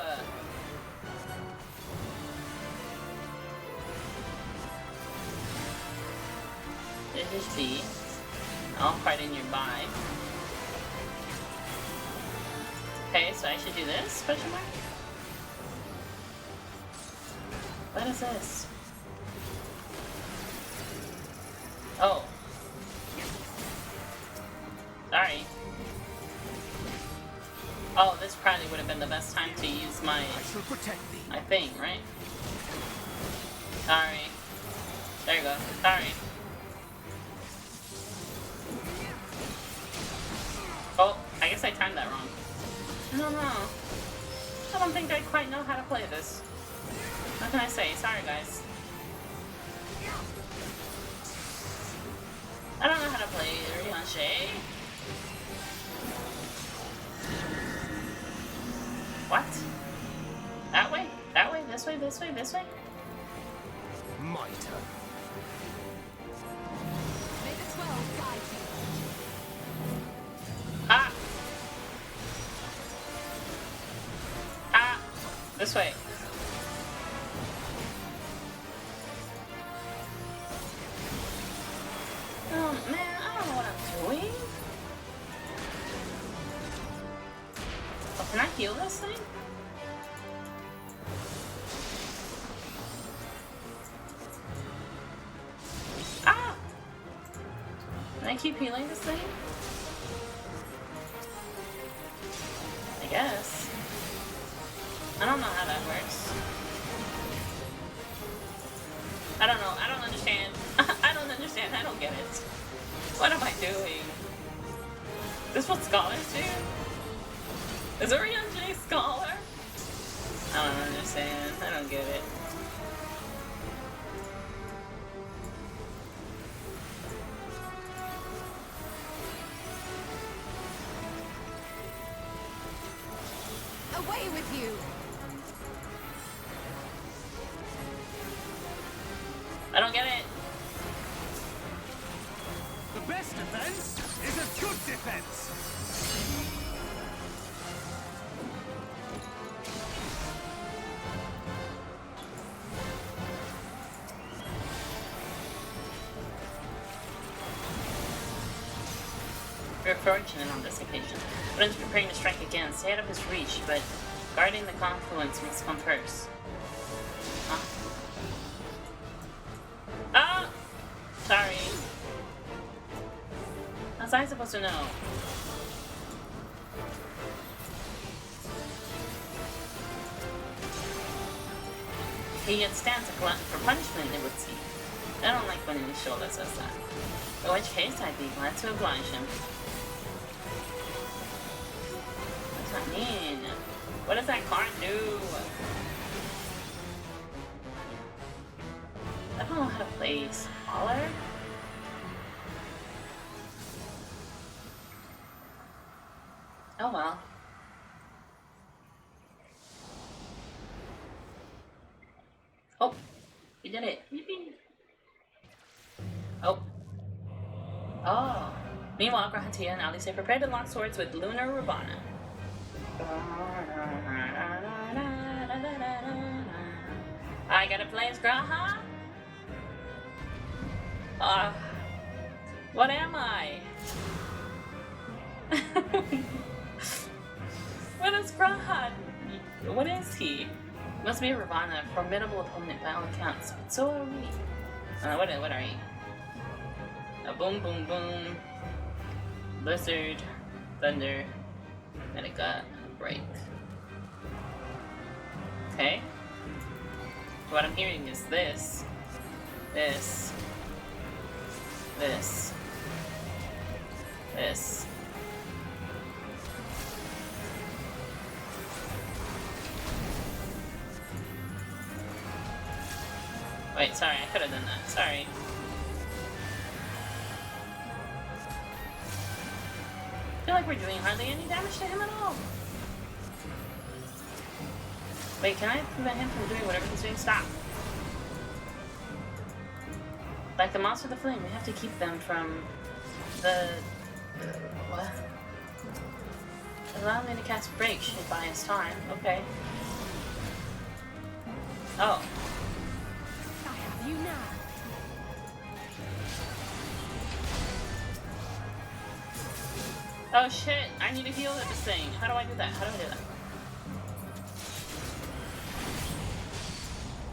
This is B. I'll fight in nearby. Okay, so I should do this? Question mark? What is this? Oh. Sorry. Oh, this probably would have been the best time to use my thing, right? Sorry. There you go. Sorry. Oh, I guess I timed that wrong. I don't know. I don't think I quite know how to play this. What can I say? Sorry, guys. I don't know how to play Urianger. What? That way? That way? This way? This way? This way? My turn. May the 12 guide you. Ah! Ah! This way. Oh man, I don't know what I'm doing. Oh, can I heal this thing? Ah! Can I keep healing this thing? I guess. I don't know how that works. I don't know. I don't understand. I don't understand. I don't get it. What am I doing? This is what scholars do? Is Urianger a scholar? I don't understand. I don't get it. Away with you! I don't get it. The best defense is a good defense. We're fortunate on this occasion. Odin's preparing to strike again. Stay out of his reach, but guarding the confluence must come first. Huh? Ah! Sorry. How's I supposed to know? He yet stands a glutton for punishment, it would seem. I don't like when any shoulder says that. In which case, I'd be glad to oblige him. What does that mean? What does that card do? don't know how to play smaller. Oh well. Oh, we did it. Yippee. Oh. Oh. Meanwhile, Grahatia and Alice prepare to lock swords with Lunar Ravana. I gotta play as Graha? What am I? What is Graha? What is he? Must be a Ravana, a formidable opponent by all accounts. But so are we. What are you? A boom, boom, boom. Blizzard, thunder, and it got a break. Okay. What I'm hearing is this, this, this, this. Wait, sorry, I could have done that. Sorry. I feel like we're doing hardly any damage to him at all. Wait, can I prevent him from doing whatever he's doing? Stop. Like the monster of the flame, we have to keep them from the... what? Allow me to cast break should buy us time. Okay. Oh. I have you now. Oh shit, I need to heal this thing. How do I do that? How do I do that?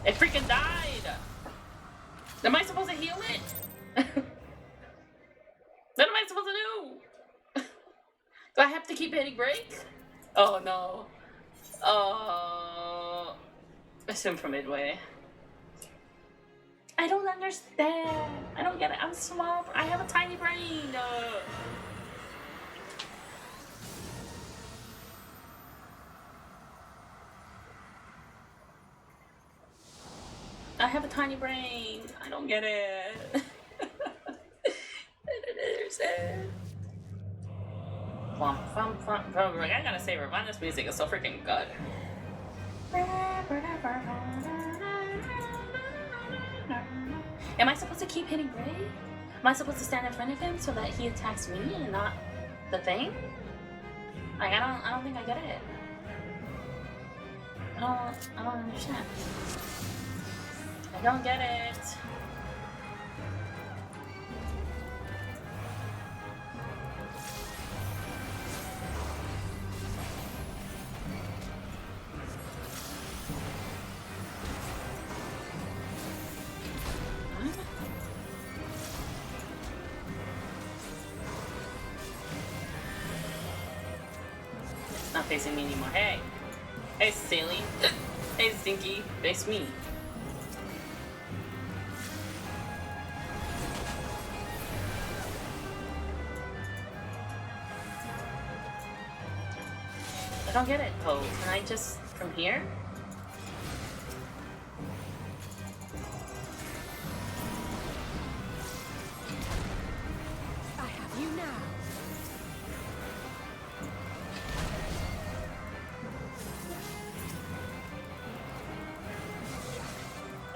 It freaking died! Am I supposed to heal it? What am I supposed to do? Do I have to keep hitting break? Oh no. Oh. Assume from midway. I don't understand. I don't get it. I'm small. I have a tiny brain. I have a tiny brain. I don't get it. I gotta say, Ravana's music is so freaking good. Am I supposed to keep hitting Ray? Am I supposed to stand in front of him so that he attacks me and not the thing? Like, I don't think I get it. I don't understand. I don't get it. It's not facing me anymore. Hey! Hey, silly. Hey, Stinky. Face me. I don't get it, Poe. Can I just... from here? I have you now.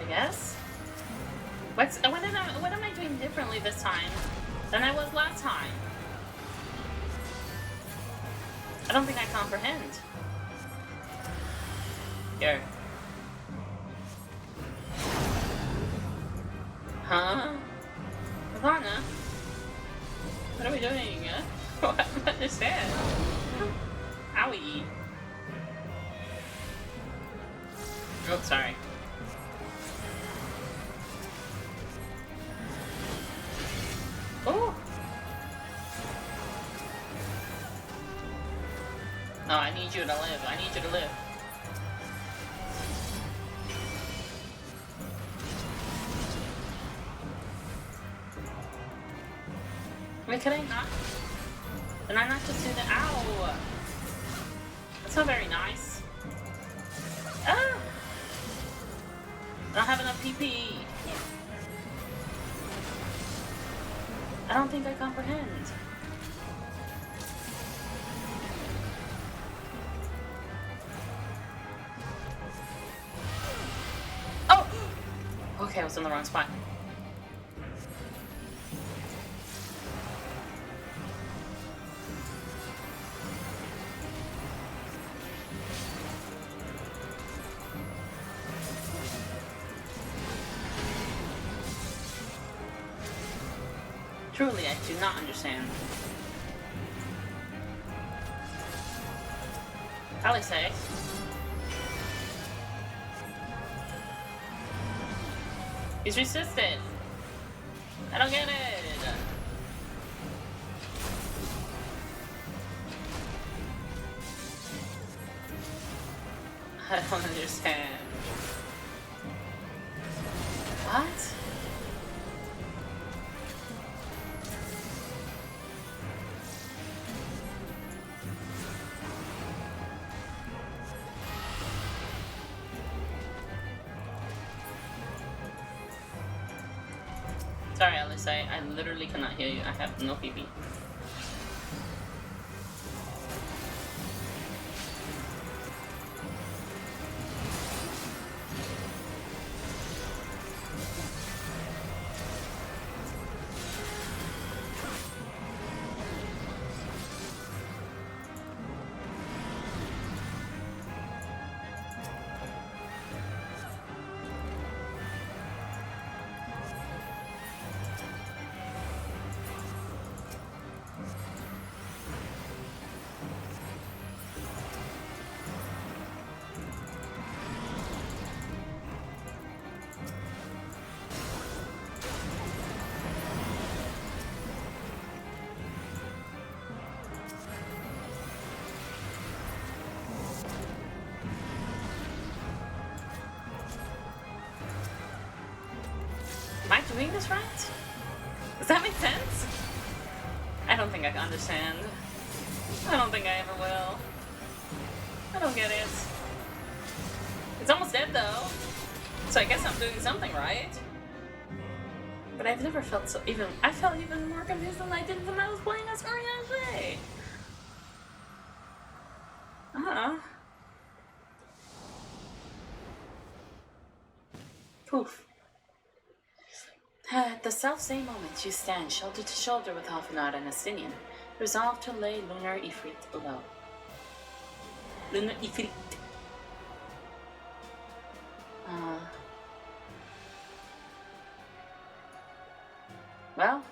I guess? What am I doing differently this time than I was last time? I don't think I comprehend. Here. Huh? Ravana? What are we doing? I don't understand. Owie. Oh, sorry. Oh! No, I need you to live. I need you to live. Wait, can I not? Can I not just do the ow? That's not very nice. Ah! I don't have enough PP. I don't think I comprehend. Oh! Okay, I was in the wrong spot. Truly, I do not understand. I'll say. He's resistant. I don't get it. I don't understand. What? Sorry, Alice, I literally cannot hear you. I have no PP. Am I doing this right? Does that make sense? I don't think I can understand. I don't think I ever will. I don't get it. It's almost dead though. So I guess I'm doing something right. But I've never felt so I felt even more confused than I did when I was playing as Oriange. Poof. At the self-same moment, you stand shoulder to shoulder with Halfenard and Astinian, resolved to lay Lunar Ifrit low. Lunar Ifrit. Well,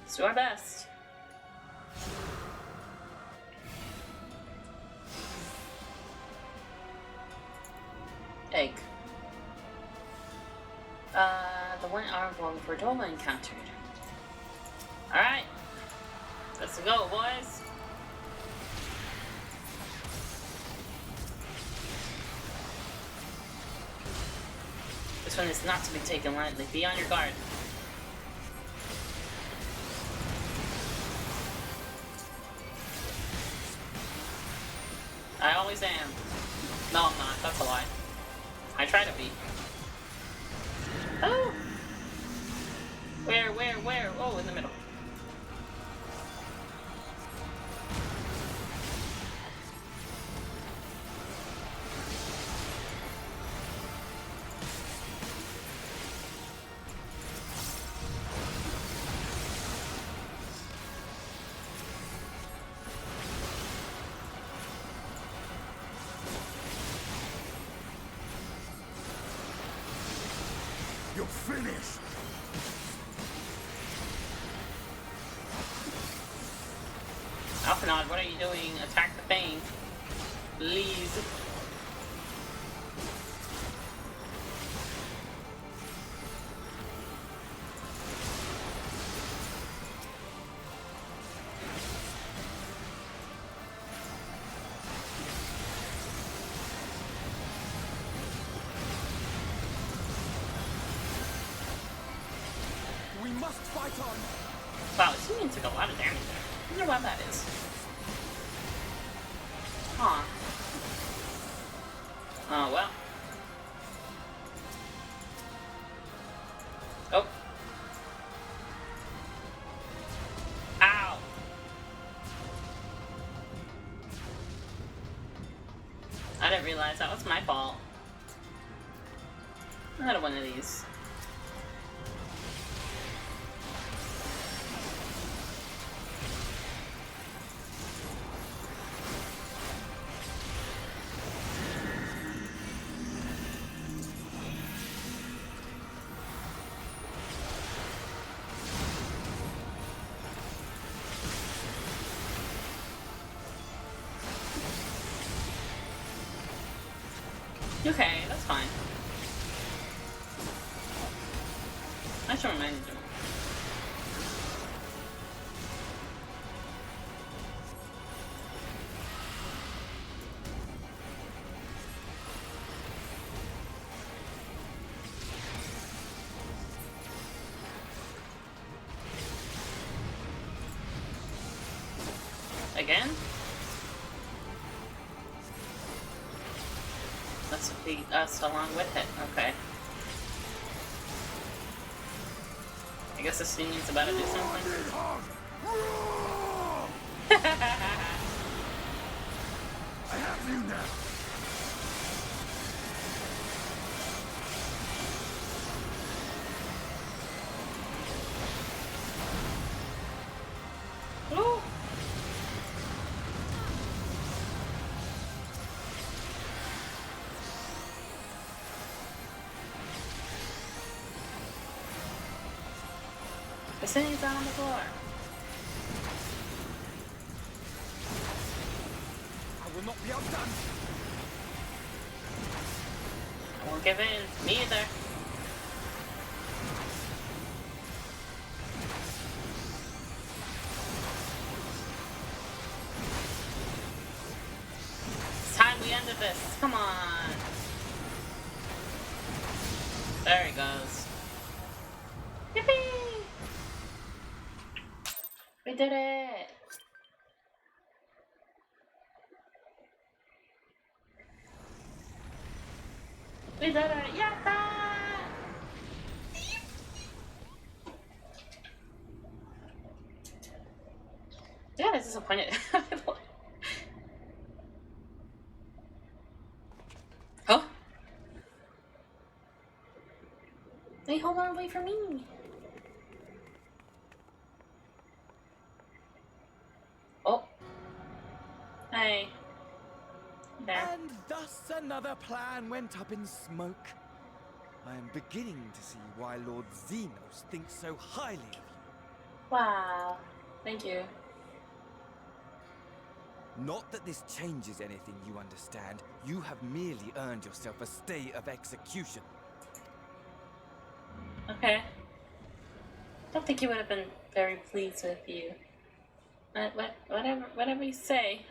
let's do our best. Egg. The one armed one Verdola encountered. Alright. Let's go, boys. This one is not to be taken lightly. Be on your guard. I always am. No, I'm not. That's a lie. I try to be. Oh! Where? Oh, in the middle. You're finished! Alphanod, what are you doing? Attack the thing. Please. We must fight on! Wow, this thing took a lot of damage there. I wonder why that is. Huh. Oh, well. Oh, didn't realize that was my fault. Another one of these. Okay, that's fine. I should remind you. Again? Let's beat us along with it. Okay. I guess this union's about to do something. I have you now. The city's out on the floor. I will not be outdone. I won't give in. Me either. It's time we ended this. Come on. There he goes. Yippee! We did it! We did it! Yatta! Yeah, that's disappointed. Huh? Hey, hold on, wait for me. Oh. Hey. There. And thus another plan went up in smoke. I am beginning to see why Lord Xenos thinks so highly of you. Wow. Thank you. Not that this changes anything, you understand. You have merely earned yourself a stay of execution. Okay. Don't think he would have been very pleased with you. Whatever you say.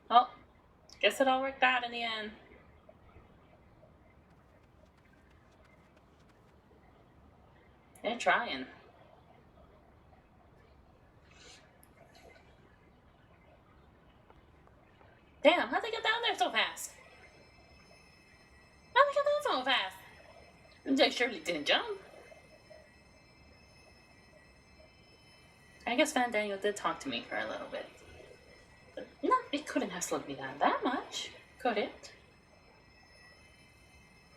Oh, guess it all worked out in the end. They're trying. Damn, how'd they get down there so fast? How'd they get down so fast? They surely didn't jump. I guess Van Daniel did talk to me for a little bit. But no, it couldn't have slowed me down that much, could it?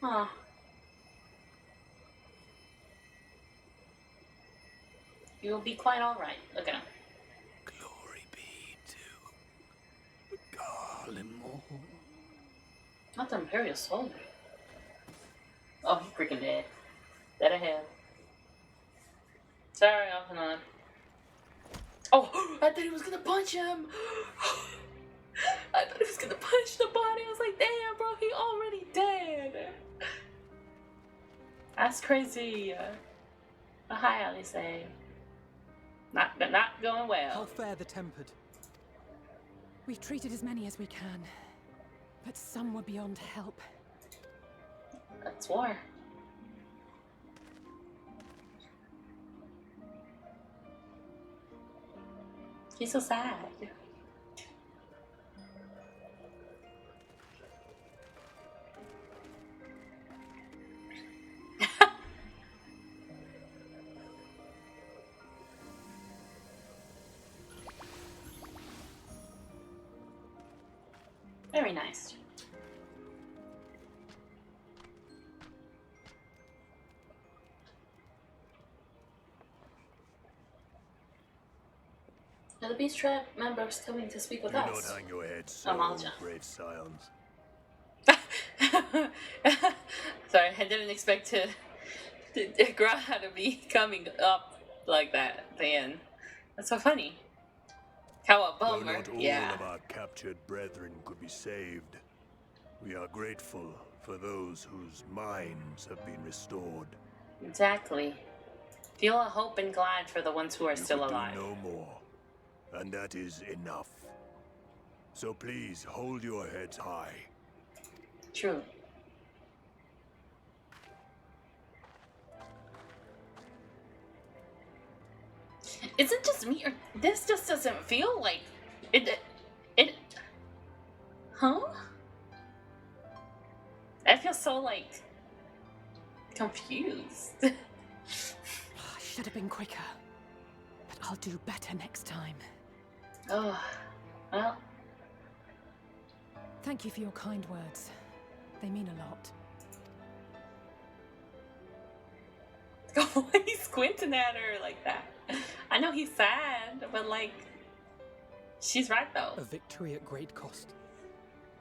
Aw. You'll be quite alright. Look at him. Glory be to Garlemore. Not the Imperial Soldier. Oh, he's freaking dead. Dead ahead. Sorry, off and on. Oh, I thought he was gonna punch him. I thought he was gonna punch the body. I was like, damn, bro, he already dead. That's crazy. But hi, Alice. Not going well. How fare the tempered? We've treated as many as we can, but some were beyond help. That's war. He's so sad. Very nice. Are the Beast Tribe members coming to speak with Do us? not hang your heads so, Malja. brave scions. Sorry, I didn't expect to Graha to be coming up like that at the end. That's so funny. How a Though bummer. not all Yeah. of our captured brethren could be saved, we are grateful for those whose minds have been restored. Exactly. Feel a hope and glad for the ones who are still alive. No more, and that is enough. So please hold your heads high. True. Is it just me, or this just doesn't feel like it? Huh? I feel so like confused. I should have been quicker, but I'll do better next time. Oh, well. Thank you for your kind words. They mean a lot. Why he's squinting at her like that? I know he's sad, but like, she's right though. A victory at great cost,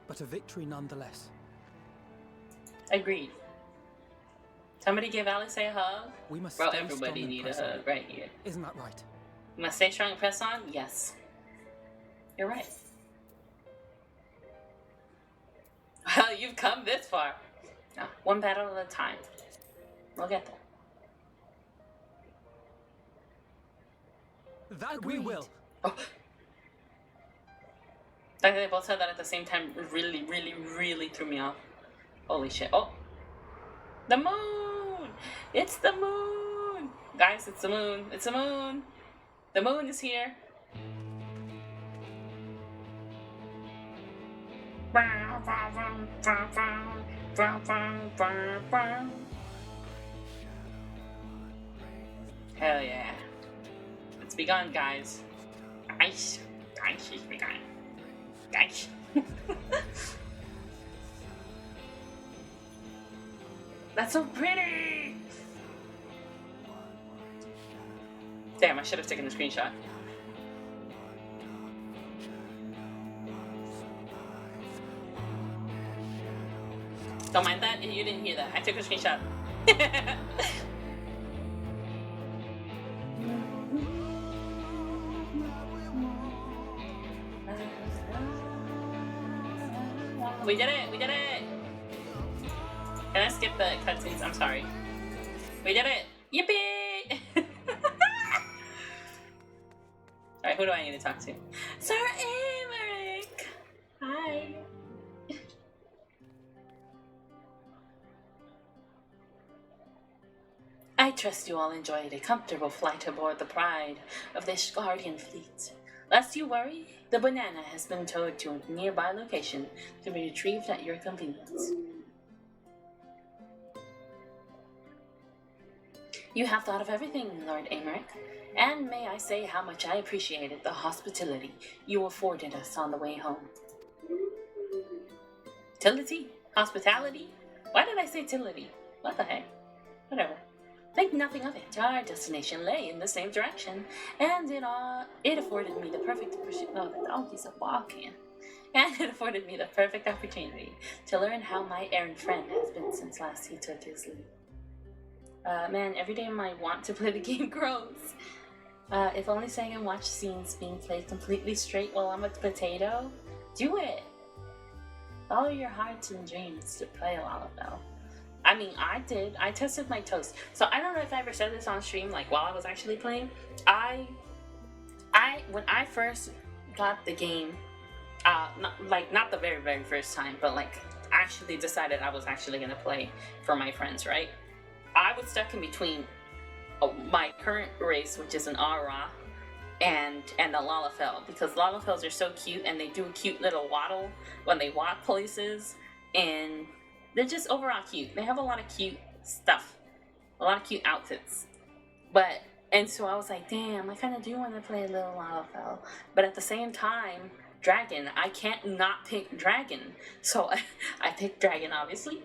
but a victory nonetheless. Agreed. Somebody give Alice a hug. We must Bro, stay everybody strong need and a press on. hug right here. Isn't that right? You must stay strong and press on? Yes. You're right. Well, you've come this far. No, one battle at a time. We'll get there. That we will. Oh. The fact that they both said that at the same time really, really, really threw me off. Holy shit. Oh! The moon! It's the moon! Guys, it's the moon. It's the moon! The moon is here. Hell yeah. It's begun, guys. Guys, it's begun. Guys. That's so pretty! Damn, I should have taken a screenshot. Don't mind that, you didn't hear that. I took a screenshot. We did it! We did it! Can I skip the cutscenes? I'm sorry. We did it! Yippee! Alright, who do I need to talk to? Sir Emmerich! Hi! I trust you all enjoyed a comfortable flight aboard the Pride of the Guardian Fleet. Lest you worry, the banana has been towed to a nearby location to be retrieved at your convenience. You have thought of everything, Lord Emmerich, and may I say how much I appreciated the hospitality you afforded us on the way home. Tillity? Hospitality? Why did I say tillity? What the heck? Whatever. Think nothing of it. Our destination lay in the same direction, and it afforded me the perfect opportunity. Oh, the donkey's a walking. And it afforded me the perfect opportunity to learn how my errant friend has been since last he took his leave. Man, every day my want to play the game grows. If only so I can watch scenes being played completely straight while I'm a potato. Do it! Follow your hearts and dreams to play a Lalafell. I mean, I did. I tested my toast. So I don't know if I ever said this on stream, like while I was actually playing. When I first got the game, not the very, very first time, but like actually decided I was actually gonna play for my friends, right? I was stuck in between my current race, which is an Ara, and the Lalafell, because Lalafells are so cute and they do a cute little waddle when they walk places, and they're just overall cute. They have a lot of cute stuff, a lot of cute outfits. And so I was like, damn, I kind of do want to play a little Lalafell, but at the same time, Dragon. I can't not pick Dragon, so I picked Dragon, obviously.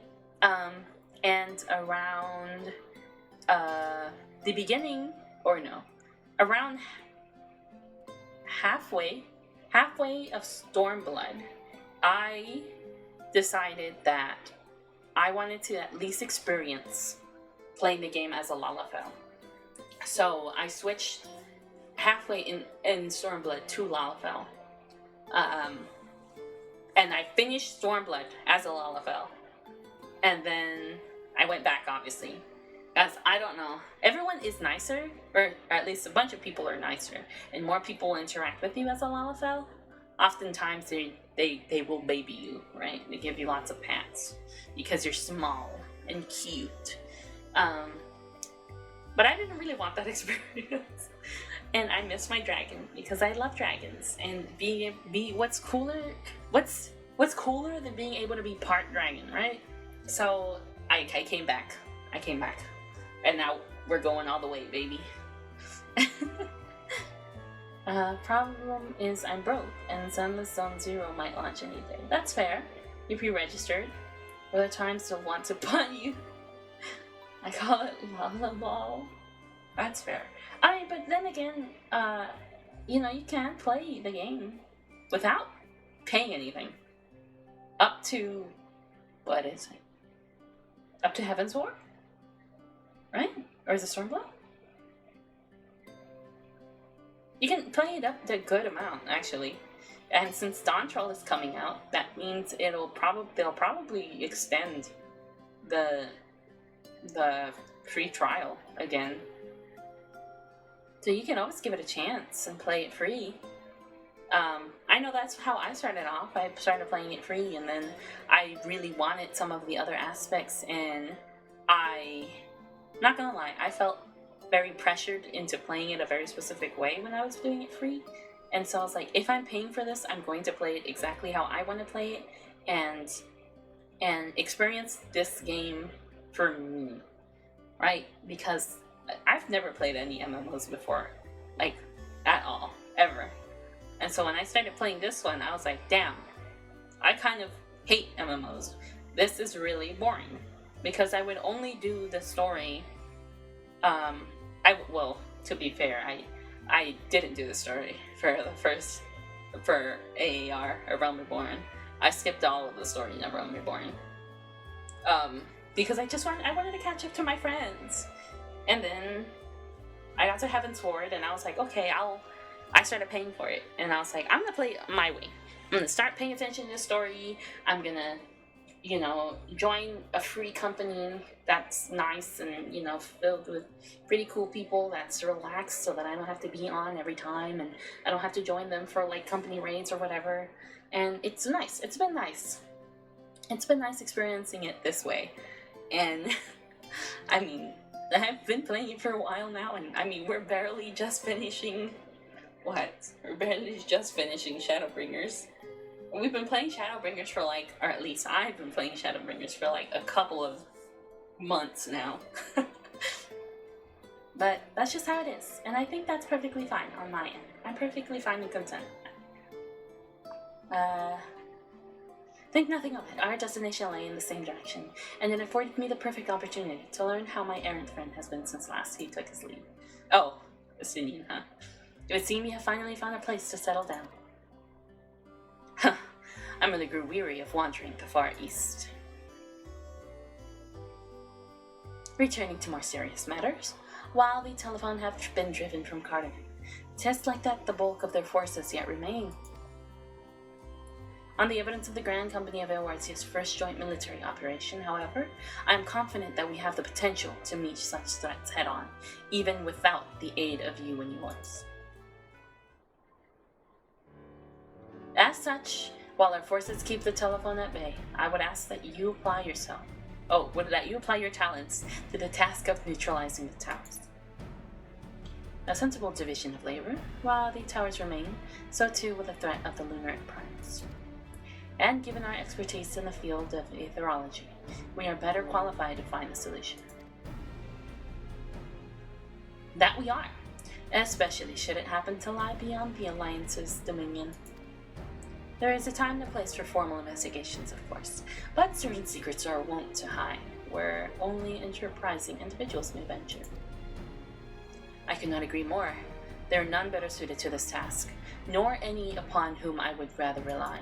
And around the beginning, or no, around halfway of Stormblood, I decided that I wanted to at least experience playing the game as a Lalafell. So I switched halfway in Stormblood to Lalafell. And I finished Stormblood as a Lalafell. And then I went back, obviously. As I don't know, everyone is nicer, or at least a bunch of people are nicer, and more people interact with you as a Lalafell. Oftentimes they will baby you, right? They give you lots of pats because you're small and cute. But I didn't really want that experience, and I miss my dragon because I love dragons. And what's cooler than being able to be part dragon, right? So I came back. And now we're going all the way, baby. Problem is I'm broke, and Zenless Zone Zero might launch any day. That's fair. You pre-registered. Other times still want to pun you. I call it Lullaball. That's fair. I mean, but then again, you know, you can play the game without paying anything. Up to, what is it? Up to Heaven's War? Right? Or is it Stormblood? You can play it up to a good amount, actually. And since Dawn Troll is coming out, that means they'll probably extend the free trial again. So you can always give it a chance and play it free. I know that's how I started off. I started playing it free, and then I really wanted some of the other aspects, and not gonna lie, I felt very pressured into playing it a very specific way when I was doing it free. And so I was like, if I'm paying for this, I'm going to play it exactly how I want to play it, and experience this game for me, right? Because I've never played any MMOs before, like, at all, ever. And so when I started playing this one, I was like, damn, I kind of hate MMOs. This is really boring. Because I would only do the story, well, to be fair, I didn't do the story for AAR, A Realm Reborn. I skipped all of the story in A Realm Reborn. Because I wanted to catch up to my friends. And then I got to Heaven's Ward, and I was like, okay, I started paying for it. And I was like, I'm gonna play it my way. I'm gonna start paying attention to the story. I'm gonna, you know, join a free company that's nice and, you know, filled with pretty cool people that's relaxed, so that I don't have to be on every time, and I don't have to join them for, like, company raids or whatever. And it's nice. It's been nice. It's been nice experiencing it this way. And I mean, I've been playing it for a while now, and I mean, we're barely just finishing Shadowbringers. We've been playing Shadowbringers for, like, or at least I've been playing Shadowbringers for, like, a couple of months now. But that's just how it is, and I think that's perfectly fine on my end. I'm perfectly fine and content. Think nothing of it. Our destination lay in the same direction, and it afforded me the perfect opportunity to learn how my errant friend has been since last he took his leave. Oh, Estinian, huh? It would seem you have finally found a place to settle down. Huh. I really grew weary of wandering the far east. Returning to more serious matters, while the telephone have been driven from Carter, tests like that the bulk of their forces yet remain. On the evidence of the Grand Company of Eorzea's first joint military operation, however, I am confident that we have the potential to meet such threats head-on, even without the aid of you and yours. As such, while our forces keep the telephone at bay, I would ask that you apply your talents to the task of neutralizing the towers. A sensible division of labor. While the towers remain, so too will the threat of the lunar primes. And given our expertise in the field of aetherology, we are better qualified to find a solution. That we are, especially should it happen to lie beyond the Alliance's dominion. There is a time and a place for formal investigations, of course, but certain secrets are wont to hide, where only enterprising individuals may venture. I could not agree more. There are none better suited to this task, nor any upon whom I would rather rely.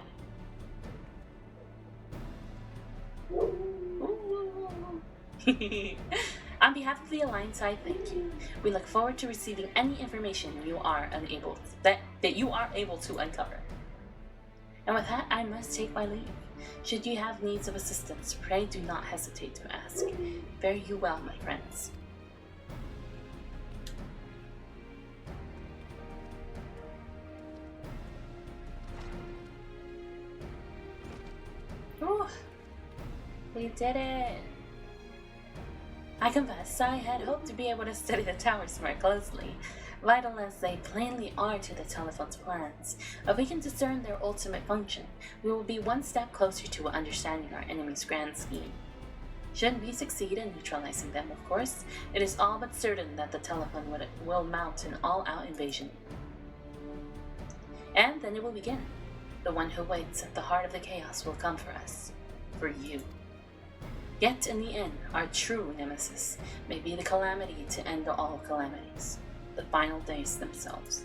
On behalf of the Alliance, I thank you. We look forward to receiving any information you are that you are able to uncover. And with that, I must take my leave. Should you have needs of assistance, pray do not hesitate to ask. Fare you well, my friends. Ooh, we did it. I confess, I had hoped to be able to study the towers more closely, vital as they plainly are to the telephone's plans. If we can discern their ultimate function, we will be one step closer to understanding our enemy's grand scheme. Should we succeed in neutralizing them, of course, it is all but certain that the telephone will mount an all-out invasion. And then it will begin. The one who waits at the heart of the chaos will come for us. For you. Yet in the end, our true nemesis may be the calamity to end all calamities. The final days themselves.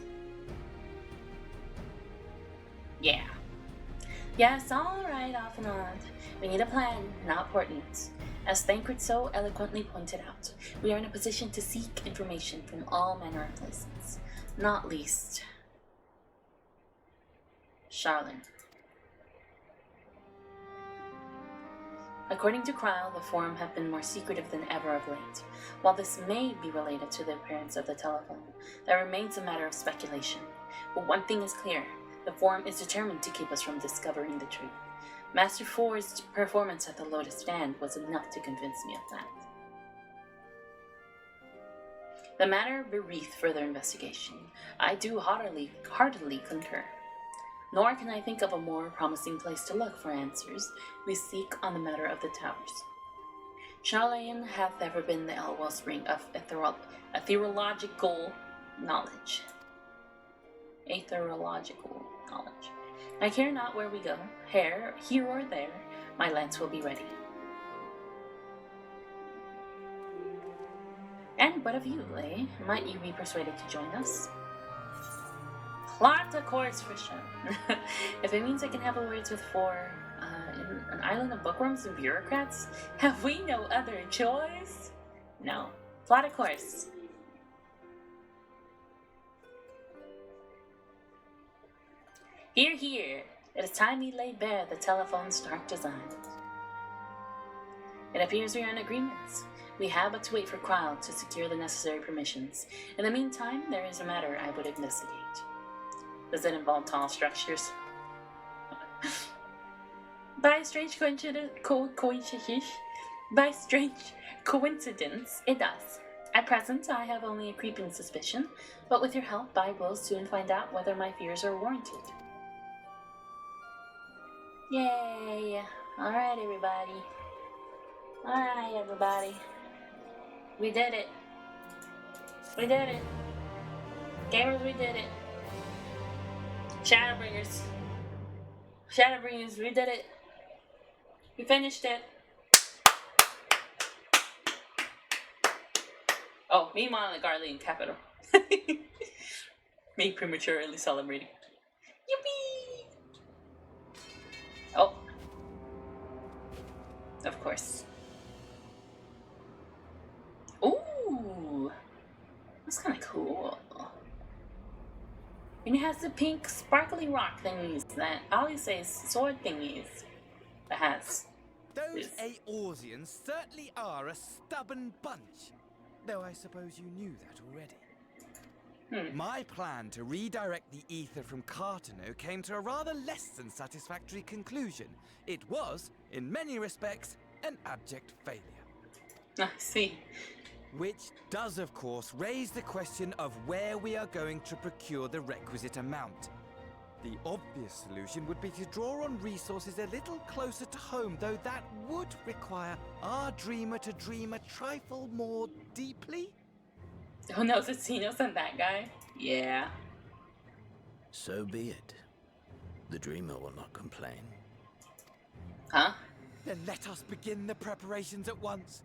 Yeah. Yes, alright, off and on. We need a plan, not portents. As Thancred so eloquently pointed out, we are in a position to seek information from all manner of places, not least Charlene. According to Krile, the Forum have been more secretive than ever of late. While this may be related to the appearance of the telephone, that remains a matter of speculation. But one thing is clear, the Forum is determined to keep us from discovering the truth. Master Four's performance at the Lotus Stand was enough to convince me of that. The matter bereath further investigation. I do heartily concur. Nor can I think of a more promising place to look for answers we seek on the matter of the towers. Charlene hath ever been the wellspring of ethereological knowledge. I care not where we go, here or there, my lance will be ready. And what of you, Lay? Might you be persuaded to join us? Plot a course for sure. If it means I can have words with four, in an island of bookworms and bureaucrats, have we no other choice? No. Plot a course. Hear, hear. It is time we laid bare the telephone's dark designs. It appears we are in agreement. We have but to wait for Krile to secure the necessary permissions. In the meantime, there is a matter I would investigate. Does it involve tall structures? By a strange coincidence, it does. At present, I have only a creeping suspicion, but with your help, I will soon find out whether my fears are warranted. Yay! Alright, everybody. Alright, everybody. We did it. We did it. Gamers, we did it. Shadowbringers. Shadowbringers, we did it. We finished it. Oh, meanwhile, in the Garlean capital. Me prematurely celebrating. Yippee! Oh. Of course. Ooh! That's kind of cool. And it has the pink sparkly rock thingies that Ollie says sword thingies. It has. Those Eorzeans certainly are a stubborn bunch. Though I suppose you knew that already. My plan to redirect the ether from Cartano came to a rather less than satisfactory conclusion. It was, in many respects, an abject failure. I see. Which does, of course, raise the question of where we are going to procure the requisite amount. The obvious solution would be to draw on resources a little closer to home, though that would require our dreamer to dream a trifle more deeply. Oh no, Cecinos and that guy? Yeah. So be it. The dreamer will not complain. Huh? Then let us begin the preparations at once.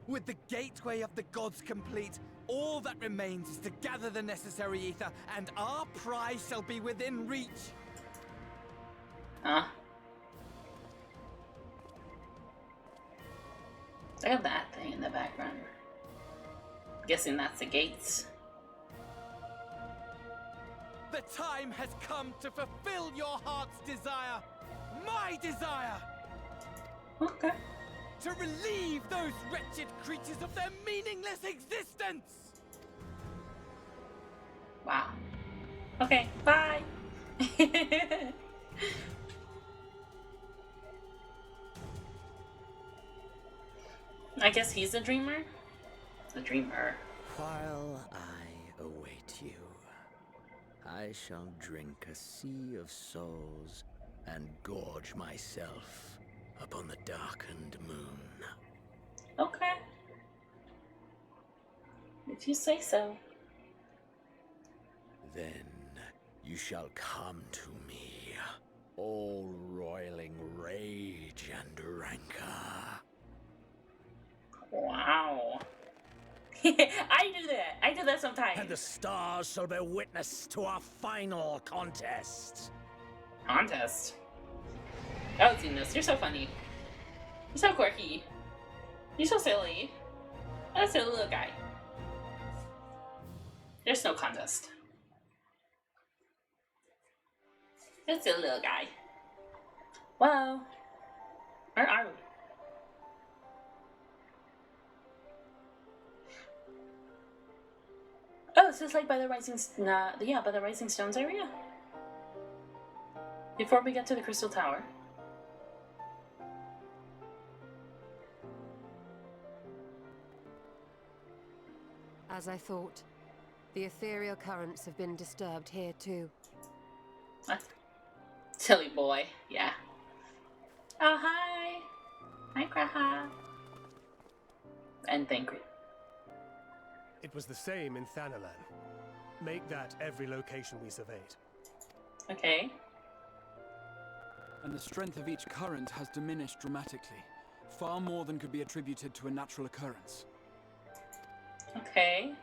With the gateway of the gods complete, All that remains is to gather the necessary ether, and our prize shall be within reach. Huh? Look at that thing in the background. Guessing that's the gates. The time has come to fulfill your heart's desire. My desire! Okay. To relieve those wretched creatures of their meaningless existence! Wow. Okay, bye! I guess he's a dreamer? The dreamer. While I await you, I shall drink a sea of souls and gorge myself upon the darkened moon. Okay. If you say so. Then you shall come to me, all roiling rage and rancor. Wow. I do that sometimes. And the stars shall bear witness to our final contest. Contest? Oh, Zenos, you're so funny. You're so quirky. You're so silly. That's a silly little guy. There's no contest. It's a little guy. Well, where are we? Oh, it's just like by the Rising, by the Rising Stones area. Before we get to the Crystal Tower. As I thought, the ethereal currents have been disturbed here too. What? Silly boy, yeah. Oh, hi! Hi, Graha. And thank you. It was the same in Thanalan. Make that every location we surveyed. Okay. And the strength of each current has diminished dramatically. Far more than could be attributed to a natural occurrence. Okay.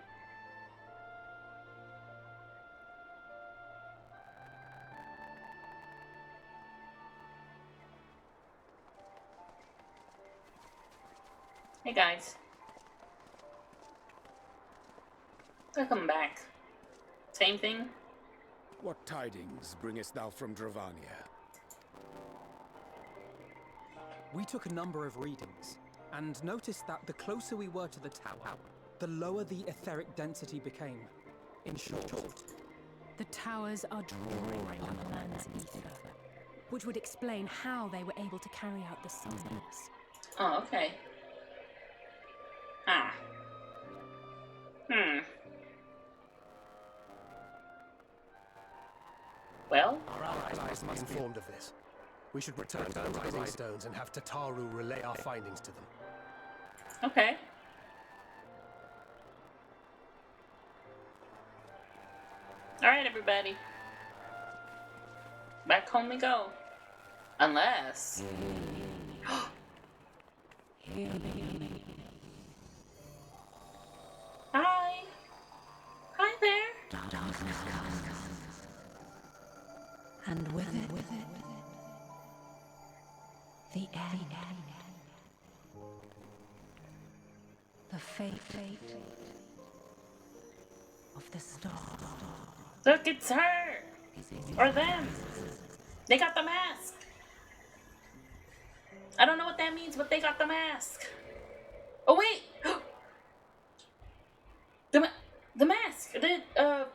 Hey guys. Welcome back. Same thing? What tidings bringest thou from Dravania? We took a number of readings, and noticed that the closer we were to the tower, the lower the etheric density became. In short, the towers are drawing on the land's ether, which would explain how they were able to carry out the summons. Oh, okay. Ah. Well? Our allies must be informed of this. We should return to the Rising Stones and have Tataru relay our findings to them. Okay. Alright, everybody. Back home we go. Unless... Hi! Hi there! And with it, the end. The fate of the stars. Look, it's her! Or them! They got the mask! I don't know what that means, but they got the mask! Oh, wait! The mask!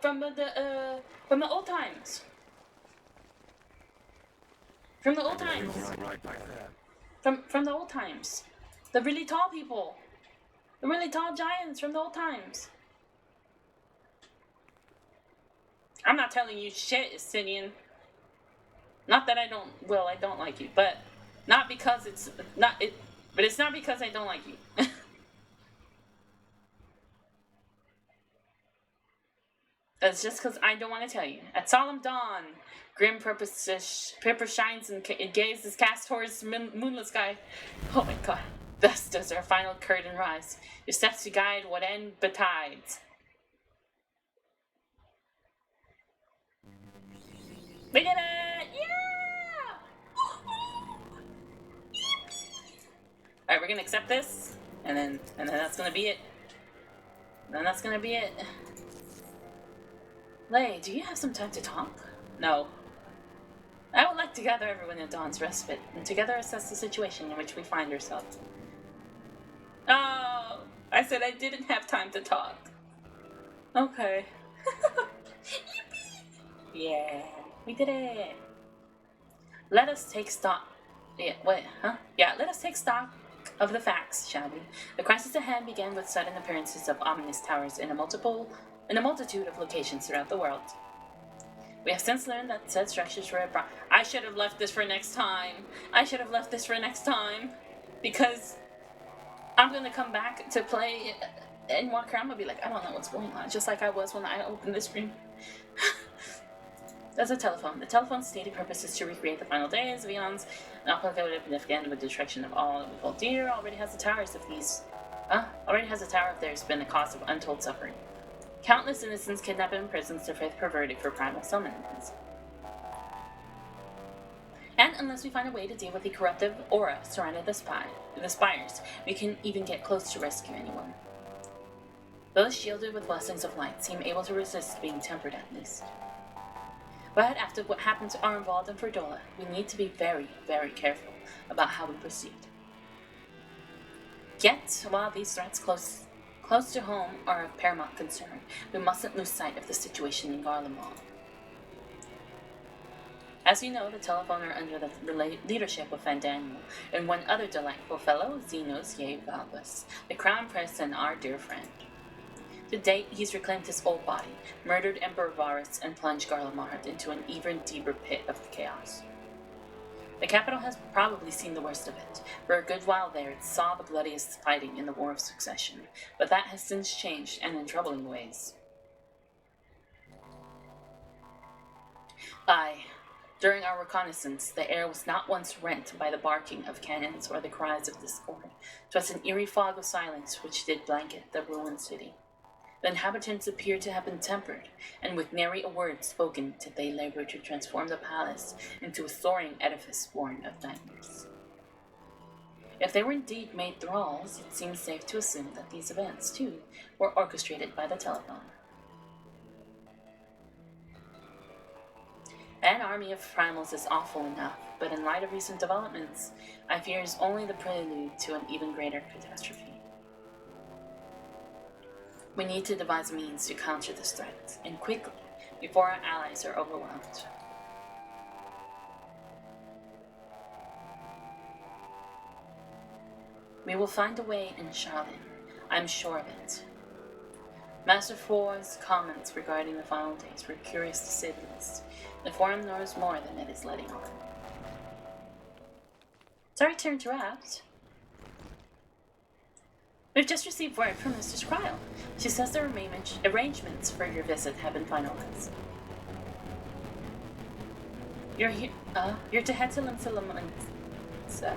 From the old times! From the old times! From the old times! The really tall people! The really tall giants from the old times! I'm not telling you shit, Sidian. Not that I don't like you, but not because it's not it. But it's not because I don't like you. That's just because I don't want to tell you. At solemn dawn, grim purpose shines and gazes cast towards moonless sky. Oh my god. Thus does our final curtain rise. Your steps to guide what end betides. We did it! Yeah! Alright, we're gonna accept this, and then that's gonna be it. And then that's gonna be it. Lay, do you have some time to talk? No. I would like to gather everyone in Dawn's respite, and together assess the situation in which we find ourselves. Oh, I said I didn't have time to talk. Okay. Yeah, we did it. Let us take stock. Yeah, wait, huh? Yeah, let us take stock of the facts, shall we? The crisis at hand began with sudden appearances of ominous towers in a multitude of locations throughout the world. We have since learned that said structures were I should have left this for next time. Because I'm gonna come back to play and walk around and be like, I don't know what's going on. Just like I was when I opened this stream. There's a telephone. The telephone's stated purpose is to recreate the final days of eons. An apocalyptic significant with the destruction of all we hold dear. Already has the tower if there's been a cause of untold suffering. Countless innocents kidnapped and imprisoned, their faith perverted for primal summons. And unless we find a way to deal with the corruptive aura surrounding the spires, we can even get close to rescue anyone. Those shielded with blessings of light seem able to resist being tempered at least. But after what happened to Arnvald and Ferdola, we need to be very, very careful about how we proceed. Yet, while these threats close to home are of paramount concern, we mustn't lose sight of the situation in Garlemald. As you know, the telephone are under the leadership of Fandaniel and one other delightful fellow, Zenos Yevalbus, the crown prince and our dear friend. To date, he's reclaimed his old body, murdered Emperor Varus, and plunged Garlemald into an even deeper pit of chaos. The capital has probably seen the worst of it. For a good while there, it saw the bloodiest fighting in the War of Succession, but that has since changed, and in troubling ways. Aye, during our reconnaissance, the air was not once rent by the barking of cannons or the cries of discord. 'Twas an eerie fog of silence which did blanket the ruined city. The inhabitants appeared to have been tempered, and with nary a word spoken did they labor to transform the palace into a soaring edifice born of nightmares. If they were indeed made thralls, it seems safe to assume that these events, too, were orchestrated by the telephone. An army of primals is awful enough, but in light of recent developments, I fear is only the prelude to an even greater catastrophe. We need to devise means to counter this threat, and quickly, before our allies are overwhelmed. We will find a way in Shalin. I'm sure of it. Master Four's comments regarding the final days were curious to say the least. The forum knows more than it is letting on. Sorry to interrupt. We've just received word from Mrs. Cryle. She says the arrangements for your visit have been finalized. You're to head to Limsalam, sir.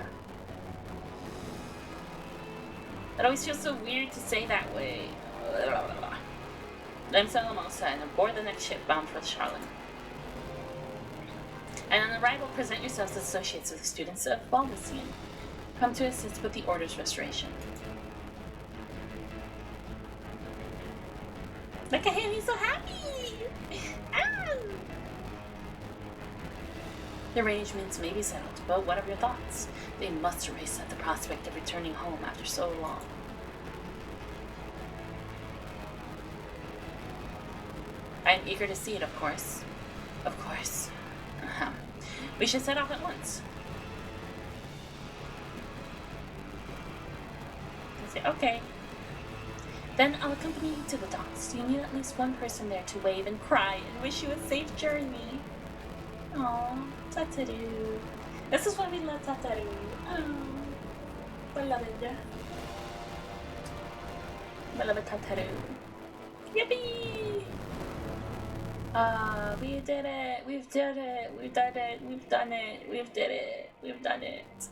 It always feels so weird to say that way. Limsalamosa and aboard the next ship bound for Charlin. And on arrival, present yourselves as associates of the students of Balmasian. Come to assist with the Order's restoration. Look at him, he's so happy! The arrangements may be settled, but what are your thoughts? They must race at the prospect of returning home after so long. I am eager to see it, of course. Of course. We should set off at once. I say, okay. Then I'll accompany you to the docks. You need at least one person there to wave and cry and wish you a safe journey. Aww, Tataru. This is why we love Tataru. Oh, beloved. Beloved Tataru. Yippee! We did it! We've did it! We've done it! We've done it! We've did it! We've done it!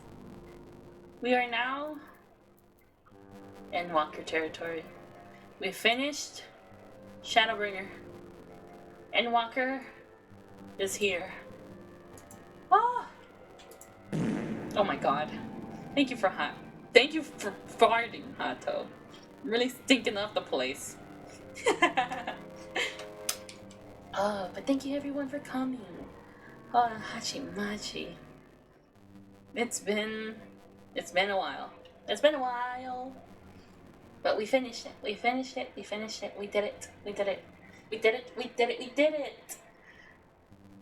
We are now Endwalker territory. We finished Shadowbringer. Endwalker is here. Oh! Oh my god. Thank you for farting, Hato. Really stinking up the place. Oh, but thank you everyone for coming. Oh, Hachimachi. It's been a while. It's been a while. But we finished it. We finished it. We finished it. We did it. We did it. We did it. We did it. We did it.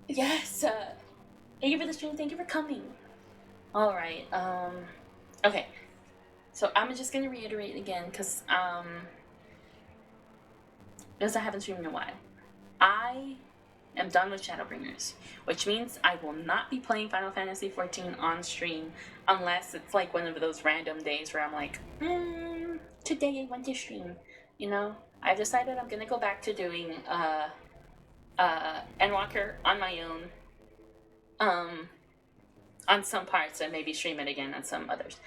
Yes. Thank you for the stream. Thank you for coming. All right. Okay. So I'm just gonna reiterate again because I haven't streamed in a while. I am done with Shadowbringers, which means I will not be playing Final Fantasy XIV on stream unless it's like one of those random days where I'm like, today I want to stream. You know, I've decided I'm gonna go back to doing Endwalker on my own, on some parts, and maybe stream it again on some others.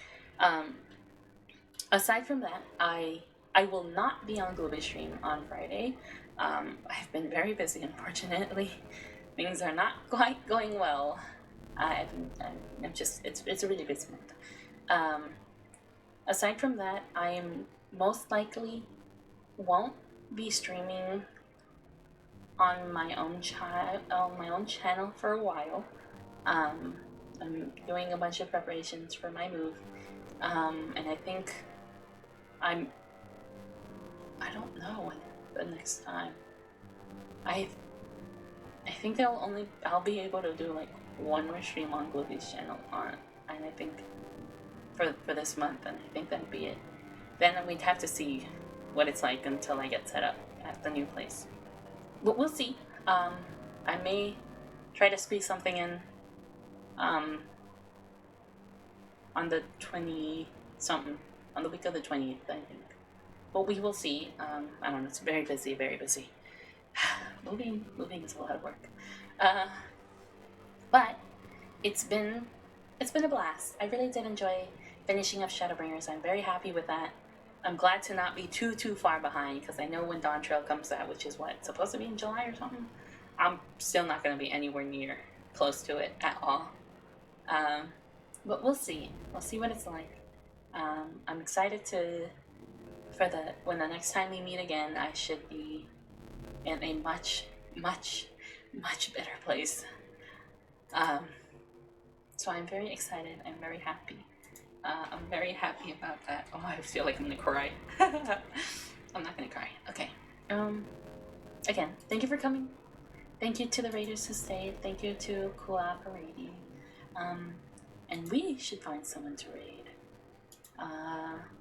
Aside from that, I will not be on Global Stream on Friday. I've been very busy, unfortunately. Things are not quite going well. I'm just, it's a really busy month. Aside from that, I am most likely won't be streaming on my own channel for a while. I'm doing a bunch of preparations for my move, and I think I don't know when the next time. I think I'll be able to do like one more stream on Glovy's channel and I think for this month, and I think that'd be it. Then we'd have to see what it's like until I get set up at the new place. But we'll see. I may try to squeeze something in on the 20-something, on the week of the 20th, I think. But we will see. I don't know, it's very busy, very busy. Moving is a lot of work. But it's been a blast. I really did enjoy finishing up Shadowbringers. I'm very happy with that. I'm glad to not be too far behind, because I know when Dawn Trail comes out, which is what, supposed to be in July or something, I'm still not going to be anywhere near close to it at all. But we'll see. We'll see what it's like. I'm excited when the next time we meet again, I should be in a much better place. So I'm very excited. I'm very happy. I'm very happy about that. Oh, I feel like I'm gonna cry. I'm not gonna cry. Okay. Again, thank you for coming. Thank you to the raiders who stayed. Thank you to Kua for raiding. And we should find someone to raid.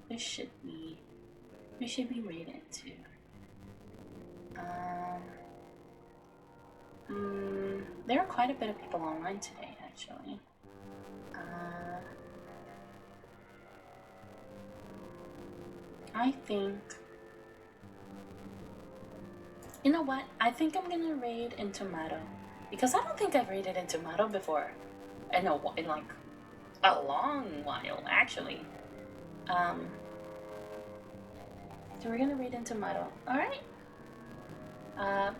Who should we raid into? There are quite a bit of people online today, actually. I think... You know what? I think I'm gonna raid into Mado. Because I don't think I've raided into Mado before. In like a long while, actually. So we're gonna raid into Mado. Alright.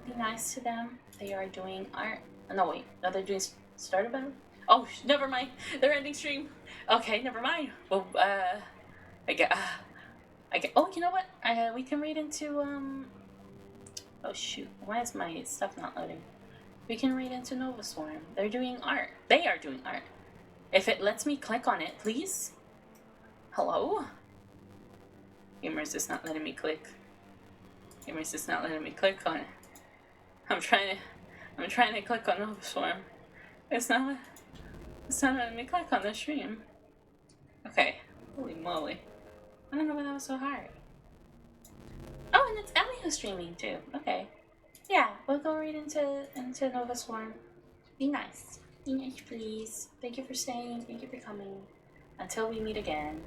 Be nice to them. They are doing art. No, wait. No, they're doing starter battle? Oh, never mind. They're ending stream. Okay, never mind. Well, I get. Oh, you know what? We can read into Oh shoot! Why is my stuff not loading? We can read into Nova Swarm. They're doing art. They are doing art. If it lets me click on it, please. Hello? Gamers is not letting me click. Gamers is not letting me click on it. I'm trying to click on Nova Swarm. It's not letting me click on the stream. Okay. Holy moly. I don't know why that was so hard. Oh, and it's Ellie who's streaming too. Okay. Yeah, we'll go right into Nova Swarm. Be nice. Be nice, please. Thank you for staying. Thank you for coming. Until we meet again.